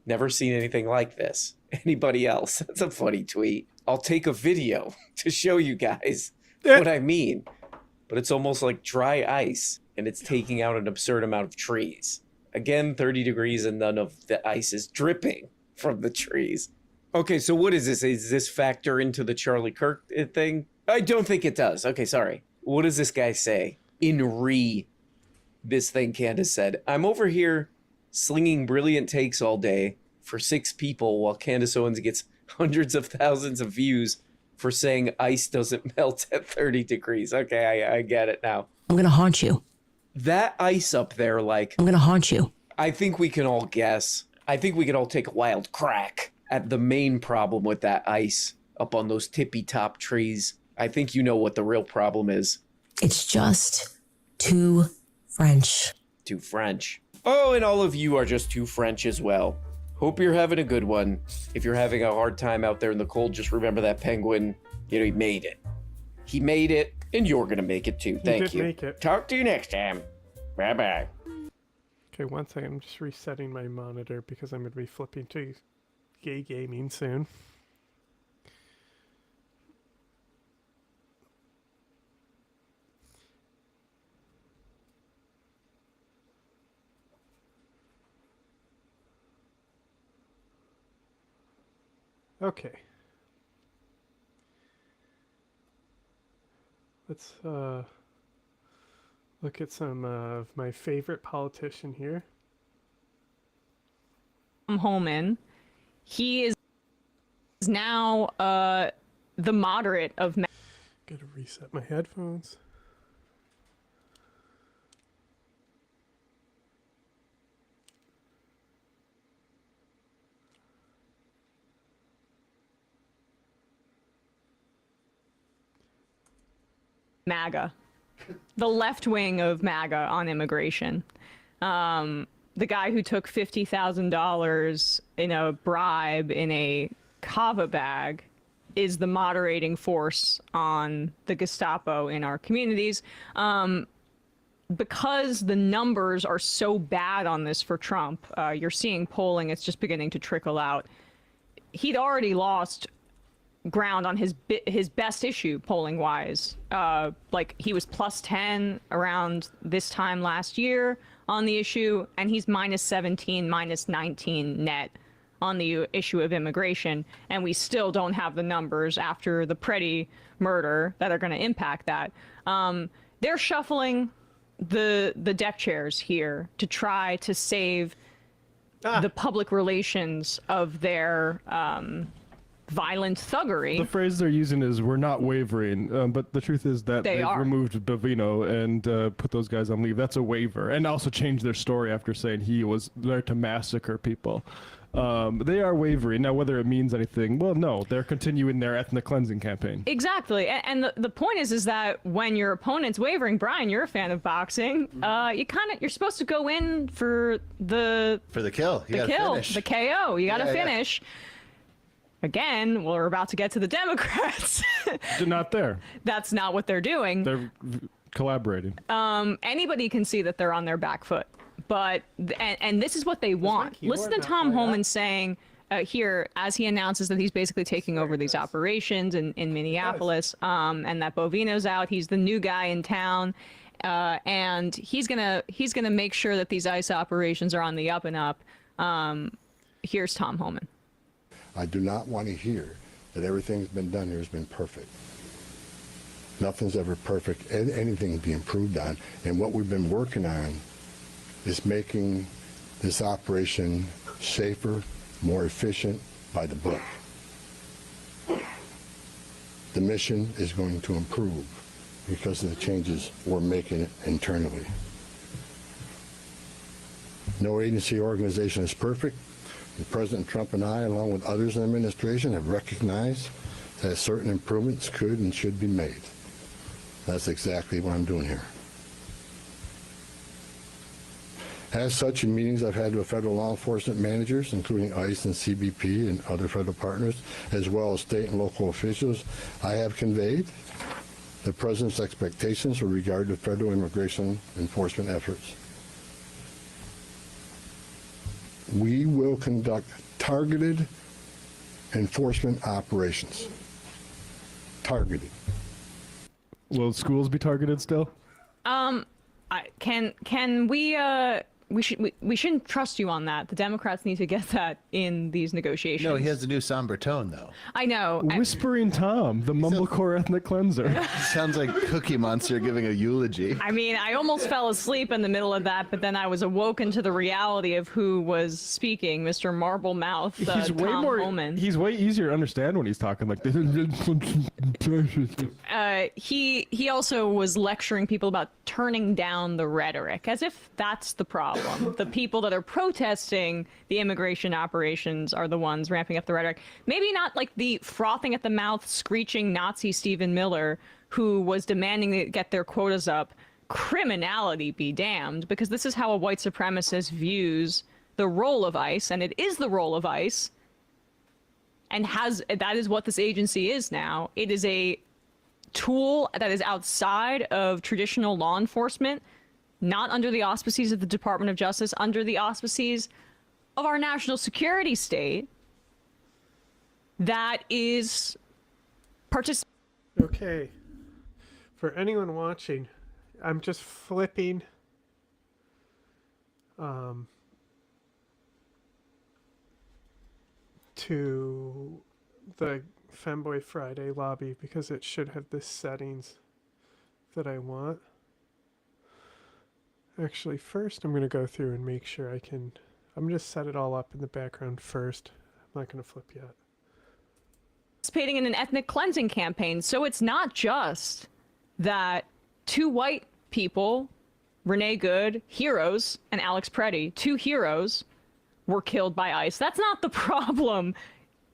Never seen anything like this. Anybody else? That's a funny tweet. I'll take a video to show you guys what I mean. But it's almost like dry ice, and it's taking out an absurd amount of trees. Again, 30 degrees and none of the ice is dripping from the trees. Okay, so what is this? Is this factor into the Charlie Kirk thing? I don't think it does. Okay, sorry. What does this guy say? This thing Candace said. I'm over here slinging brilliant takes all day for 6 people while Candace Owens gets hundreds of thousands of views for saying ice doesn't melt at 30 degrees. Okay, I get it now. I'm gonna haunt you. That ice up there, like... I'm gonna haunt you. I think we can all guess. I think we can all take a wild crack at the main problem with that ice up on those tippy top trees. I think you know what the real problem is. It's just too French. Too French. Oh, and all of you are just too French as well. Hope you're having a good one. If you're having a hard time out there in the cold, just remember that penguin, he made it. He made it, and you're going to make it too. Thank you. Make it. Talk to you next time. Bye-bye. Okay, one second. I'm just resetting my monitor because I'm going to be flipping to gay gaming soon. Okay. Let's look at some of my favorite politician here. Holman. He is now the moderate of... Gotta reset my headphones. MAGA. The left wing of MAGA on immigration. The guy who took $50,000 in a bribe in a kava bag is the moderating force on the Gestapo in our communities. Because the numbers are so bad on this for Trump, you're seeing polling, it's just beginning to trickle out. He'd already lost ground on his best issue polling wise. Like he was +10 around this time last year on the issue, and he's -17, -19 net on the issue of immigration, and we still don't have the numbers after the Preddy murder that are going to impact that. They're shuffling the deck chairs here to try to save the public relations of their violent thuggery. The phrase they're using is "we're not wavering," but the truth is that they've removed Bovino and put those guys on leave. That's a waiver, and also changed their story after saying he was there to massacre people. They are wavering now. Whether it means anything, well, no, they're continuing their ethnic cleansing campaign. Exactly, and the point is that when your opponent's wavering, Brian, you're a fan of boxing. You're supposed to go in for the kill. You gotta finish. the KO. You got to finish. Again, we're about to get to the Democrats. They're not there. That's not what they're doing. They're collaborating. Anybody can see that they're on their back foot. But, and this is what they want. Listen to Tom Homan saying here, as he announces that he's basically taking over these operations in Minneapolis, and that Bovino's out. He's the new guy in town. And he's gonna make sure that these ICE operations are on the up and up. Here's Tom Homan. I do not want to hear that everything's been done here has been perfect. Nothing's ever perfect. Anything can be improved on. And what we've been working on is making this operation safer, more efficient, by the book. The mission is going to improve because of the changes we're making internally. No agency or organization is perfect. And President Trump and I, along with others in the administration, have recognized that certain improvements could and should be made. That's exactly what I'm doing here. As such, in meetings I've had with federal law enforcement managers, including ICE and CBP and other federal partners, as well as state and local officials, I have conveyed the President's expectations with regard to federal immigration enforcement efforts. We will conduct targeted enforcement operations. Targeted. Will schools be targeted still? Can we we shouldn't trust you on that. The Democrats need to get that in these negotiations. No, he has a new somber tone, though. I know. Whispering Tom, the mumblecore ethnic cleanser. Sounds like Cookie Monster giving a eulogy. I mean, I almost fell asleep in the middle of that, but then I was awoken to the reality of who was speaking, Mr. Marble Mouth, He's way Tom more. Homan. He's way easier to understand when he's talking like this. He also was lecturing people about turning down the rhetoric, as if that's the problem. The people that are protesting the immigration operations are the ones ramping up the rhetoric. Maybe not like the frothing at the mouth, screeching Nazi Stephen Miller, who was demanding to get their quotas up. Criminality be damned, because this is how a white supremacist views the role of ICE, and it is the role of ICE, and that is what this agency is now. It is a tool that is outside of traditional law enforcement, not under the auspices of the Department of Justice, under the auspices of our national security state, that is participating. Okay. For anyone watching, I'm just flipping to the Femboy Friday lobby because it should have the settings that I want. Actually, first I'm going to go through and make sure I can... I'm going to set it all up in the background first. I'm not going to flip yet. Participating in an ethnic cleansing campaign. So it's not just that two white people, Renee Good, heroes, and Alex Preddy, two heroes, were killed by ICE. That's not the problem.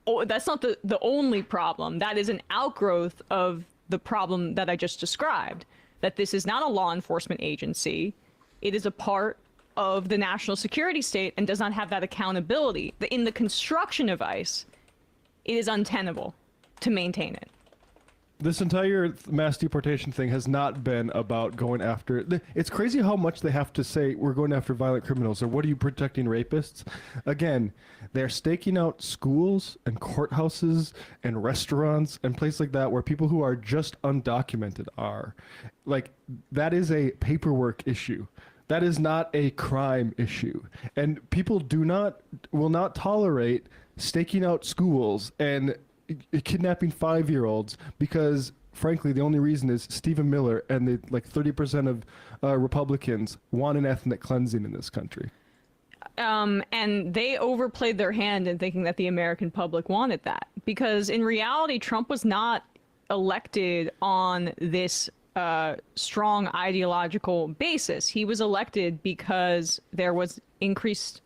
Oh, that's not the only problem. That is an outgrowth of the problem that I just described, that this is not a law enforcement agency. It is a part of the national security state and does not have that accountability. In the construction of ICE, it is untenable to maintain it. This entire mass deportation thing has not been about going after. It's crazy how much they have to say we're going after violent criminals, or what are you protecting rapists? Again, they're staking out schools and courthouses and restaurants and places like that where people who are just undocumented are. Like, that is a paperwork issue. That is not a crime issue. And people will not tolerate staking out schools and kidnapping 5-year-olds because, frankly, the only reason is Stephen Miller and the 30% of Republicans want an ethnic cleansing in this country. And they overplayed their hand in thinking that the American public wanted that, because in reality, Trump was not elected on this strong ideological basis. He was elected because there was depressed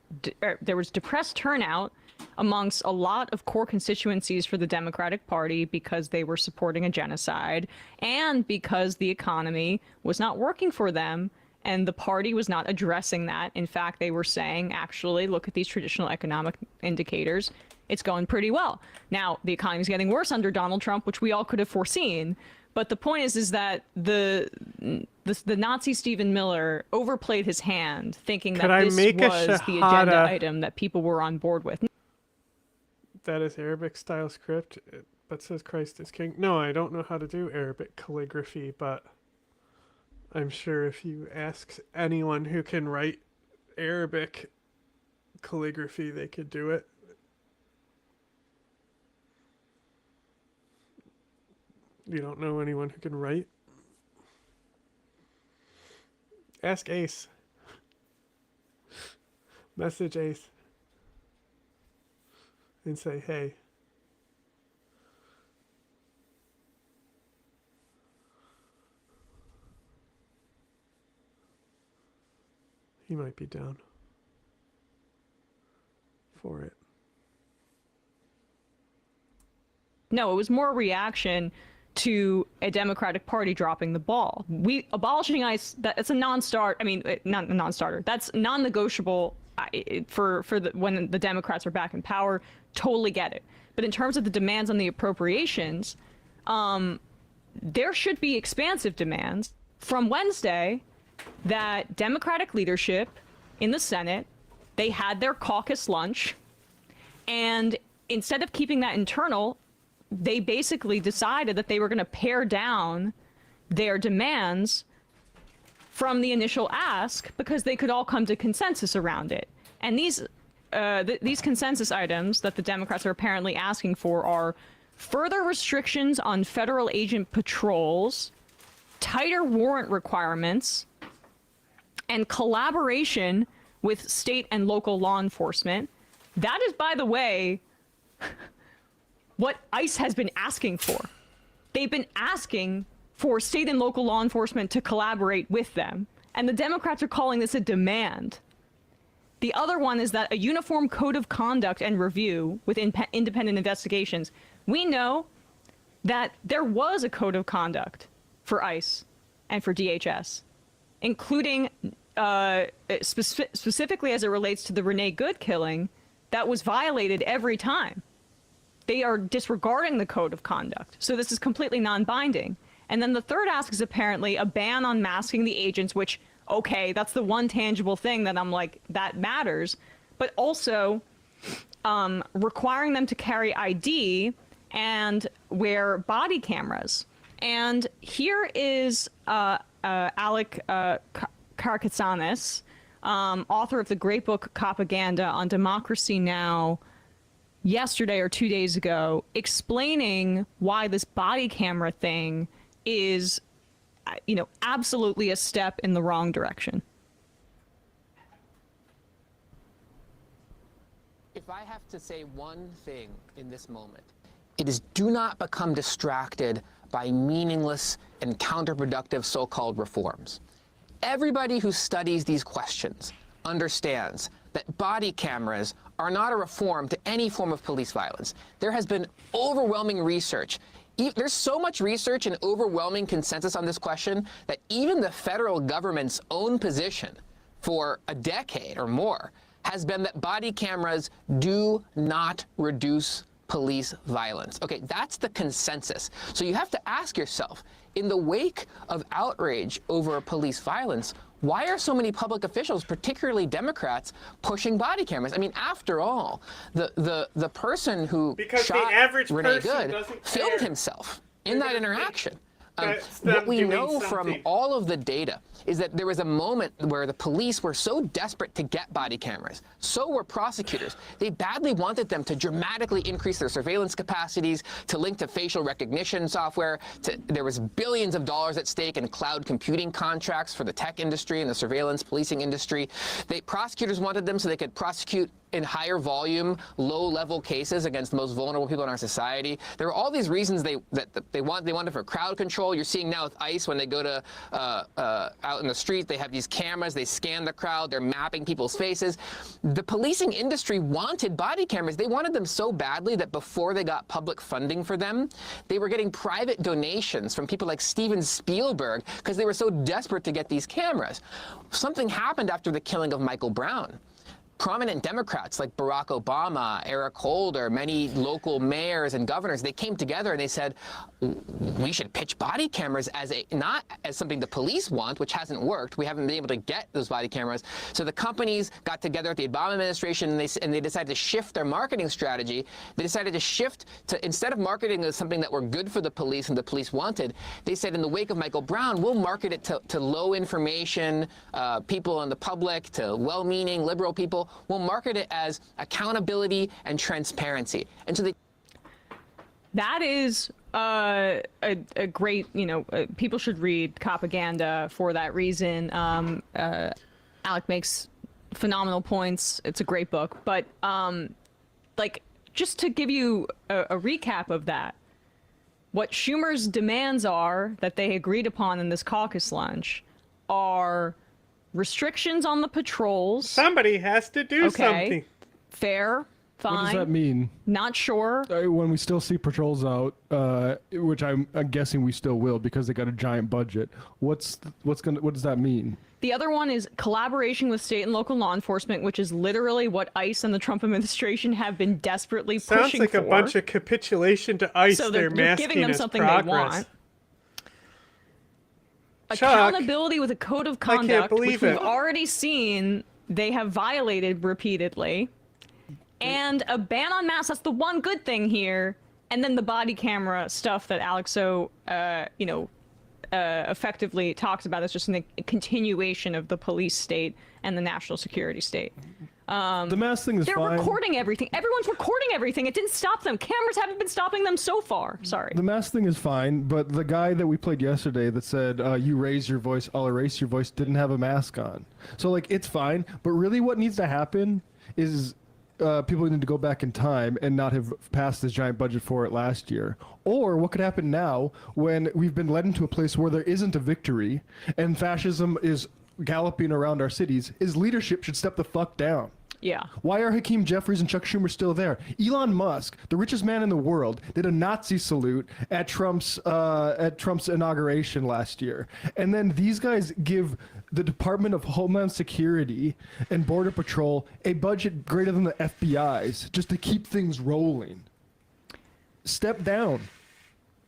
turnout amongst a lot of core constituencies for the Democratic Party because they were supporting a genocide and because the economy was not working for them and the party was not addressing that. In fact, they were saying, actually, look at these traditional economic indicators. It's going pretty well. Now, the economy is getting worse under Donald Trump, which we all could have foreseen. But the point is that the Nazi Stephen Miller overplayed his hand, thinking that this was the agenda item that people were on board with. That is Arabic style script, but says Christ is king. No, I don't know how to do Arabic calligraphy, but I'm sure if you ask anyone who can write Arabic calligraphy, they could do it. You don't know anyone who can write? Ask Ace. Message Ace. And say, hey. He might be down for it. No, it was more a reaction to a Democratic Party dropping the ball. Abolishing ICE, that's a non-starter. I mean, not a non-starter. That's non-negotiable for when the Democrats are back in power. Totally get it. But in terms of the demands on the appropriations, there should be expansive demands from Wednesday that Democratic leadership in the Senate, they had their caucus lunch, and instead of keeping that internal, they basically decided that they were going to pare down their demands from the initial ask because they could all come to consensus around it. And these consensus items that the Democrats are apparently asking for are further restrictions on federal agent patrols, tighter warrant requirements, and collaboration with state and local law enforcement. That is, by the way, what ICE has been asking for. They've been asking for state and local law enforcement to collaborate with them, and the Democrats are calling this a demand. The other one is that a uniform code of conduct and review with independent investigations. We know that there was a code of conduct for ICE and for DHS, including specifically as it relates to the Renee Good killing, that was violated every time. They are disregarding the code of conduct. So this is completely non-binding. And then the third ask is apparently a ban on masking the agents, which, okay, that's the one tangible thing that I'm like, that matters. But also requiring them to carry ID and wear body cameras. And here is Alec Karakatsanis, author of the great book Propaganda on Democracy Now!, yesterday or 2 days ago, explaining why this body camera thing is, absolutely a step in the wrong direction. If I have to say one thing in this moment, it is do not become distracted by meaningless and counterproductive so-called reforms. Everybody who studies these questions understands that body cameras are not a reform to any form of police violence. There has been overwhelming research. There's so much research and overwhelming consensus on this question that even the federal government's own position for a decade or more has been that body cameras do not reduce police violence. Okay, that's the consensus. So you have to ask yourself, in the wake of outrage over police violence, why are so many public officials, particularly Democrats, pushing body cameras? I mean, after all, the person who shot Renee Good filmed himself in that interaction. What we know from all of the data is that there was a moment where the police were so desperate to get body cameras, so were prosecutors. They badly wanted them to dramatically increase their surveillance capacities, to link to facial recognition software. There was billions of dollars at stake in cloud computing contracts for the tech industry and the surveillance policing industry. Prosecutors wanted them so they could prosecute in higher volume, low-level cases against the most vulnerable people in our society. There are all these reasons they wanted for crowd control. You're seeing now with ICE when they go to out in the street, they have these cameras, they scan the crowd, they're mapping people's faces. The policing industry wanted body cameras. They wanted them so badly that before they got public funding for them, they were getting private donations from people like Steven Spielberg because they were so desperate to get these cameras. Something happened after the killing of Michael Brown. Prominent Democrats like Barack Obama, Eric Holder, many local mayors and governors, they came together and they said, we should pitch body cameras as not as something the police want, which hasn't worked. We haven't been able to get those body cameras. So the companies got together at the Obama administration and they decided to shift their marketing strategy. They decided to shift to, instead of marketing as something that were good for the police and the police wanted, they said in the wake of Michael Brown, we'll market it to low information people in the public, to well-meaning liberal people. We'll market it as accountability and transparency. And so that is a great, people should read Propaganda for that reason. Alec makes phenomenal points. It's a great book. But just to give you a recap of that, what Schumer's demands are that they agreed upon in this caucus lunch are restrictions on the patrols. Somebody has to do something. Fair. Fine. What does that mean? Not sure. When we still see patrols out, which I'm guessing we still will because they got a giant budget. What does that mean? The other one is collaboration with state and local law enforcement, which is literally what ICE and the Trump administration have been desperately pushing for. Sounds like a bunch of capitulation to ICE. So they're giving them something progress. they want. Accountability with a code of conduct, which we've already seen they have violated repeatedly, and a ban on masks. That's the one good thing here. And then the body camera stuff that Alex so effectively talks about is just a continuation of the police state and the national security state. The mask thing is fine. They're recording everything. Everyone's recording everything. It didn't stop them. Cameras haven't been stopping them so far. Sorry. The mask thing is fine, but the guy that we played yesterday that said, you raise your voice, I'll erase your voice, didn't have a mask on. So, it's fine. But really what needs to happen is people need to go back in time and not have passed this giant budget for it last year. Or what could happen now when we've been led into a place where there isn't a victory and fascism is galloping around our cities, is leadership should step the fuck down. Yeah. Why are Hakeem Jeffries and Chuck Schumer still there? Elon Musk, the richest man in the world, did a Nazi salute at Trump's inauguration last year. And then these guys give the Department of Homeland Security and Border Patrol a budget greater than the FBI's just to keep things rolling. Step down.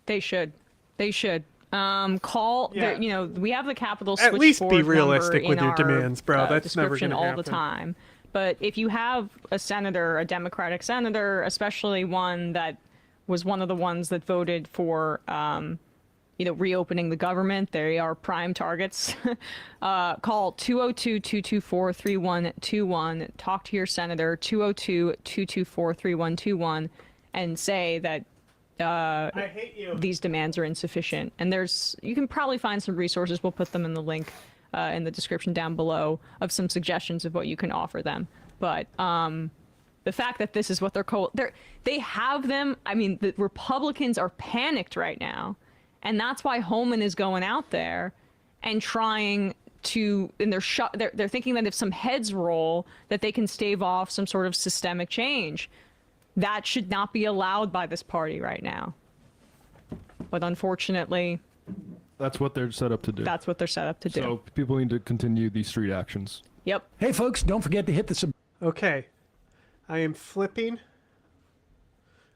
They should. They should. We have the Capitol At least be realistic with your demands, bro. That's never going to happen all the time. But if you have a senator, a Democratic senator, especially one that was one of the ones that voted for, reopening the government, they are prime targets. Call 202-224-3121. Talk to your senator, 202-224-3121, and say that I hate you. These demands are insufficient. And you can probably find some resources. We'll put them in the link in the description down below of some suggestions of what you can offer them. But the fact that this is what they have them. I mean, the Republicans are panicked right now, and that's why Holman is going out there and trying to. And they're thinking that if some heads roll, that they can stave off some sort of systemic change. That should not be allowed by this party right now. But unfortunately, that's what they're set up to do. That's what they're set up to do. So people need to continue these street actions. Yep. Hey, folks, don't forget to hit the Okay. I am flipping.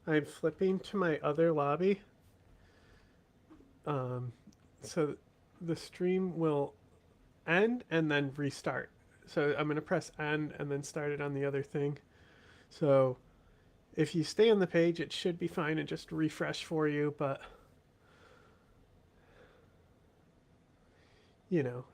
I'm flipping to my other lobby. So the stream will end and then restart. So I'm going to press end and then start it on the other thing. So if you stay on the page, it should be fine and just refresh for you. But, you know,